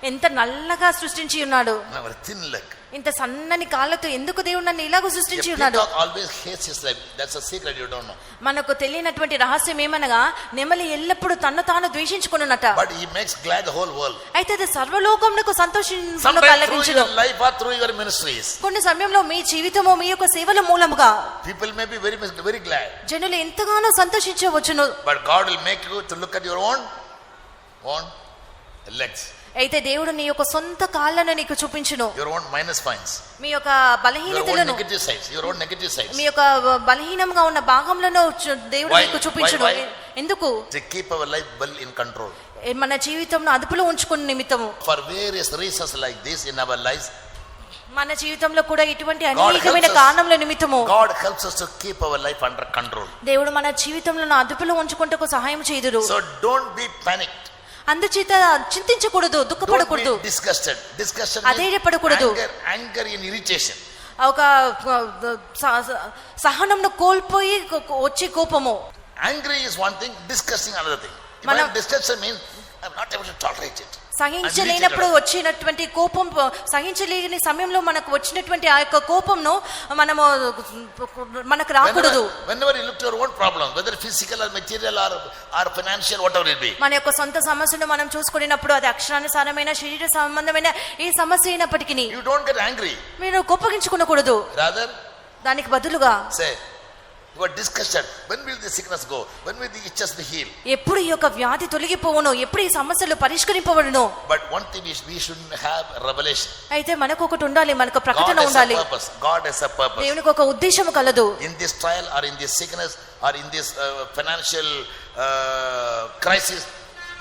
ఎంత నల్లగా సృష్టించి ఉన్నాడు, a thin leg. ఇంత సన్నని కాళ్ళతో ఎందుకు దేవుడు నన్ను ఇలాగ సృష్టించి A ఉన్నాడు. peacock always hates his life. That's a secret you don't know. మనకు తెలియనటువంటి రహస్యం ఏమనగా నెమలి ఎల్లప్పుడూ తన్ను తాను ద్వేషించుకున్నట. But he makes glad the whole world. అయితే అది సర్వలోకమునకు సంతోషంలో Sometimes through కలిగించును. your life or through your ministries, కొన్ని సమయంలో మీ జీవితము మీ యొక్క సేవల మూలముగా people may be very glad. జనులు ఎంతగానో సంతోషించవచ్చును. But God will make you to look at your own legs, అయితే దేవుడు నీ యొక్క సొంత కాళ్ళను నీకు చూపించును, your own minus points, మీ యొక్క your own బలహీనతలను, negative sides, your own negative sides. మీ యొక్క బలహీనంగా ఉన్న భాగంలో దేవుడు Why? నీకు చూపించును. Why? ఎందుకు? To keep our life well in control. మన జీవితంలో అదుపులో ఉంచుకున్న నిమిత్తము. For various reasons like this in our lives, మన జీవితంలో కూడా ఇటువంటి అనేకమైన కారణముల నిమిత్తము God helps us to keep our life under control. దేవుడు మన జీవితంలో అదుపులో ఉంచుకుంటకు సహాయం చేయుదురు. So don't be panicked. అందుచేత చింతించకూడదు, దుఃఖపడకూడదు, Don't be disgusted అధైర్యపడకూడదు. anger and irritation. ఒక సహనంను కోల్పోయి వచ్చే కోపము. Angry is one thing, disgusting another thing. If I am disgusted means I am not able to tolerate it. సహించలేనప్పుడు వచ్చినటువంటి కోపం, సహించలేని సమయంలో మనకు వచ్చినటువంటి ఆ యొక్క కోపంను మనకు రాకూడదు. Whenever you look to your own problem, whether physical or material or financial, whatever it be, మన యొక్క సొంత సమస్యను మనం చూసుకున్నప్పుడు అది అక్షరానుసారమైన శరీర సంబంధమైన ఏ సమస్య అయినప్పటికీ you don't get angry. మీరు కోపగించుకోకూడదు. Rather దానికి బదులుగా say, you are disgusted. When will the sickness go? When will the itches be healed? ఎప్పుడు ఈ యొక్క వ్యాధి తొలగిపోవును, ఎప్పుడు ఈ సమస్యలు పరిష్కరింపబడును. But one thing we should have revelation. అయితే మనకు ఒకటి ఉండాలి, మనకు ప్రకటన ఉండాలి. God has a purpose. దేవునికి ఒక ఉద్దేశం కలదు. In this trial or in this sickness or in this financial crisis,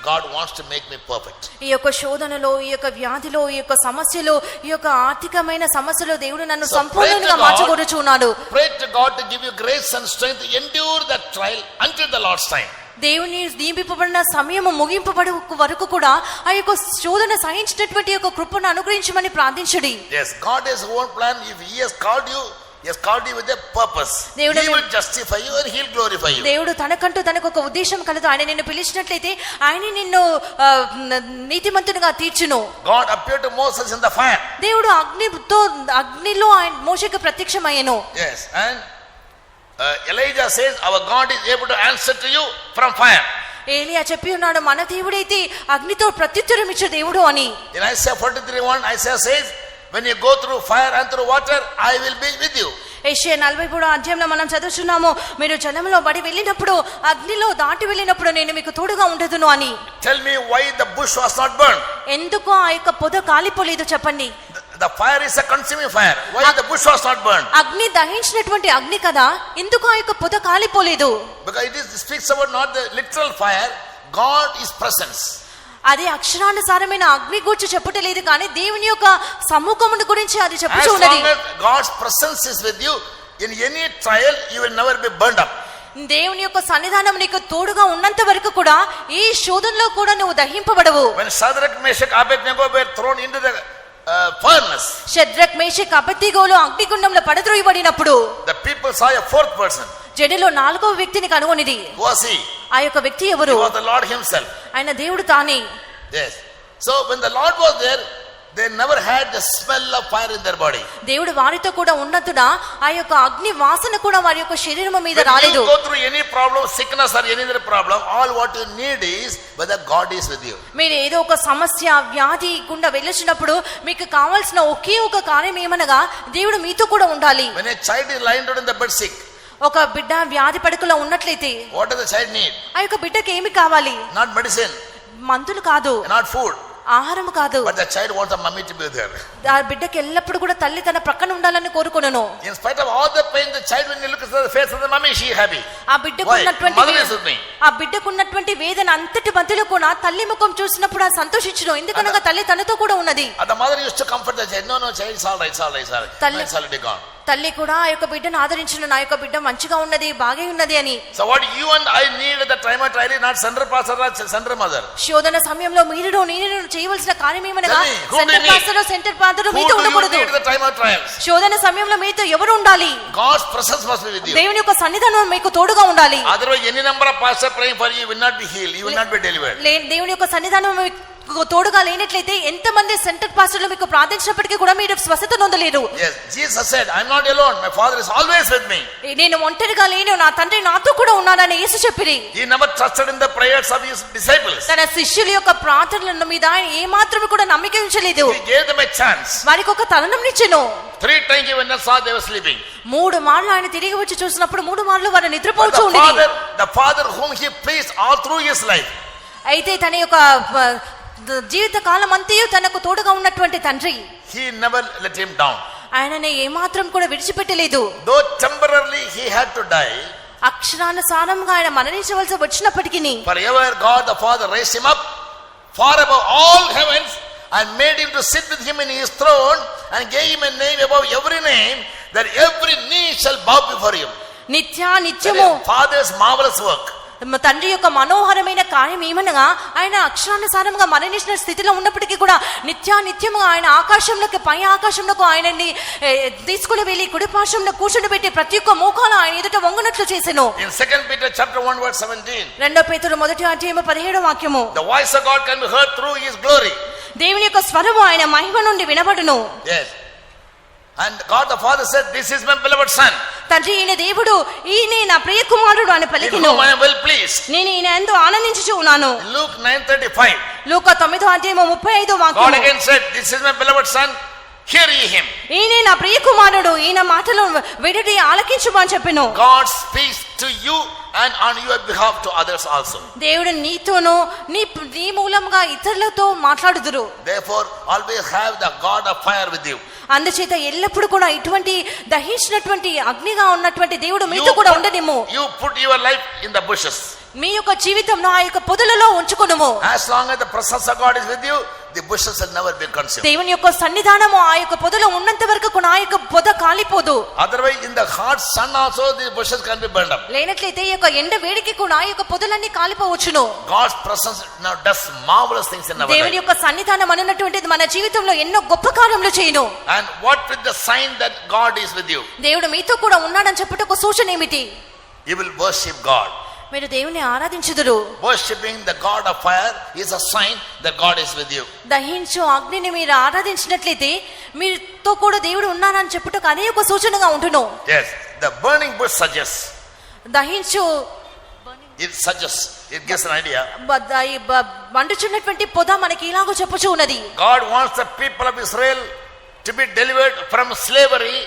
God wants to make me perfect. ఈ యొక్క శోధనలో, ఈ యొక్క వ్యాధిలో, ఈ యొక్క సమస్యలో, ఈ యొక్క ఆర్థికమైన సమస్యలో దేవుడు నన్ను సంపూర్ణంగా మార్చగొరుచున్నాడు. Pray to God to give you grace and strength to endure that trial until the Lord's time. దేవుని నియమింపబడిన సమయము ముగింపబడు వరకు కూడా ఆ యొక్క శోధన సహించినటువంటి యొక్క కృపను అనుగ్రహించమని ప్రార్థించుడి. Yes, God has his own plan. If he has called you, he has called you with a purpose. He will justify you and he'll glorify you. దేవుడు తనకంటూ తనకు ఒక ఉద్దేశం కలదు. ఆయన నిన్ను పిలిచినట్లయితే ఆయన నిన్ను నీతిమంతునిగా తీర్చును. God appeared to Moses in the fire. దేవుడు అగ్నిలో ఆయన మోషేకు ప్రత్యక్షమయ్యెను. Yes, and Elijah says our God is able to answer to you from fire. ఏలియా చెప్పి ఉన్నాడు, మన దేవుడైతే అగ్నితో ప్రత్యుత్తరం ఇచ్చే దేవుడు అని. In Isaiah 43:1, Isaiah says, when you go through fire and through water, I will be with you. యెషయా 43 అధ్యాయంలో మనం చదువుతున్నాము, మీరు జలంలో పడి వెళ్ళినప్పుడు, అగ్నిలో దాటి వెళ్ళినప్పుడు నేను మీకు తోడుగా ఉండదును అని. Tell me why the bush was not burned. ఎందుకు ఆ యొక్క పొద కాలిపోలేదు చెప్పండి. The fire is a consuming fire. Why the bush was not burned? అగ్ని దహించినటువంటి అగ్ని కదా, ఎందుకు ఆ యొక్క పొద కాలిపోలేదు? Because it speaks about not the literal fire, God is presence. అది అక్షరానుసారమైన అగ్ని గురించి చెప్పటలేదు కానీ దేవుని యొక్క సముఖమును గురించి అది చెప్పుచూ As ఉన్నది. long as God's presence is with you, in any trial you will never be burned up. దేవుని యొక్క సన్నిధానం నీకు తోడుగా ఉన్నంత వరకు కూడా ఈ శోధనలో కూడా నువ్వు దహింపబడవు. When Shadrach, Meshach, Abednego were thrown into the furnace, Shadrach, Meshach, అబేద్నెగోలు అగ్నిగుండంలో పడద్రోయబడినప్పుడు the people saw a fourth person. జడిలో 4వ వ్యక్తిని కనుగొనిది. Who was he? ఆ యొక్క వ్యక్తి ఎవరు? He was the Lord himself. ఆయన దేవుడు తానే. Yes. So when the Lord was there, they never had the smell of fire in their body. దేవుడు వారితో కూడా ఉన్నందున ఆ యొక్క అగ్ని వాసన కూడా వారి యొక్క శరీరం మీద When రాలేదు. you go through any problem, sickness or any other problem, all what you need is whether God is with you. మీరు ఏదో ఒక సమస్య, వ్యాధి గుండా వెళ్ళొచ్చినప్పుడు మీకు కావాల్సిన ఒకే ఒక కార్యం ఏమనగా దేవుడు మీతో కూడా ఉండాలి. When a child is lying down in the bed sick, ఒక బిడ్డ వ్యాధి పడకలో ఉన్నట్లయితే what does the child need? ఆ యొక్క బిడ్డకి ఏమి కావాలి? Not medicine, మందులు కాదు, not food, ఆహారం కాదు. but the child wants the mummy to be there. ఆ బిడ్డకి ఎల్లప్పుడు కూడా తల్లి తన ప్రక్కన ఉండాలని కోరుకొనును. In spite of all the pain, the child, when you look at the face of the mummy, she is happy. ఆ బిడ్డకు Why? ఉన్నటువంటి Mother is with me. ఆ బిడ్డకు ఉన్నటువంటి వేదన అంతటి మధ్యలో కూడా తల్లి ముఖం చూసినప్పుడు ఆ సంతోషించును. ఎందుకనగా తల్లి తనతో కూడా ఉన్నది. And the mother used to comfort the child. No, child, it's all right, it's all right, it's all right. No, it's already gone. తల్లి కూడా ఆ యొక్క బిడ్డను ఆదరించిన, నా యొక్క బిడ్డ మంచిగా ఉన్నది, బాగే ఉన్నది అని. So what you and I need at the time of trial is not center pastor or center mother. శోధన సమయంలో మీరు నేను చేయవలసిన కార్యం ఏమనగా, Tell me, who do you centre need? Pastor centre father Who మీతో do you ఉండకూడదు. need at the time of trials? శోధన సమయంలో మీతో ఎవరు ఉండాలి? God's presence must be with you. దేవుని యొక్క సన్నిధానం మీకు తోడుగా ఉండాలి. Otherwise any number of pastors praying for you will not be healed, you will not be delivered. దేవుని యొక్క సన్నిధానం మీకు తోడుగా లేనట్లయితే ఎంతమంది సెంటర్ పాస్టర్లు మీకు ప్రార్థించినప్పటికీ కూడా మీరు స్వస్థత నొందలేరు. Yes, Jesus said, I am not alone, my Father is always with me. నేను ఒంటరిగా లేను, నా తండ్రి నాతో కూడా ఉన్నాడని యేసు చెప్పిరి. He never trusted in the prayers of his disciples. తన శిష్యుల యొక్క ప్రార్థనల మీద ఆయన ఏ మాత్రం కూడా నమ్మిక ఉంచలేదు. He gave them a chance. వారికి ఒక తరుణంనిచ్చెను. 3 times he went and saw they were sleeping. 3 మార్లు ఆయన తిరిగి వచ్చి చూసినప్పుడు 3 మార్లు వారు But నిద్రపోతూ ఉండేది. the father whom he pleased all through his life, అయితే తన యొక్క జీవిత కాలం అంతయు తనకు తోడుగా ఉన్నటువంటి తండ్రి he never let him down. ఆయనని ఏమాత్రం కూడా విడిచిపెట్టలేదు. Though temporarily he had to die, అక్షరానుసారంగా ఆయన మరణించవలసి వచ్చినప్పటికీ forever God the Father raised him up far above all heavens and made him to sit with him in his throne and gave him a name above every name, that every knee shall bow before him. నిత్యము Father's marvelous work. తండ్రి యొక్క మనోహరమైన కార్యం ఏమనగా, ఆయన అక్షరానుసారంగా మరణించిన స్థితిలో ఉన్నప్పటికీ కూడా నిత్యముగా ఆయన ఆకాశంలోకి, పై ఆకాశంలోకి ఆయనని తీసుకుని వెళ్ళి కుడిపార్శ్వంలో కూర్చుని పెట్టి ప్రతి ఒక్క మోకాలు ఆయన ఎదుట వంగునట్లు చేసెను. In 2 Peter chapter 1 verse 17, 2 పేతురు 1:17 వాక్యము, the voice of God can be heard through his glory. దేవుని యొక్క స్వరము ఆయన మహిమ నుండి వినబడును. Yes. And God the Father said, this is my beloved son, తండ్రి ఈయన దేవుడు, ఈయనే నా ప్రియ కుమారుడు అని in పలికెను. whom I am well pleased. నేను ఈయన ఎంతో ఆనందించుచు ఉన్నాను. Luke 9:35, లూకా 9:35 God వాక్యము, again said, this is my beloved son, hear ye him. ఈయనే నా ప్రియ కుమారుడు, ఈయన మాటలు వినుడి, ఆలకించుమని చెప్పెను. God speaks to you and on your behalf to others also. దేవుడు నీతోనూ నీ మూలంగా ఇతరులతో మాట్లాడుదురు. Therefore always have the God of fire with you. అందుచేత ఎల్లప్పుడు కూడా ఇటువంటి దహించినటువంటి అగ్నిగా ఉన్నటువంటి దేవుడు మీతో కూడా ఉండనిమ్ము. You put your life in the bushes. మీ యొక్క జీవితంలో ఆ యొక్క పొదలలో ఉంచుకొనుము. As long as the presence of God is with you, the bushes will never be consumed. దేవుని యొక్క సన్నిధానము ఆ యొక్క పొదలో ఉన్నంత వరకు కూడా ఆ యొక్క పొద కాలిపోదు. Otherwise in the hot sun also the bushes can be burned up. లేనట్లయితే ఈ యొక్క ఎండ వేడికి కూడా ఆ యొక్క పొదలన్నీ కాలిపోవచ్చును. God's presence now does marvelous things in our దేవుని life. యొక్క సన్నిధానం అన్నటువంటిది మన జీవితంలో ఎన్నో గొప్ప కార్యములు చేయును. And what with the sign that God is with you? దేవుడు మీతో కూడా ఉన్నాడని చెప్పుట ఒక సూచన ఏమిటి? You will worship God. మీరు దేవుని ఆరాధించుదురు. Worshipping the God of fire is a sign that God is with you. దహించు అగ్నిని మీరు ఆరాధించినట్లయితే మీతో కూడా దేవుడు ఉన్నారని చెప్పుటకు అదే ఒక సూచనగా ఉంటును. Yes, the burning bush suggests. దహించు It suggests. It gives an idea. మండుచున్నటువంటి పొద మనకి ఇలాగో చెప్పుచూ ఉన్నది. God wants the people of Israel to be delivered from slavery,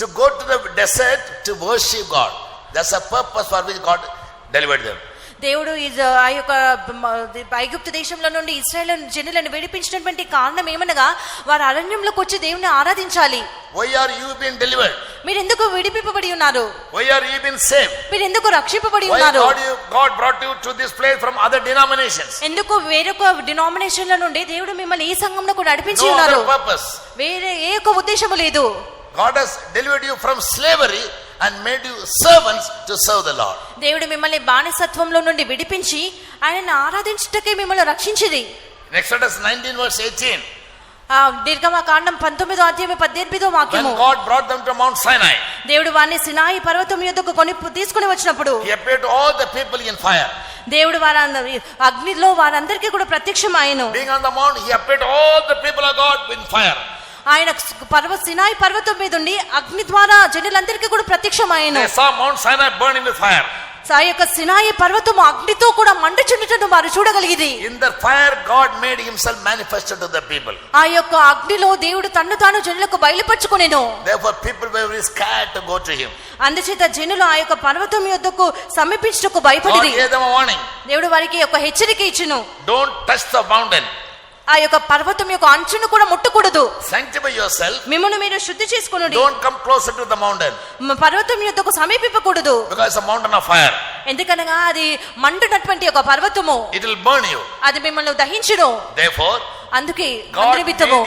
to go to the desert to worship God. That's the purpose for which God delivered them. దేవుడు ఆ యొక్క ఐగుప్తు దేశంలో నుండి ఇశ్రాయేలు జనులను విడిపించినటువంటి కారణం ఏమనగా వారు అరణ్యంలోకి వచ్చి దేవుని ఆరాధించాలి. Why are you being delivered? మీరు ఎందుకు విడిపింపబడి ఉన్నారు? Why are you being saved? మీరు ఎందుకు రక్షింపబడి Why ఉన్నారు? God brought you to this place from other denominations? ఎందుకు వేరొక డినామినేషన్ల నుండి దేవుడు మిమ్మల్ని ఈ సంఘంలో కూడా నడిపించి No ఉన్నారు. other purpose. వేరే ఏ ఒక ఉద్దేశము లేదు. God has delivered you from slavery and made you servants to serve the Lord. దేవుడు మిమ్మల్ని బానిసత్వంలో నుండి విడిపించి ఆయనను ఆరాధించుటకే మిమ్మల్ని రక్షించిరి. Exodus 19 verse 18. నిర్గమకాండం 19:18 వాక్యము, When God brought them to Mount Sinai, దేవుడు వారిని సినాయి పర్వతం యొద్దకు తీసుకుని వచ్చినప్పుడు He appeared to all the people in fire. దేవుడు వారందరి అగ్నిలో వారందరికీ కూడా ప్రత్యక్షమాయెను. Being on the mount, He appeared to all the people of God in fire. ఆయన సినాయి పర్వతం మీద ఉండి అగ్ని ద్వారా జనులందరికీ కూడా ప్రత్యక్షమాయెను. They saw Mount Sinai burning with fire. ఆ యొక్క సినాయి పర్వతము అగ్నితో కూడా మండుచుండుటను వారు చూడగలిగింది. In the fire, God made Himself manifested to the people. ఆ యొక్క అగ్నిలో దేవుడు తన్ను తాను జనులకు బయలుపరచుకొనెను. Therefore, people were very scared to go to Him. అందుచేత జనులు ఆ యొక్క పర్వతం యొద్దకు సమీపించుటకు God భయపడిరి. gave them a warning. దేవుడు వారికి ఒక హెచ్చరిక ఇచ్చెను. Don't touch the mountain. ఆ యొక్క పర్వతం యొక్క అంచును కూడా ముట్టకూడదు. Sanctify yourself. మిమ్మల్ని మీరు శుద్ధి చేసుకొనుడి. Don't come closer to the mountain. పర్వతం యొద్దకు సమీపింపకూడదు. Because it's a mountain of fire. ఎందుకనగా అది మండునటువంటి ఒక పర్వతము. It will burn you. అది మిమ్మల్ని దహించును. Therefore, అందుకే God నిమిత్తము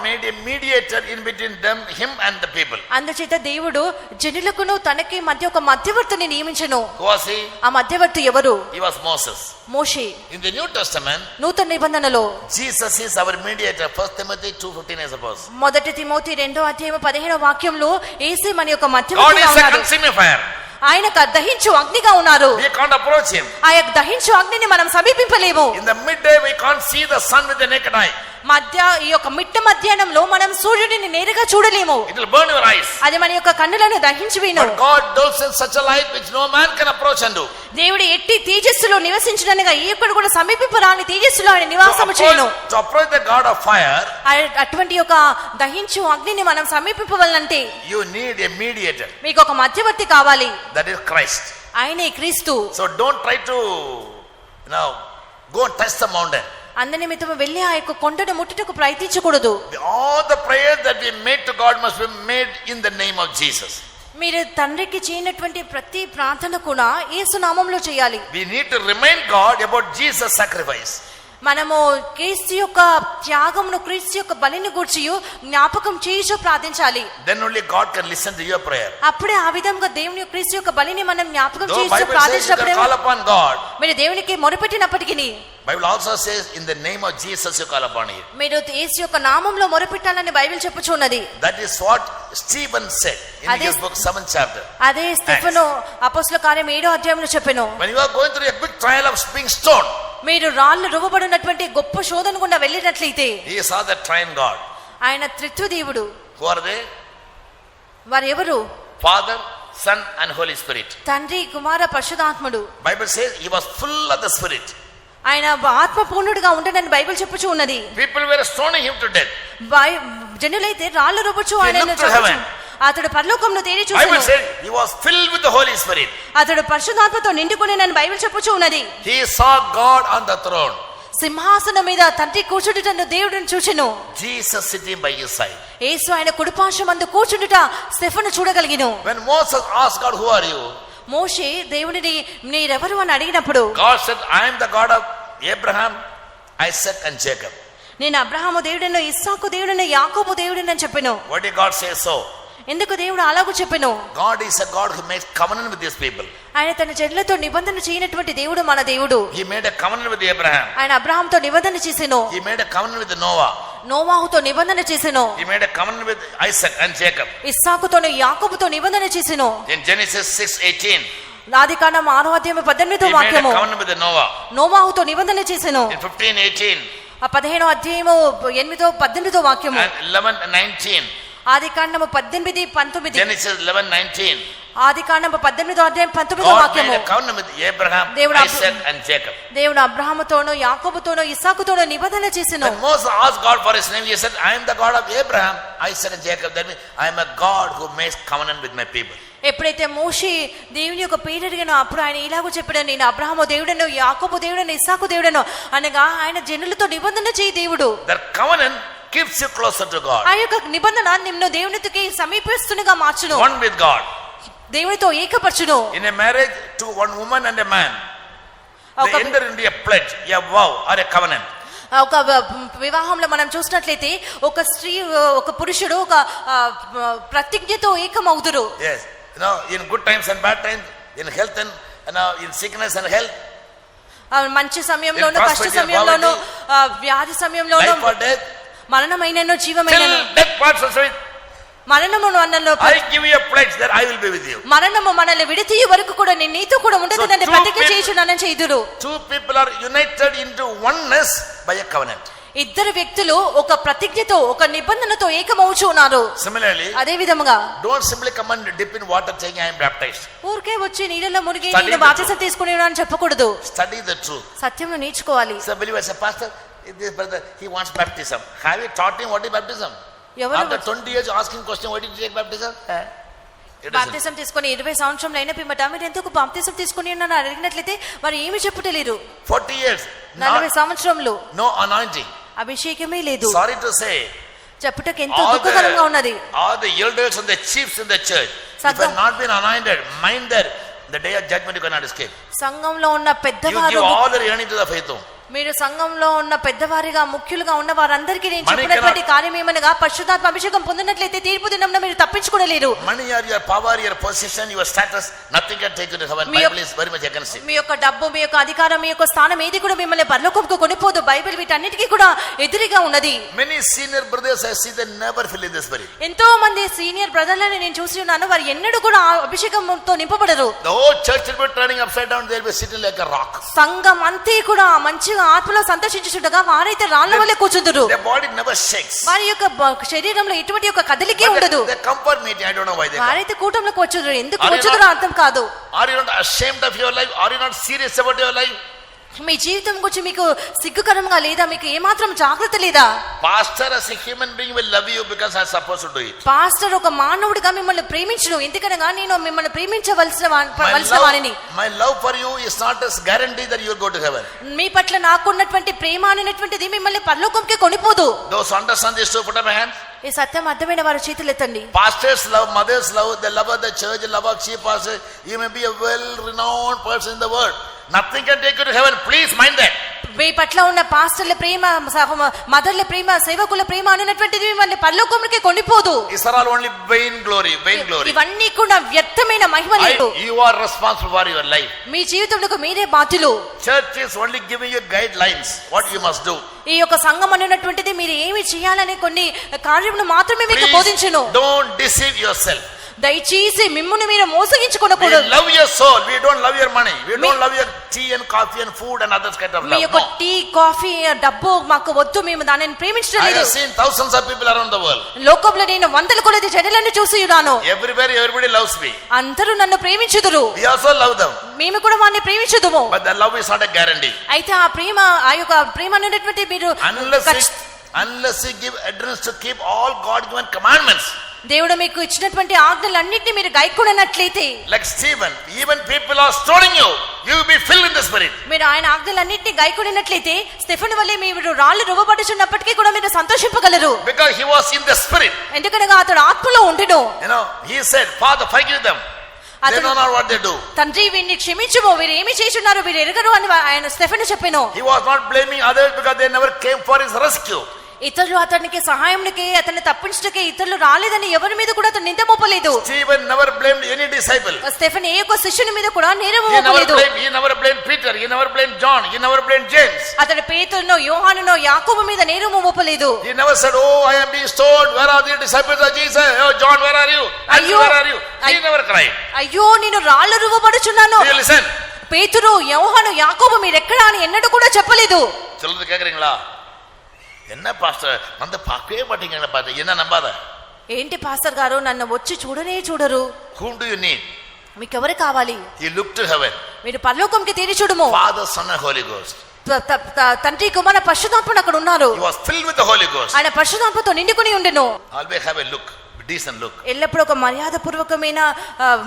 made a mediator in between them, him and the people. అందుచేత దేవుడు జనులకును తనకి మధ్య ఒక మధ్యవర్తిని నియమించెను. Who was he? ఆ మధ్యవర్తి ఎవరు? He was Moses. Moshe. In the New Testament, నూతన నిబంధనలో Jesus is our mediator. 1 Timothy 2:15, I suppose. మొదటి తిమోతి 2:15 వాక్యంలో యేసు మన యొక్క God మధ్యవర్తిగా is a ఉన్నారు. consuming fire. ఆయన దహించు అగ్నిగా ఉన్నారు. We can't approach him. ఆ యొక్క దహించు అగ్నిని మనం సమీపించలేము. In the midday, we can't see the sun with the naked eye. ఈ యొక్క మిట్ట మధ్యాహ్నంలో మనం సూర్యుడిని నేరుగా చూడలేము. It will burn your eyes. అది మన యొక్క కన్నులను దహించి వేయును. But God dwells in such a light which no man can approach and do. దేవుడు ఎట్టి తేజస్సులో నివసించడనగా ఈ ఒక్కడు కూడా సమీపింపరాని తేజస్సులో ఆయన నివాసము చేయను. To approach the God of fire, అటువంటి ఒక దహించు అగ్నిని మనం సమీపింపవాలంటే you need a mediator. మీకు ఒక మధ్యవర్తి కావాలి. That is Christ. ఆయనే క్రీస్తు. So don't try to go and touch the mountain. అందు నిమిత్తము వెళ్ళి ఆ యొక్క కొండను ముట్టుటకు ప్రయత్నించకూడదు. All the prayers that we made to God must be made in the name of Jesus. మీరు తండ్రికి చేయనటువంటి ప్రతి ప్రార్థన కూడా యేసు నామములో చేయాలి. We need to remind God about Jesus' sacrifice. మనము క్రీస్తు యొక్క త్యాగమును క్రీస్తు యొక్క బలిని గూర్చి జ్ఞాపకం చేయించు ప్రార్థించాలి. Then only God can listen to your prayer. అప్పుడే ఆ విధంగా దేవుని క్రీస్తు యొక్క బలిని మనం జ్ఞాపకం Though చేయించు Bible says you ప్రార్థించినప్పుడే can call upon God. మీరు దేవునికి మొరపెట్టినప్పటికీ Bible also says in the name of Jesus you call upon him. మీరు యేసు యొక్క నామములో మొరపెట్టాలని బైబిల్ చెప్పుచున్నది. That is what Stephen said in his book 7th chapter. అదే Stephen అపోస్తల కార్యం 7వ అధ్యాయంలో చెప్పెను. When you are going through a big trial of being stoned, మీరు రాళ్ళు రువ్వబడినటువంటి గొప్ప శోధన గుండా వెళ్ళినట్లయితే he saw the triune God. ఆయన త్రిత్వ దేవుడు. Who are they? వారు ఎవరు? Father, Son and Holy Spirit. తండ్రి కుమార పరిశుద్ధాత్ముడు. Bible says he was full of the Spirit. ఆయన ఆత్మ పూర్ణుడిగా ఉండనని బైబిల్ చెప్పుచూ ఉన్నది. People were stoning him to death. జనులైతే రాళ్ళు రువ్వుచు ఆయనను చంపుచు అతడు పరలోకంలో తేరి చూసెను. Bible says he was filled with the Holy Spirit. అతడు పరిశుద్ధాత్మతో నిండుకొనెనని బైబిల్ చెప్పుచూ ఉన్నది. He saw God on the throne. సింహాసనం మీద తండ్రి కూర్చుండుటను దేవుడిని చూచెను. Jesus sitting by his side. యేసు ఆయన కుడిపార్శ్వమందు కూర్చుండుట స్టెఫెను చూడగలిగెను. When Moses asked God, who are you? మోషే దేవునిని నీరెవరు అని అడిగినప్పుడు God said, I am the God of Abraham, Isaac and Jacob. నేను అబ్రహాము దేవుడను, ఇస్సాకు దేవుడను, యాకోబు దేవుడను అని చెప్పెను. Why did God say so? ఎందుకు దేవుడు అలాగూ చెప్పెను? God is a God who makes covenant with his people. ఆయన తన జనులతో నిబంధన చేయనటువంటి దేవుడు మన దేవుడు. He made a covenant with Abraham. ఆయన అబ్రహాముతో నిబంధన చేసెను. He made a covenant with Noah. నోవాహుతో నిబంధన చేసెను. He made a covenant with Isaac and Jacob. ఇస్సాకుతోను యాకోబుతో నిబంధన చేసెను. In Genesis 6:18, ఆదికాండం 6వ అధ్యాయం 18వ he made a వాక్యము covenant with Noah. నోవాహుతో నిబంధన చేసెను. In 15:18 ఆ 15వ అధ్యాయము 8వ 18వ వాక్యము and 11:19, ఆదికాండము 18 19 Genesis 11:19, ఆదికాండము 18వ అధ్యాయం 19వ God వాక్యము made a covenant with Abraham, దేవుడు Isaac and Jacob. దేవుడు అబ్రహాముతోను యాకోబుతోను ఇస్సాకుతోను నిబంధన చేసెను. When Moses asked God for his name, he said, I am the God of Abraham, Isaac and Jacob. That means I am a God who makes covenant with my people. ఎప్పుడైతే మోషే దేవుని యొక్క పేరు అడిగానో అప్పుడు ఆయన ఇలాగూ చెప్పాడు, నేను అబ్రహాము దేవుడను, యాకోబు దేవుడను, ఇస్సాకు దేవుడను అనగా ఆయన జనులతో నిబంధన చేయి దేవుడు. That covenant keeps you closer to God. ఆ యొక్క నిబంధన నిన్ను దేవునికి సమీపస్తునిగా మార్చును. One with God. దేవునితో ఏకపరచును. In a marriage, to one woman and a man, they enter into a pledge, a vow or a covenant. ఒక వివాహంలో మనం చూసినట్లయితే ఒక స్త్రీ ఒక పురుషుడు ఒక ప్రతిజ్ఞతో ఏకమవుదురు. Yes, in good times and bad times, in health and in sickness and health, మంచి సమయంలోను కష్ట సమయంలోను వ్యాధి సమయంలోను life or death, మరణమైనను జీవమైనను till death parts us with. మరణము మనలో I give you a pledge that I will be with you. మరణము మనల్ని విడతీయు వరకు కూడా నేను నీతో కూడా ఉండేదని ప్రతిజ్ఞ చేయుచున్నానని చేయుదురు. Two people are united into oneness by a covenant. ఇద్దరు వ్యక్తులు ఒక ప్రతిజ్ఞతో ఒక నిబంధనతో ఏకమవుచు ఉన్నారు. Similarly, అదే విధముగా don't simply come and dip in water saying I am baptized. ఊరికే వచ్చి నీళ్ళలో మునిగి నేను బాప్తిసం తీసుకునేను అని చెప్పకూడదు. Study the truth. సత్యమును నేర్చుకోవాలి. So believer says, Pastor, this brother, he wants baptism. Have you taught him what is baptism? After 20 years asking question, why did you take baptism? బాప్తిసం తీసుకొని 20 సంవత్సరాలు అయిన పిమ్మట మీరు ఎందుకు బాప్తిసం తీసుకుని అని అడిగినట్లయితే మరి ఏమి చెప్పుటలేరు. 40 years 40 సంవత్సరంలో no anointing, అభిషేకమే లేదు. sorry to say, చెప్పుటకు ఎంతో దుఃఖకరంగా ఉన్నది. all the elders and the chiefs in the church, if have not been anointed, mind that the day of judgment you cannot escape. సంఘంలో ఉన్న You పెద్దవారు give all the yearning to the faith. మీరు సంఘంలో ఉన్న పెద్దవారిగా ముఖ్యులుగా ఉన్న వారందరికీ నేను Money చెప్పినటువంటి కార్యం ఏమనగా పరిశుద్ధాత్మ అభిషేకం పొందినట్లయితే తీర్పు దినంలో మీరు తప్పించుకోలేరు. Money or your power, your position, your status, nothing can take you to heaven. Bible is very much against it. మీ యొక్క డబ్బు, మీ యొక్క అధికారం, మీ యొక్క స్థానం ఏది కూడా మిమ్మల్ని పరలోకంకు కొనిపోదు. బైబిల్ వీటన్నిటికీ కూడా ఎదురుగా ఉన్నది. Many senior brothers I see, they never fill in the spirit. ఎంతో మంది సీనియర్ బ్రదర్లను నేను చూసి ఉన్నాను, వారు ఎన్నడూ కూడా ఆ అభిషేకంతో నింపబడరు. The whole church will be turning upside down. They will be sitting like a rock. సంఘం అంతే కూడా మంచిగా ఆత్మలో సంతోషించుచుండగా వారైతే రాళ్ళ వల్లే కూర్చుందురు. Their body never shakes. వారి యొక్క శరీరంలో ఎటువంటి యొక్క కదలికే ఉండదు. They come for meeting. I don't know why they come. వారైతే కూటంలోకి వచ్చుదురు. ఎందుకు వచ్చుదురో అర్థం కాదు. Are you not ashamed of your life? Are you not serious about your life? మీ జీవితం గురించి మీకు సిగ్గుకరంగా లేదా? మీకు ఏమాత్రం జాగ్రత్త లేదా? Pastor as a human being will love you because I am supposed to do it. Pastor ఒక మానవుడిగా మిమ్మల్ని ప్రేమించును, ఎందుకనగా నేను మిమ్మల్ని ప్రేమించవలసిన వారిని. My love for you is not a guarantee that you will go to heaven. మీ పట్ల నాకున్నటువంటి ప్రేమ అనేటువంటిది మిమ్మల్ని పరలోకంకి కొనిపోదు. Those who understand this, to put up my hands. ఈ సత్యం అర్థమైన వారు చేతులు ఎత్తండి. Pastors love, mothers love, the love of the church, love of chief pastor. You may be a well-renowned person in the world. Nothing can take you to heaven. Please mind that. మీ పట్ల ఉన్న పాస్టర్ల ప్రేమ, మదర్ల ప్రేమ, సేవకుల ప్రేమ అనేటువంటిది మిమ్మల్ని పరలోకంకి కొనిపోదు. These are all only vain glory, vain glory. ఇవన్నీ కూడా వ్యర్థమైన మహిమలు. You are responsible for your life. మీ జీవితంలో మీరే బాధ్యులు. Church is only giving you guidelines what you must do. ఈ యొక్క సంఘం అనేటువంటిది మీరు ఏమి చేయాలనే కొన్ని కార్యములు మాత్రమే మీకు బోధించును. Don't deceive yourself. దయచేసి మిమ్మును మీరు మోసగించుకోకూడదు. We love your soul. We don't love your money. We don't love your tea and coffee and food and other kind of love. మీ యొక్క టీ, కాఫీ, డబ్బు మాకు వద్దు. మేము దానిని ప్రేమించడం లేదు. I have seen thousands of people around the world. లోకంలో నేను వందల కొలది జనులను చూసి ఉన్నాను. Everywhere everybody loves me. అందరూ నన్ను ప్రేమించుదురు. We also love them. మేము కూడా వారిని ప్రేమించుదుము. But the love is not a guarantee. అయితే ఆ ప్రేమ, ఆ యొక్క ప్రేమ అనేటువంటి మీరు unless you give address to keep all God given commandments. దేవుడు మీకు ఇచ్చినటువంటి ఆజ్ఞలన్నిటిని మీరు గైకొననట్లయితే, like Stephen, even people are stoning you, you will be filled in the spirit. మీరు ఆయన ఆజ్ఞలన్నిటిని గైకొననట్లయితే స్టెఫెను వలె మీరు రాళ్ళు రువ్వబడుచున్నప్పటికీ కూడా మీరు సంతోషింపగలరు. Because he was in the spirit. ఎందుకనగా అతడు ఆత్మలో ఉండును. He said, Father, forgive them. They know not what they do. తండ్రి వీరిని క్షమించుము, వీరు ఏమి చేస్తున్నారు వీరు ఎరుగరు అని ఆయన స్టెఫెను చెప్పెను. He was not blaming others because they never came for his rescue. ఇతరులు అతనికి సహాయంకి, అతన్ని తప్పించడానికి ఇతరులు రాలేదని ఎవరి మీద కూడా అతను నింద మోపలేదు. Stephen never blamed any disciple. Stephen ఏ ఒక్క శిష్యుని మీద కూడా నేరం మోపలేదు. He never blamed Peter, he never blamed John, he never blamed James. అతడు పేతురునో, యోహానునో, యాకోబు మీద నేరం మోపలేదు. He never said, oh, I am being stoned, where are the disciples of Jesus? Oh, John, where are you? Andrew, where are you? He never cried. అయ్యో నేను రాళ్ళు రువ్వబడుచున్నాను. Listen. పేతురు, యోహాను, యాకోబు మీరు ఎక్కడా అని ఎన్నడూ కూడా చెప్పలేదు. சொல்றது கேக்குறீங்களா? என்ன பாஸ்டர் வந்து பார்க்கவே மாட்டீங்க பாஸ்டர், என்ன நம்பாத? ఏంటి పాస్టర్ గారు నన్ను వచ్చి చూడనే చూడరు? Whom do you need? మీకు ఎవరు కావాలి? He looked to heaven. మీరు పరలోకంకి తిరిగి చూడుము. Father, Son and Holy Ghost. తండ్రి, కుమార, పరిశుద్ధాత్మ అక్కడ ఉన్నారు. He was filled with the Holy Ghost. ఆయన పరిశుద్ధాత్మతో నిండుకొని ఉండెను. Always have a look, decent look. ఎల్లప్పుడూ ఒక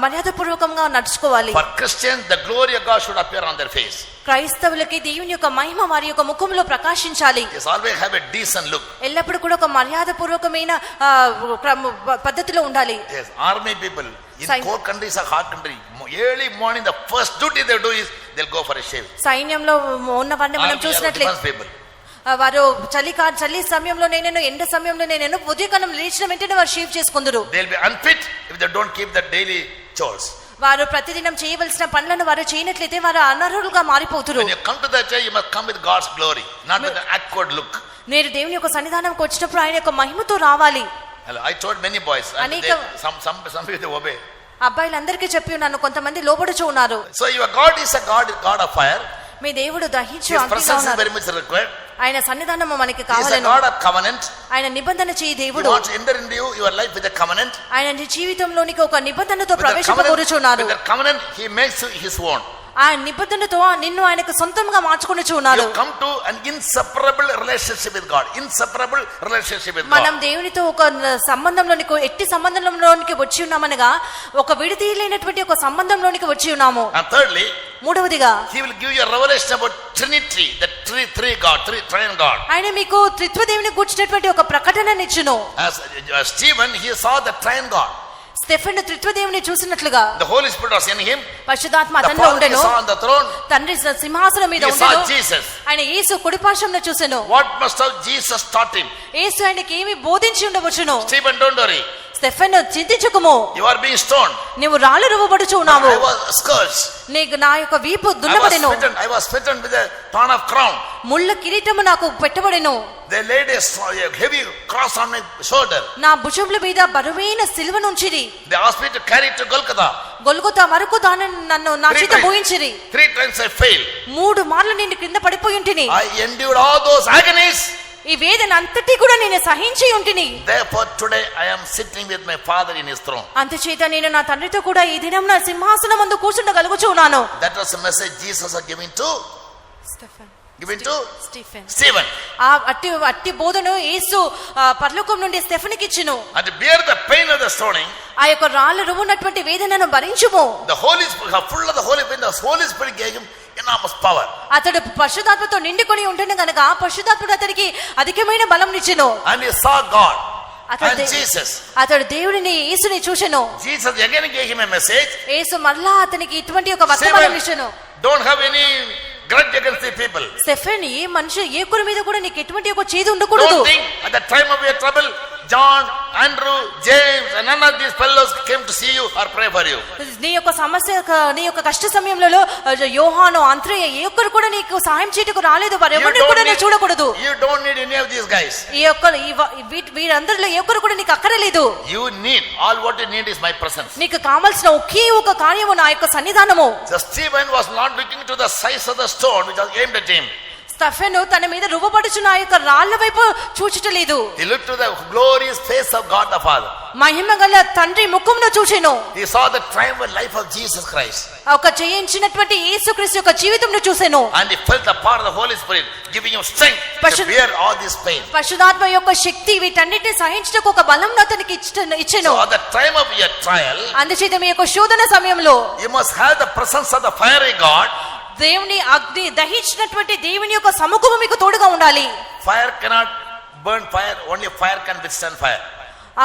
మర్యాదపూర్వకంగా నడుచుకోవాలి. For Christians, the glory of God should appear on their face. క్రైస్తవులకి దేవుని యొక్క మహిమ వారి యొక్క ముఖంలో ప్రకాశించాలి. Yes, always have a decent look. ఎల్లప్పుడూ కూడా ఒక మర్యాదపూర్వకమైన పద్ధతిలో ఉండాలి. Yes, army people in core countries are hard country. Early morning, the first duty they do is they'll go for a shave. సైన్యంలో ఉన్న వారిని మనం చూసినట్లయితే వారు చలి సమయంలో నేను ఎండ సమయంలో నేను ఉదయకాలం లేచిన వెంటనే వారు shave చేసుకుందరు. They'll be unfit if they don't keep the daily chores. వారు ప్రతిదినం చేయవలసిన పనులను వారు చేయనట్లయితే వారు అనర్హులుగా మారిపోతురు. When you come to that church, you must come with God's glory, not with an awkward look. నేను దేవుని యొక్క సన్నిధానంకి వచ్చినప్పుడు ఆయన యొక్క మహిమతో రావాలి. I told many boys, and some people obey. అబ్బాయిలందరికీ చెప్పి ఉన్నాను, కొంతమంది లోబడుచు ఉన్నారు. So your God is a God of fire. మీ దేవుడు దహించు His అగ్నిగా presence is ఉన్నారు. very much required. ఆయన సన్నిధానము మనకి He is a కావాలను. God of covenant. ఆయన నిబంధన చేయి He దేవుడు. wants to enter into your life with a covenant. ఆయన నీ జీవితంలోనికి ఒక నిబంధనతో With ప్రవేశింపబోచున్నారు. the covenant, he makes you his own. ఆ నిబంధనతో నిన్ను ఆయనకు సొంతంగా మార్చుకొనుచున్నాడు. You come to an inseparable relationship with God. Inseparable relationship with God. మనం దేవునితో ఒక సంబంధంలోనికి, ఎట్టి సంబంధంలోనికి వచ్చి ఉన్నామనగా ఒక విడదీయలేనటువంటి ఒక సంబంధంలోనికి వచ్చి ఉన్నాము. And thirdly, మూడవదిగా he will give you a revelation about Trinity, the three God, triune God. ఆయన మీకు త్రిత్వ దేవుని గురించినటువంటి ఒక ప్రకటననిచ్చును. As Stephen, he saw the triune God. Stephen త్రిత్వదేవుని చూసినట్లుగా The Holy Spirit was in him. పరిశుద్ధాత్మ The అతనిలో Father ఉండెను. saw on the throne. తండ్రి సింహాసనం మీద He saw ఉండెను. Jesus. ఆయన యేసు కుడిపార్శ్వంలో చూసెను. What must have Jesus taught him? యేసు ఆయనకి ఏమి బోధించి ఉండవచ్చును? Stephen, don't worry. స్టెఫెను చింతించుకుము, You are being stoned. నీవు రాళ్ళు రువ్వబడుచు ఉన్నావు. I was scourged. నీకు నా యొక్క వీపు I was దున్నబడెను. smitten with a thorn of crown. ముళ్ళ కిరీటము నాకు పెట్టబడెను. They laid a heavy cross on my shoulder. నా భుజముల మీద బరువైన సిలువ నుంచిరి. They asked me to carry it to Golgotha. Golgotha వరకు నన్ను నా చేత పోయించిరి. 3 times I failed. 3 మార్లు నేను కింద పడిపోయి ఉంటిని. I endured all those agonies. ఈ వేదన అంతటి కూడా నేను సహించి ఉంటిని. Therefore today I am sitting with my Father in his throne. అంతచేత నేను నా తండ్రితో కూడా ఈ దినం నా సింహాసనం ముందు కూర్చుండగలుగుచు ఉన్నాను. That was the message Jesus was giving to Stephen. Stephen. ఆ అట్టి బోధను యేసు పరలోకం నుండి స్టెఫెనుకి ఇచ్చెను. And to bear the pain of the stoning. ఆ యొక్క రాళ్ళు రువ్వునటువంటి వేదనను భరించుము. The Holy Spirit, full of the Holy Spirit, the Holy Spirit gave him enormous power. అతడు పరిశుద్ధాత్మతో నిండుకొని ఉంటేనే గనక పరిశుద్ధాత్ముడు అతనికి అధికమైన బలం ఇచ్చెను. And he saw God and అతడు Jesus. అతడు దేవుడిని యేసుని చూసెను. Jesus again gave him a message. యేసు మళ్ళా అతనికి ఇటువంటి ఒక వర్తమానం ఇచ్చెను. Don't have any grudge against the people. Stephen, ఏ మనిషి ఏ కురి మీద కూడా నీకు ఎటువంటి ఒక చేదు ఉండకూడదు. Don't think at the time of your trouble John, Andrew, James and none of these fellows came to see you or pray for you. నీ యొక్క సమస్య నీ యొక్క కష్ట సమయంలో యోహాను, అంత్రేయ ఏ ఒక్కరు కూడా నీకు సహాయం చేయటకు రాలేదు. వారు ఎవరిని కూడా నువ్వు చూడకూడదు. You don't need any of these guys. ఈ యొక్క వీరందరిలో ఏ ఒక్కరు కూడా నీకు అక్కరలేదు. You need, all what you need is my presence. నీకు కావాల్సిన ఒకే ఒక కార్యము నా యొక్క సన్నిధానము. So Stephen was not looking to the size of the stone which was aimed at him. Stephen తన మీద రువ్వబడుచున్న ఆ యొక్క రాళ్ల వైపు చూచటలేదు. He looked to the glorious face of God the Father. మహిమ గల తండ్రి ముఖమును చూచెను. He saw the triumphant life of Jesus Christ. ఒక జయించినటువంటి యేసుక్రీస్తు యొక్క జీవితంను చూసెను. And he felt the power of the Holy Spirit giving him strength to bear all this pain. పరిశుద్ధాత్మ యొక్క శక్తి వీటన్నిటిని సహించడానికి ఒక బలం అతనికి ఇచ్చెను. So at the time of your trial, అందుచేత మీ యొక్క శోధన సమయంలో you must have the presence of the fiery God. దేవుని అగ్ని దహించినటువంటి దేవుని యొక్క సముఖము మీకు తోడుగా ఉండాలి. Fire cannot burn fire, only fire can withstand fire.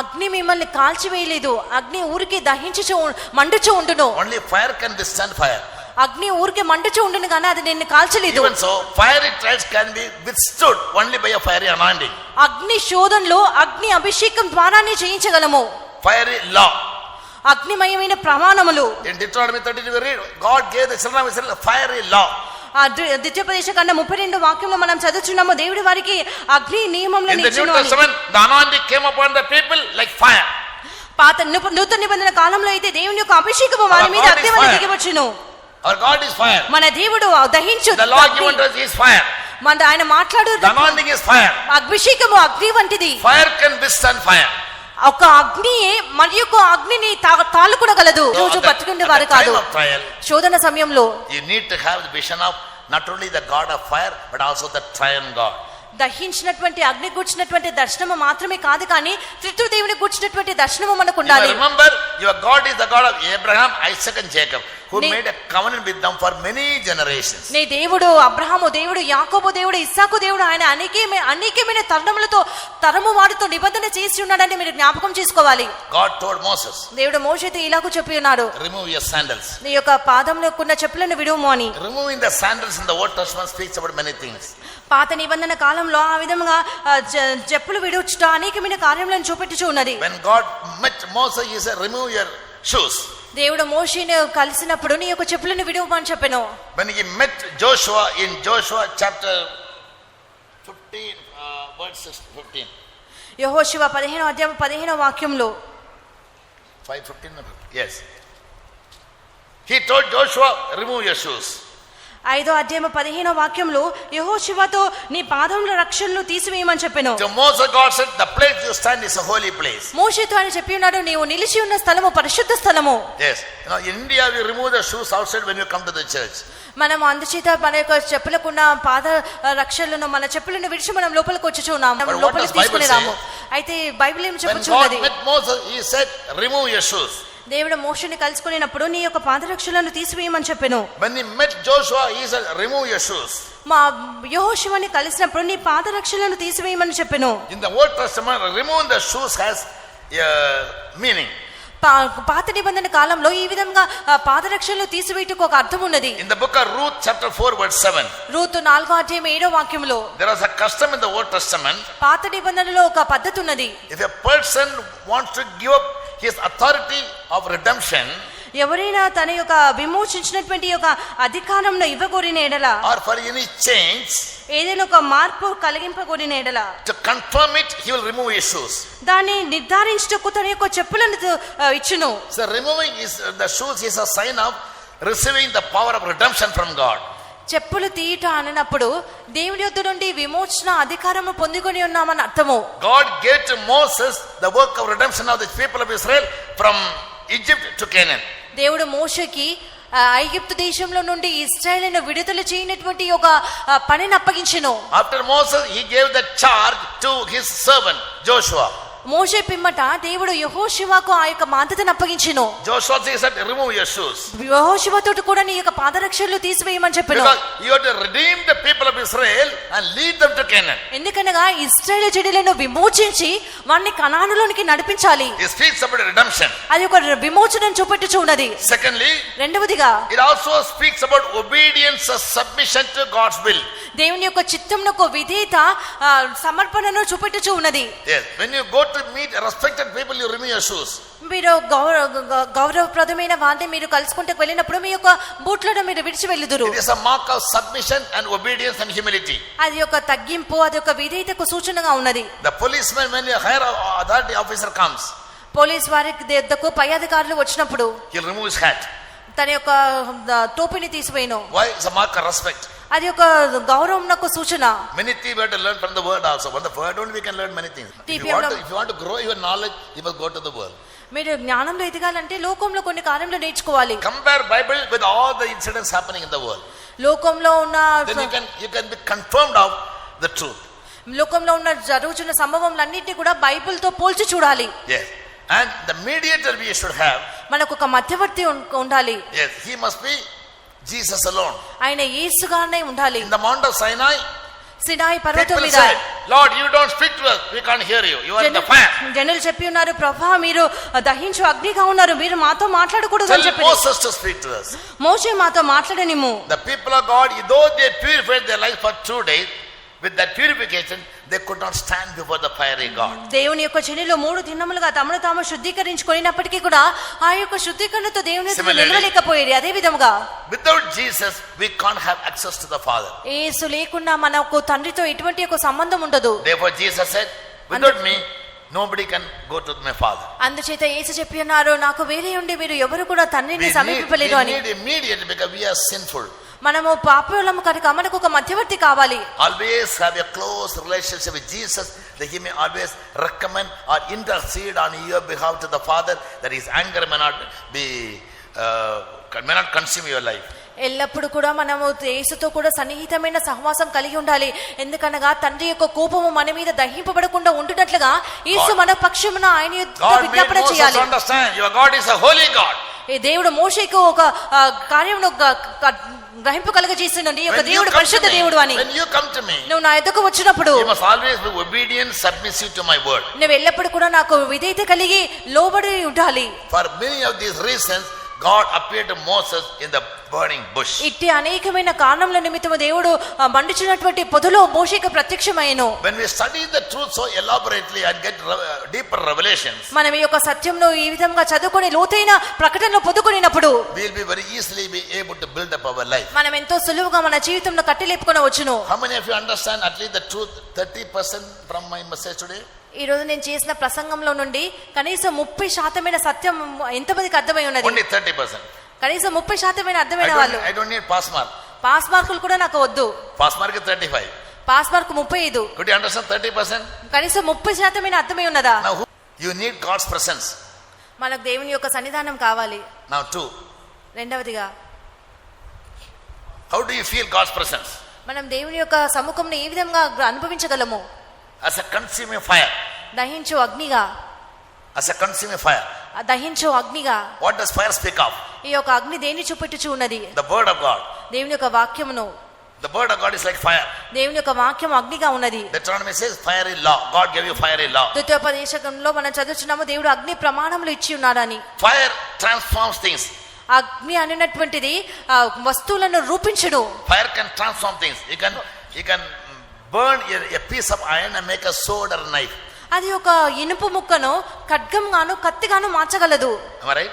అగ్ని మిమ్మల్ని కాల్చివేయలేదు. అగ్ని ఊరికి దహించుచు మండుచు ఉండును. Only fire can withstand fire. అగ్ని ఊరికి మండుచు ఉండును కానీ అది నిన్ను కాల్చలేదు. Even so, fiery trials can be withstood only by a fiery anointing. అగ్ని శోధనలో అగ్ని అభిషేకం ద్వారానే జయించగలము. Fiery law. అగ్నిమయమైన ప్రమాణములు. In Deuteronomy 32 we read, God gave the children of Israel a fiery law. ద్వితీయోపదేశ కాండం 32 వాక్యంలో మనం చదువుచున్నాము. దేవుడి వారికి అగ్ని నియమములను In the New ఇచ్చెను అని. Testament, the anointing came upon the people like fire. పాత నూతన నిబంధన కాలంలో అయితే దేవుని యొక్క అభిషేకము వారి మీద అగ్ని వలె దిగివచ్చును. Our God is fire. మన దేవుడు దహించు. The law given to us is fire. మన ఆయన మాట్లాడు. The anointing is fire. అభిషేకము అగ్ని వంటిది. Fire can withstand fire. ఒక అగ్నియే మరి యొక్క అగ్నిని తాళుకునగలదు. రోజు బతికుండే వారు కాదు. శోధన సమయంలో You need to have the vision of not only the God of fire but also the triune God. దహించినటువంటి అగ్ని కూర్చున్నటువంటి దర్శనము మాత్రమే కాదు కానీ త్రిత్వ దేవుని కూర్చున్నటువంటి దర్శనము మనకు ఉండాలి. Remember, your God is the God of Abraham, Isaac and Jacob, who made a covenant with them for many generations. నీ దేవుడు అబ్రహాము దేవుడు, యాకోబు దేవుడు, ఇస్సాకు దేవుడు, ఆయన అనేకమైన తరుణములతో తరము వారితో నిబంధన చేసి ఉన్నాడని మీరు జ్ఞాపకం చేసుకోవాలి. God told Moses, దేవుడు మోషేతో ఇలాగూ చెప్పి ఉన్నాడు, remove your sandals. నీ యొక్క పాదములో ఉన్న చెప్పులను విడుము అని. Removing the sandals in the Old Testament speaks about many things. పాత నిబంధన కాలంలో ఆ విధంగా చెప్పులు విడుచుట అనేకమైన కార్యములను చూపెట్టుచు ఉన్నది. When God met Moses, he said, remove your shoes. దేవుడు మోషేను కలిసినప్పుడు నీ యొక్క చెప్పులను విడువమని చెప్పెను. When he met Joshua in Joshua chapter 15 verse 15. యెహోషువ 15వ అధ్యాయం 15వ వాక్యంలో 5:15. Yes. He told Joshua, remove your shoes. 5వ అధ్యాయం 15వ వాక్యంలో యెహోషువతో నీ పాదముల రక్షణలు తీసివేయమని చెప్పెను. To Moses God said, the place you stand is a holy place. మోషేతో ఆయన చెప్పి ఉన్నాడు, నీవు నిలిచి ఉన్న స్థలము పరిశుద్ధ స్థలము. Yes. In India we remove the shoes outside when you come to the church. మనం అందుచేత మన యొక్క చెప్పులకున్న పాద రక్షలను మన చెప్పులను విడిచి మనం లోపలికి వచ్చుచున్నాము, లోపలికి తీసుకుని రాము. అయితే బైబిల్ ఏం చెప్పుచున్నది? When God met Moses, he said, remove your shoes. దేవుడు మోషేని కలుసుకునేటప్పుడు నీ యొక్క పాదరక్షలను తీసివేయమని చెప్పెను. When he met Joshua, he said, remove your shoes. మా యెహోషువని కలిసినప్పుడు నీ పాదరక్షలను తీసివేయమని చెప్పెను. In the Old Testament, removing the shoes has a meaning. పాత నిబంధన కాలంలో ఈ విధంగా పాదరక్షలు తీసివేయటకు ఒక అర్థం ఉన్నది. In the book of Ruth chapter 4 verse 7. Ruth 4:7 There was a custom in the Old Testament. పాత నిబంధనలో ఒక పద్ధతి ఉన్నది. If a person wants to give up his authority of redemption, ఎవరైనా తన యొక్క విమోచించినటువంటి యొక్క అధికారంను ఇవ్వగోరిన ఎడల, or for any change, ఏదైనా ఒక మార్పు కలిగింపగోరిన ఎడల, to confirm it, he will remove his shoes. దాన్ని నిర్ధారించుటకు తన యొక్క చెప్పులను ఇచ్చును. So removing the shoes is a sign of receiving the power of redemption from God. చెప్పులు తీయట అన్నప్పుడు దేవుని యొద్ద నుండి విమోచన అధికారము పొందుకొని ఉన్నామని అర్థము. God gave to Moses the work of redemption of the people of Israel from Egypt to Canaan. దేవుడు మోషేకి ఐగుప్తు దేశంలో నుండి ఇశ్రాయేలును విడుదల చేయనటువంటి ఒక పనిని అప్పగించెను. After Moses, he gave the charge to his servant Joshua. మోషే పిమ్మట దేవుడు యెహోషువకు ఆ యొక్క బాధ్యతను అప్పగించెను. Joshua said, remove your shoes. యెహోషువతో కూడా నీ యొక్క పాదరక్షలు తీసివేయమని చెప్పాను. Because you have to redeem the people of Israel and lead them to Canaan. ఎందుకనగా ఇశ్రాయేలు జనులను విమోచించి వారిని కనానులోనికి నడిపించాలి. He speaks about redemption. అది ఒక విమోచనను చూపెట్టుచు ఉన్నది. Secondly, రెండవదిగా it also speaks about obedience or submission to God's will. దేవుని యొక్క చిత్తమునకు విధేయత సమర్పణను చూపెట్టుచు ఉన్నది. Yes, when you go to meet respected people, you remove your shoes. మీరు గౌరవప్రదమైన వారిని మీరు కలుసుకుంటూ వెళ్ళినప్పుడు మీ యొక్క బూట్లను మీరు విడిచి వెళ్ళుదురు. It is a mark of submission and obedience and humility. అది ఒక తగ్గింపు, అది ఒక విధేయతకు సూచనగా ఉన్నది. The policeman, when a higher authority officer comes, police వారి వద్దకు పై అధికారులు వచ్చినప్పుడు he'll remove his hat. తన యొక్క టోపీని తీసివేయను. Why? It's a mark of respect. అది ఒక గౌరవంకు సూచన. Many things we have to learn from the word also. From the word only we can learn many things. If you want to grow your knowledge, you must go to the world. మీరు జ్ఞానంలో ఎదగాలంటే లోకంలో కొన్ని కార్యములు నేర్చుకోవాలి. Compare Bible with all the incidents happening in the world. లోకంలో ఉన్న Then you can be confirmed of the truth. లోకంలో ఉన్న జరుగుతున్న సంభవములన్నిటిని కూడా బైబిల్తో పోల్చి చూడాలి. Yes. And the mediator we should have. మనకు ఒక మధ్యవర్తి ఉండాలి. Yes, he must be Jesus alone. ఆయన యేసుగానే ఉండాలి. In the Mount of Sinai, Sinai పర్వతం people మీద said, Lord, you don't speak to us. We can't hear you. You are in the fire. జనులు చెప్పి ఉన్నారు, ప్రభా మీరు దహించు అగ్నిగా ఉన్నారు, మీరు మాతో మాట్లాడకూడదు అని Tell చెప్పారు. Moses to speak to us. మోషే మాతో మాట్లాడనిమ్ము. The people of God, though they purified their life for 2 days, with that purification, they could not stand before the fiery God. దేవుని యొక్క చెనిలో 3 దినములుగా తమను తాము శుద్ధీకరించుకున్నప్పటికీ కూడా ఆ యొక్క శుద్ధీకరణతో దేవుని ఎదుట నిలవలేకపోయేది. అదే విధముగా without Jesus we can't have access to the Father. యేసు లేకుండా మనకు తండ్రితో ఎటువంటి ఒక సంబంధం ఉండదు. Therefore Jesus said, without me nobody can go to my Father. అందుచేత యేసు చెప్పి ఉన్నారు, నాకు వేరే ఉండి మీరు ఎవరు కూడా తండ్రిని సమీపించలేరు అని. We need immediate because we are sinful. మనము పాపులము కనుక మనకు ఒక మధ్యవర్తి కావాలి. Always have a close relationship with Jesus, that he may always recommend or intercede on your behalf to the Father, that his anger may not consume your life. ఎల్లప్పుడు కూడా మనము యేసుతో కూడా సన్నిహితమైన సహవాసం కలిగి ఉండాలి. ఎందుకనగా తండ్రి యొక్క కోపము మన మీద దహింపబడకుండా ఉండునట్లుగా యేసు మన పక్షమున ఆయన విజ్ఞాపన చేయాలి. Understand, your God is a holy God. ఈ దేవుడు మోషేకు ఒక కార్యమును గ్రహింపు కలుగజేస్తున్నాడు, ఈ యొక్క దేవుడు పరిశుద్ధ దేవుడు అని. When you come to me, నువ్వు నా ఎదుకు వచ్చినప్పుడు you must always be obedient, submissive to my word. నువ్వు ఎల్లప్పుడు కూడా నాకు విధేయత కలిగి లోబడి ఉండాలి. For many of these reasons God appeared to Moses in the burning bush. ఇట్టి అనేకమైన కారణముల నిమిత్తము దేవుడు మండుచున్నటువంటి పొదలో మోషేకు ప్రత్యక్షమయ్యెను. When we study the truth so elaborately and get deeper revelations, మనం ఈ యొక్క సత్యంను ఈ విధంగా చదువుకొని లోతైన ప్రకటనలో పొందుకొనినప్పుడు we will be very easily be able to build up our life. మనం ఎంతో సులువుగా మన జీవితంలో కట్టలేపుకొనవచ్చును. How many of you understand at least the truth 30% from my message today? ఈ రోజు నేను చేసిన ప్రసంగంలో నుండి కనీసం 30% సత్యం ఎంతమందికి అర్థమై ఉన్నది? Only 30%. కనీసం 30% అర్థమైన వాళ్ళు. I don't need pass mark. Pass మార్కులు కూడా నాకు వద్దు. Pass mark is 35. Pass mark 35. Could you understand 30%? కనీసం 30% అర్థమై ఉన్నదా? Now you need God's presence. మనకు దేవుని యొక్క సన్నిధానం కావాలి. Now 2. రెండవదిగా, how do you feel God's presence? మనం దేవుని యొక్క సముఖంను ఏ విధంగా అనుభవించగలము? As a consuming fire. దహించు అగ్నిగా. As a consuming fire. దహించు అగ్నిగా. What does fire speak of? ఈ యొక్క అగ్ని దేన్ని చూపెట్టుచు ఉన్నది? The word of God. దేవుని యొక్క వాక్యమును. The word of God is like fire. దేవుని యొక్క వాక్యం అగ్నిగా ఉన్నది. Deuteronomy says fiery law. God gave you fiery law. ద్వితీయోపదేశకంలో మనం చదువుతున్నాము దేవుడు అగ్ని ప్రమాణములు ఇచ్చి ఉన్నాడని. Fire transforms things. అగ్ని అనేటువంటిది వస్తువులను రూపించును. Fire can transform things. You can burn a piece of iron and make a sword or a knife. అది ఒక ఇనుప ముక్కను ఖడ్గంగాను కత్తిగాను మార్చగలదు. Am I right?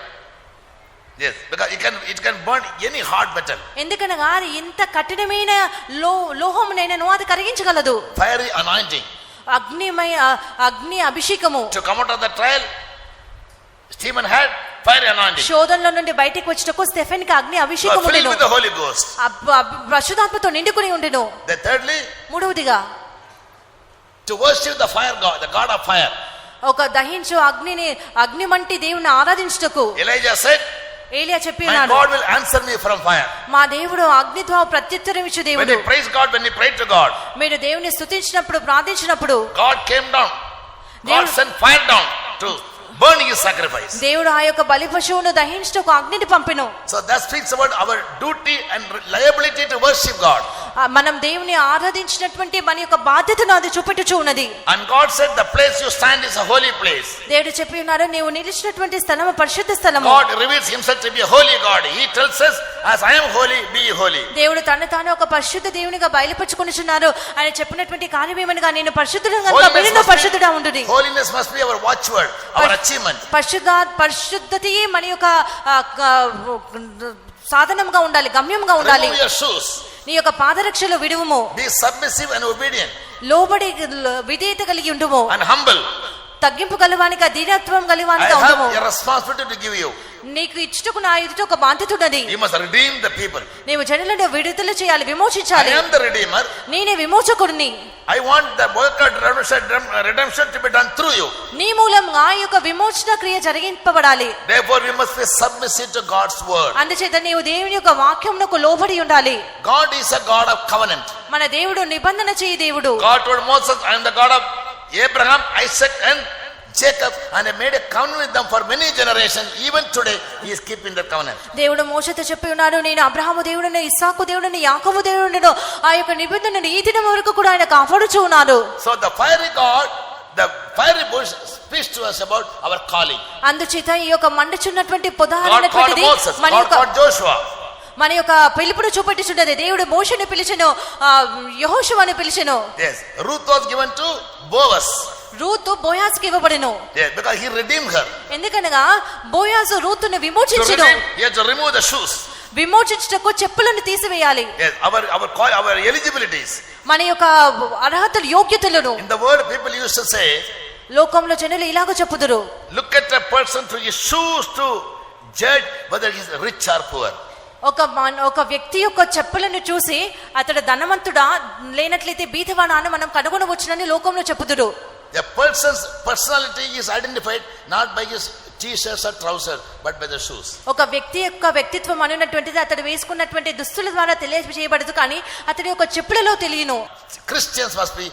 Yes, because it can burn any hard metal. ఎందుకనగా అది ఇంత కఠినమైన లోహమునైనను అది కరిగించగలదు. Fiery anointing. అగ్ని అభిషేకము. To come out of the trial, Stephen had fiery anointing. శోధనలో నుండి బయటికి వచ్చుటకు స్టెఫెన్‌కి అగ్ని అభిషేకం ఉండెను. Filled with the Holy Ghost. పరిశుద్ధాత్మతో నిండుకొని ఉండెను. Thirdly, మూడవదిగా to worship the fire God, the God of fire. ఒక దహించు అగ్నిమంటి దేవుని ఆరాధించుటకు Elijah said, ఏలియా చెప్పి my ఉన్నాడు, God will answer me from fire. మా దేవుడు అగ్ని ద్వారా ప్రత్యుత్తరం ఇచ్చు When దేవుడు. he praised God, when he prayed to God, మీరు దేవుని స్తుతించినప్పుడు ప్రార్థించినప్పుడు God came down. God sent fire down to burn his sacrifice. దేవుడు ఆ యొక్క బలి పశువును దహించుటకు అగ్నిని పంపెను. So that speaks about our duty and liability to worship God. మనం దేవుని ఆరాధించినటువంటి మన యొక్క బాధ్యతను అది చూపెట్టుచు ఉన్నది. And God said the place you stand is a holy place. దేవుడు చెప్పి ఉన్నారు, నీవు నిలిచినటువంటి స్థలము పరిశుద్ధ స్థలము. God reveals himself to be a holy God. He tells us, as I am holy, be holy. దేవుడు తనను తాను ఒక పరిశుద్ధ దేవునిగా బయలుపరుచుకొనుచున్నారు. ఆయన చెప్పినటువంటి కార్యం ఏమనగా నేను పరిశుద్ధుడు కనుక మీరును పరిశుద్ధుడా ఉండుడి. Holiness must be our watchword, our achievement. పరిశుద్ధతయే మన యొక్క సాధనంగా ఉండాలి, గమ్యంగా ఉండాలి. Remove your shoes. నీ యొక్క పాదరక్షలు విడువుము. Be submissive and obedient. లోబడి విధేయత కలిగి ఉండుము. And humble. తగ్గింపు గలవానిగా దీనత్వం I గలవానిగా have ఉండుము. a responsibility to give you. నీకు ఇచ్చుటకు నా ఎదుట ఒక బాధ్యత ఉన్నది. You must redeem the people. నీవు జనులను విడుదల చేయాలి, విమోచించాలి. I am the redeemer. నేనే విమోచకుడిని. I want the work of redemption to be done through you. నీ మూలంగా ఆ యొక్క విమోచన క్రియ జరిగింపబడాలి. Therefore we must be submissive to God's word. అందుచేత నీవు దేవుని యొక్క వాక్యమునకు లోబడి ఉండాలి. God is a God of covenant. మన దేవుడు నిబంధన చేయి దేవుడు. God told Moses, I am the God of Abraham, Isaac and Jacob, and I made a covenant with them for many generations. Even today he is keeping that covenant. దేవుడు మోషేతో చెప్పి ఉన్నాడు, నేను అబ్రహాము దేవుడను, ఇస్సాకు దేవుడను, యాకోబు దేవుడను, ఆ యొక్క నిబంధనను ఈ దినం వరకు కూడా ఆయన కాపాడుచూ ఉన్నాడు. So the fiery God, the fiery bush speaks to us about our calling. అందుచేత ఈ యొక్క మండుచున్నటువంటి పొద God called అనేటువంటిది Moses, మన God యొక్క called Joshua. మన యొక్క పిలుపును చూపెట్టుచున్నది. దేవుడు మోషేను పిలిచెను, యెహోషువను పిలిచెను. Yes, Ruth was given to Boaz. Ruth బోయాజుకి ఇవ్వబడెను. Yes, because he redeemed her. ఎందుకనగా బోయాజు రూతును To విమోచించెను. redeem, he had to remove the shoes. విమోచించుటకు చెప్పులను తీసివేయాలి. Yes, our eligibilities. మన యొక్క అర్హతలు, యోగ్యతలను. In the word people used to say, లోకంలో జనులు ఇలాగ చెప్పుదురు, look at a person through his shoes to judge whether he is rich or poor. ఒక వ్యక్తి యొక్క చెప్పులను చూసి అతడు ధనవంతుడా లేనట్లయితే బీదవాడా అని మనం కనుగొనవచ్చునని లోకంలో చెప్పుదురు. A person's personality is identified not by his t-shirts or trousers but by the shoes. ఒక వ్యక్తి యొక్క వ్యక్తిత్వం అనున్నటువంటిది అతడు వేసుకున్నటువంటి దుస్తుల ద్వారా తెలియజేయబడదు, కానీ అతడి యొక్క చెప్పులలో తెలియను. Christians must be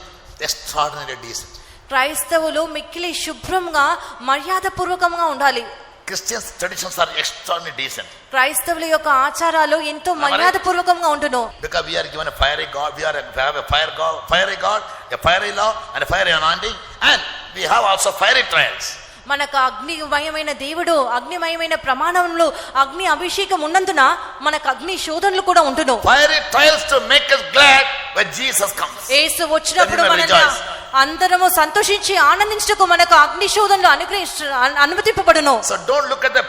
extraordinarily decent. క్రైస్తవులు మిక్కిలి శుభ్రంగా మర్యాదపూర్వకంగా ఉండాలి. Christians' traditions are extraordinarily decent. క్రైస్తవుల యొక్క ఆచారాలు ఎంతో మర్యాదపూర్వకంగా ఉండును. Because we are given a fiery God, we have a fiery God, a fiery law and a fiery anointing, and we have also fiery trials. మనకు అగ్నిమయమైన దేవుడు, అగ్నిమయమైన ప్రమాణంలో అగ్ని అభిషేకం ఉన్నందున మనకు అగ్ని శోధనలు కూడా ఉంటును. Fiery trials to make us glad when Jesus comes. యేసు వచ్చినప్పుడు మనల్ని అందరము సంతోషించి ఆనందించుటకు మనకు అగ్ని శోధనలు అనుమతింపబడును. So don't look at the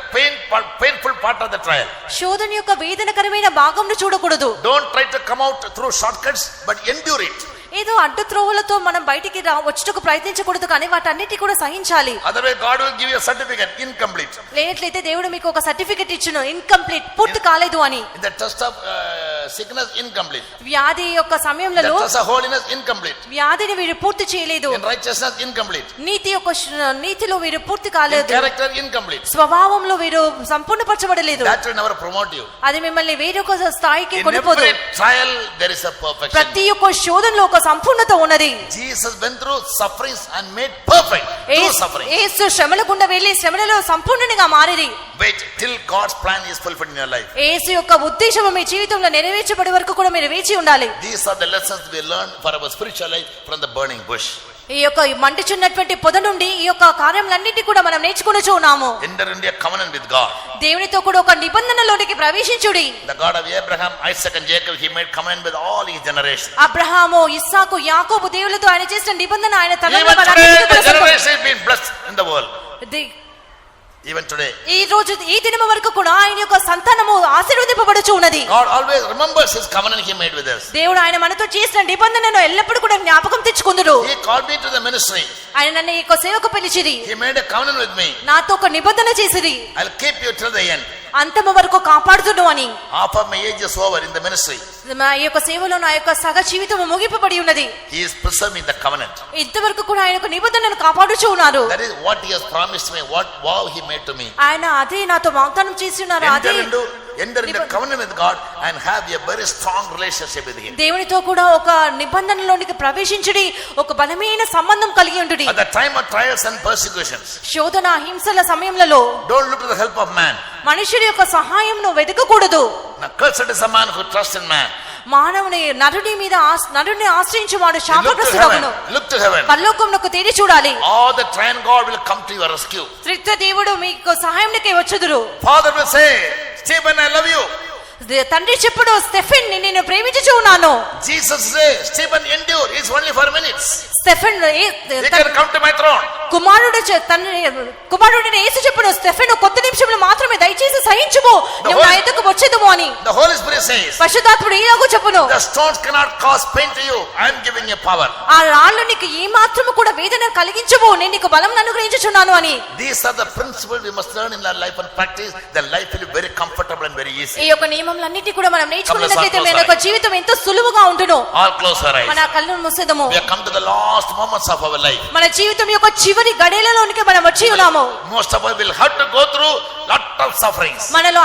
painful part of the trial. శోధన యొక్క వేదనకరమైన భాగంను చూడకూడదు. Don't try to come out through shortcuts but endure it. ఏదో అడ్డు త్రోవలతో మనం బయటికి వచ్చుటకు ప్రయత్నించకూడదు, కానీ వాటన్నిటి కూడా సహించాలి. Otherwise God will give you a certificate incomplete. లేనట్లయితే దేవుడు మీకు ఒక సర్టిఫికెట్ ఇచ్చును, ఇన్కంప్లీట్, పూర్తి కాలేదు అని. In the test of sickness, incomplete. వ్యాధి యొక్క సమయంలో The test of holiness, incomplete. వ్యాధిని వీరు పూర్తి చేయలేదు. In righteousness, incomplete. నీతిలో వీరు పూర్తి In కాలేదు. character, incomplete. స్వభావంలో వీరు సంపూర్ణపరచబడలేదు. That will never promote you. అది మిమ్మల్ని వేరొక స్థాయికి In కొనిపోదు. every trial there is a perfection. ప్రతి ఒక్క శోధనలో ఒక సంపూర్ణత ఉన్నది. Jesus went through sufferings and made perfect through suffering. యేసు శ్రమల గుండా వెళ్ళి శ్రమలలో సంపూర్ణంగా మారిరి. Wait till God's plan is fulfilled in your life. యేసు యొక్క ఉద్దేశం మీ జీవితంలో నెరవేరు నెరవేర్చబడే వరకు కూడా మీరు వేచి ఉండాలి. These are the lessons we learn for our spiritual life from the burning bush. ఈ యొక్క మండుచున్నటువంటి పొద నుండి ఈ యొక్క కార్యములన్నిటి కూడా మనం నేర్చుకొనుచు ఉన్నాము. Enter into a covenant with God. దేవునితో కూడా ఒక నిబంధనలోనికి ప్రవేశించుడి. The God of Abraham, Isaac and Jacob, he made covenant with all his generations. Abraham, ఇస్సాకు, యాకోబు దేవులతో ఆయన చేసిన నిబంధన ఆయన తనలో Even today the generation has been blessed in the world. Even today. ఈ రోజు ఈ దినము వరకు కూడా ఆయన యొక్క సంతానము ఆశీర్వదింపబడుచు ఉన్నది. God always remembers his covenant he made with us. దేవుడు ఆయన మనతో చేసిన నిబంధనను ఎల్లప్పుడూ కూడా జ్ఞాపకం తెచ్చుకొందురు. He called me to the ministry. ఆయన నన్ను ఈ యొక్క సేవకు పిలిచిరి. He made a covenant with me. నాతో ఒక నిబంధన చేసిరి. I'll keep you till the end. అంతము వరకు కాపాడుదును అని. Half of my age is over in the ministry. మా యొక్క సేవలో నా యొక్క సగ జీవితం ముగింపబడి ఉన్నది. He is preserving the covenant. ఇంతవరకు కూడా ఆయన యొక్క నిబంధనను కాపాడుచూ ఉన్నారు. That is what he has promised me, what vow he made to me. ఆయన అదే నాతో వాగ్దానం చేసి ఉన్నారు. అదే enter into covenant with God and have a very strong relationship with him. దేవునితో కూడా ఒక నిబంధనలోనికి ప్రవేశించడి, ఒక బలమైన సంబంధం కలిగి ఉండుడి. At the time of trials and persecutions, శోధన హింసల సమయంలో don't look to the help of man. మనుషుడి యొక్క సహాయంను వెతకకూడదు. Now cursed is a man who trusts in man. మానవుని నరుని ఆశ్రయించువాడు శాపగ్రస్తుడగును. Look to heaven. పరలోకమునకు తేరి చూడాలి. All the triune God will come to your rescue. త్రిత్వ దేవుడు మీకు సహాయంకే వచ్చుదురు. Father will say, Stephen, I love you. తండ్రి చెప్పుడు, Stephen నేను ప్రేమించుచు ఉన్నాను. Jesus say, Stephen, endure. It's only for minutes. Stephen He can come to my throne. కుమారుడిని యేసు చెప్పుడు, Stephen కొద్ది నిమిషంలో మాత్రమే దయచేసి సహించుము, నువ్వు నా ఎదుకు వచ్చేదము అని. The Holy Spirit says, పరిశుద్ధాత్ముడు ఇలాగూ చెప్పును, the stones cannot cause pain to you. I am giving you power. ఆ రాళ్ళు నీకు ఏ మాత్రము కూడా వేదన కలిగించవు, నేను నీకు బలం అనుగ్రహించుచున్నాను అని. These are the principles we must learn in our life and practice. The life will be very comfortable and very easy. ఈ యొక్క నియమములన్నిటి కూడా మనం నేర్చుకున్నట్లయితే మన యొక్క జీవితం ఎంతో సులువుగా ఉండును. All close our eyes. మన కళ్ళను మూసేదము. We have come to the last moments of our life. మన జీవితం యొక్క చివరి గడియలలోనికి మనం వచ్చి ఉన్నాము. Most of us will have to go through lot of sufferings. మనలో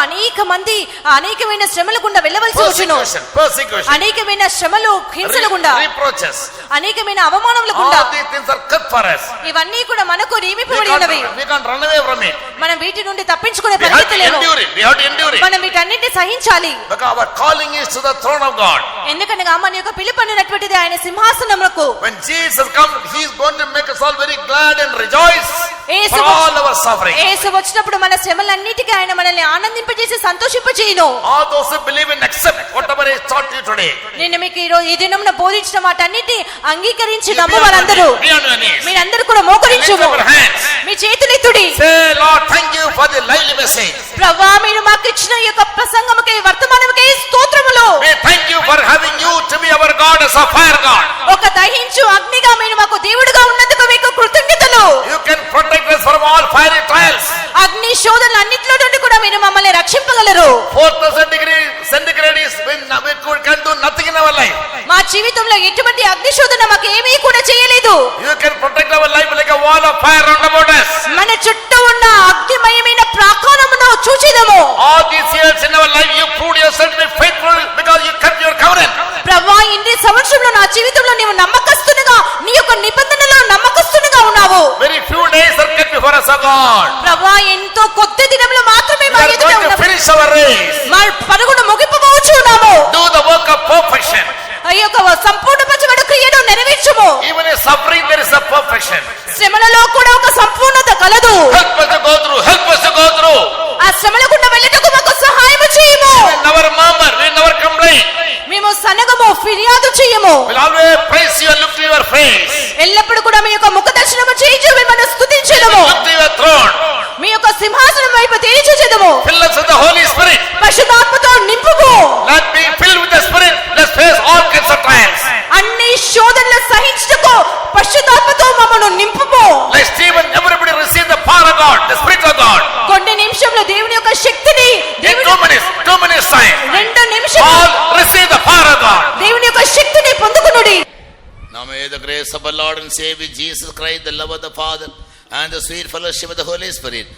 అనేకమైన శ్రమల గుండా వెళ్ళవలసి వచ్చును. Persecution. అనేకమైన శ్రమలు, హింసల గుండా, reproaches, అనేకమైన అవమానముల గుండా. All these things are cut for us. ఇవన్నీ కూడా మనకు నియమింపబడి ఉన్నవి. We can't run away from it. మనం వీటి నుండి తప్పించుకునే పరిస్థితి లేదు. We have to endure it. మనం వీటన్నిటిని సహించాలి. Because our calling is to the throne of God. ఎందుకనగా మన యొక్క పిలుపు అనేటువంటిది ఆయన సింహాసనమునకు. When Jesus comes, he is going to make us all very glad and rejoice for all our suffering. యేసు వచ్చినప్పుడు మన శ్రమలన్నిటికీ ఆయన మనల్ని ఆనందింపజేసి సంతోషింపజేయును. All those who believe and accept whatever I taught you today. నేను మీకు ఈ దినమున బోధించిన వాటన్నిటి అంగీకరించి నమ్మవారందరూ మీరందరూ కూడా మోకరించుము. మీ చేతులెత్తుడి. Say, Lord, thank you for the lively message. ప్రభువా, మీరు మాకు ఇచ్చిన ఈ యొక్క ప్రసంగముకై, వర్తమానముకై స్తోత్రములు. We thank you for having you to be our God as a fire God. ఒక దహించు అగ్నిగా మీరు మాకు దేవుడిగా ఉన్నందుకు మీకు కృతజ్ఞతలు. You can protect us from all fiery trials. అగ్ని శోధనలు అన్నిటిలో నుండి కూడా మీరు మమ్మల్ని రక్షింపగలరు. 4,000 degrees centigrade is when we can do nothing in our life. మా జీవితంలో ఎటువంటి అగ్ని శోధన మాకు ఏమీ కూడా చేయలేదు. You can protect our life like a wall of fire round about us. మన చుట్టూ ఉన్న అగ్నిమయమైన ప్రాకారమును చూచెదము. All these years in our life you proved yourself to be faithful because you kept your covenant. ప్రభువా, ఇన్ని సంవత్సరంలో నా జీవితంలో నీవు నమ్మకస్తునిగా, నీ యొక్క నిబంధనలో నమ్మకస్తునిగా ఉన్నావు. Very few days are kept before us, O God. ప్రభువా, ఎంతో కొద్ది దినములు మాత్రమే We మా are ఎదుట going to ఉన్నాము. finish our race. మా పరుగును ముగింపవచ్చు ఉన్నాము. Do the work of perfection. ఈ యొక్క సంపూర్ణపరచబడు క్రియను నెరవేర్చుము. Even in suffering there is a perfection. శ్రమలలో కూడా ఒక సంపూర్ణత కలదు. Help us to go through. Help us to go through. ఆ శ్రమల గుండా వెళ్ళటకు మాకు సహాయం చేయము. We never murmur. We never complain. మేము సనగము, ఫిర్యాదు చేయము. We'll always praise you and look to your face. ఎల్లప్పుడు కూడా మీ యొక్క ముఖ దర్శనము చేయించు మిమ్మల్ని స్తుతించెదము. Look to your throne. మీ యొక్క సింహాసనం వైపు తేరి చూచెదము. Fill us with the Holy Spirit. పరిశుద్ధాత్మతో నింపుము. Let me fill with the Spirit. Let's face all kinds of trials. అన్ని శోధనలు సహించుటకు పరిశుద్ధాత్మతో మమ్మను నింపుము. Let Stephen, everybody receive the power of God, the Spirit of God. కొన్ని నిమిషంలో దేవుని యొక్క శక్తిని, In 2 minutes time. 2 నిమిషాలు All receive the power of God. దేవుని యొక్క శక్తిని పొందుకొనుడి. Now may the grace of our Lord and Savior Jesus Christ, the love of the Father, and the sweet fellowship of the Holy Spirit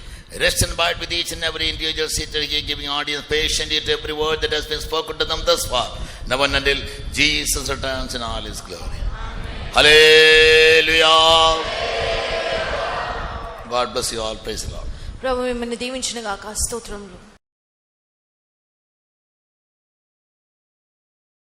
rest and abide with each and every individual seated here, giving audience patiently to every word that has been spoken to them thus far, now and until Jesus returns in all his glory. Hallelujah. God bless you all. Praise the Lord. ప్రభు మిమ్మల్ని దీవించును గాక. స్తోత్రములు.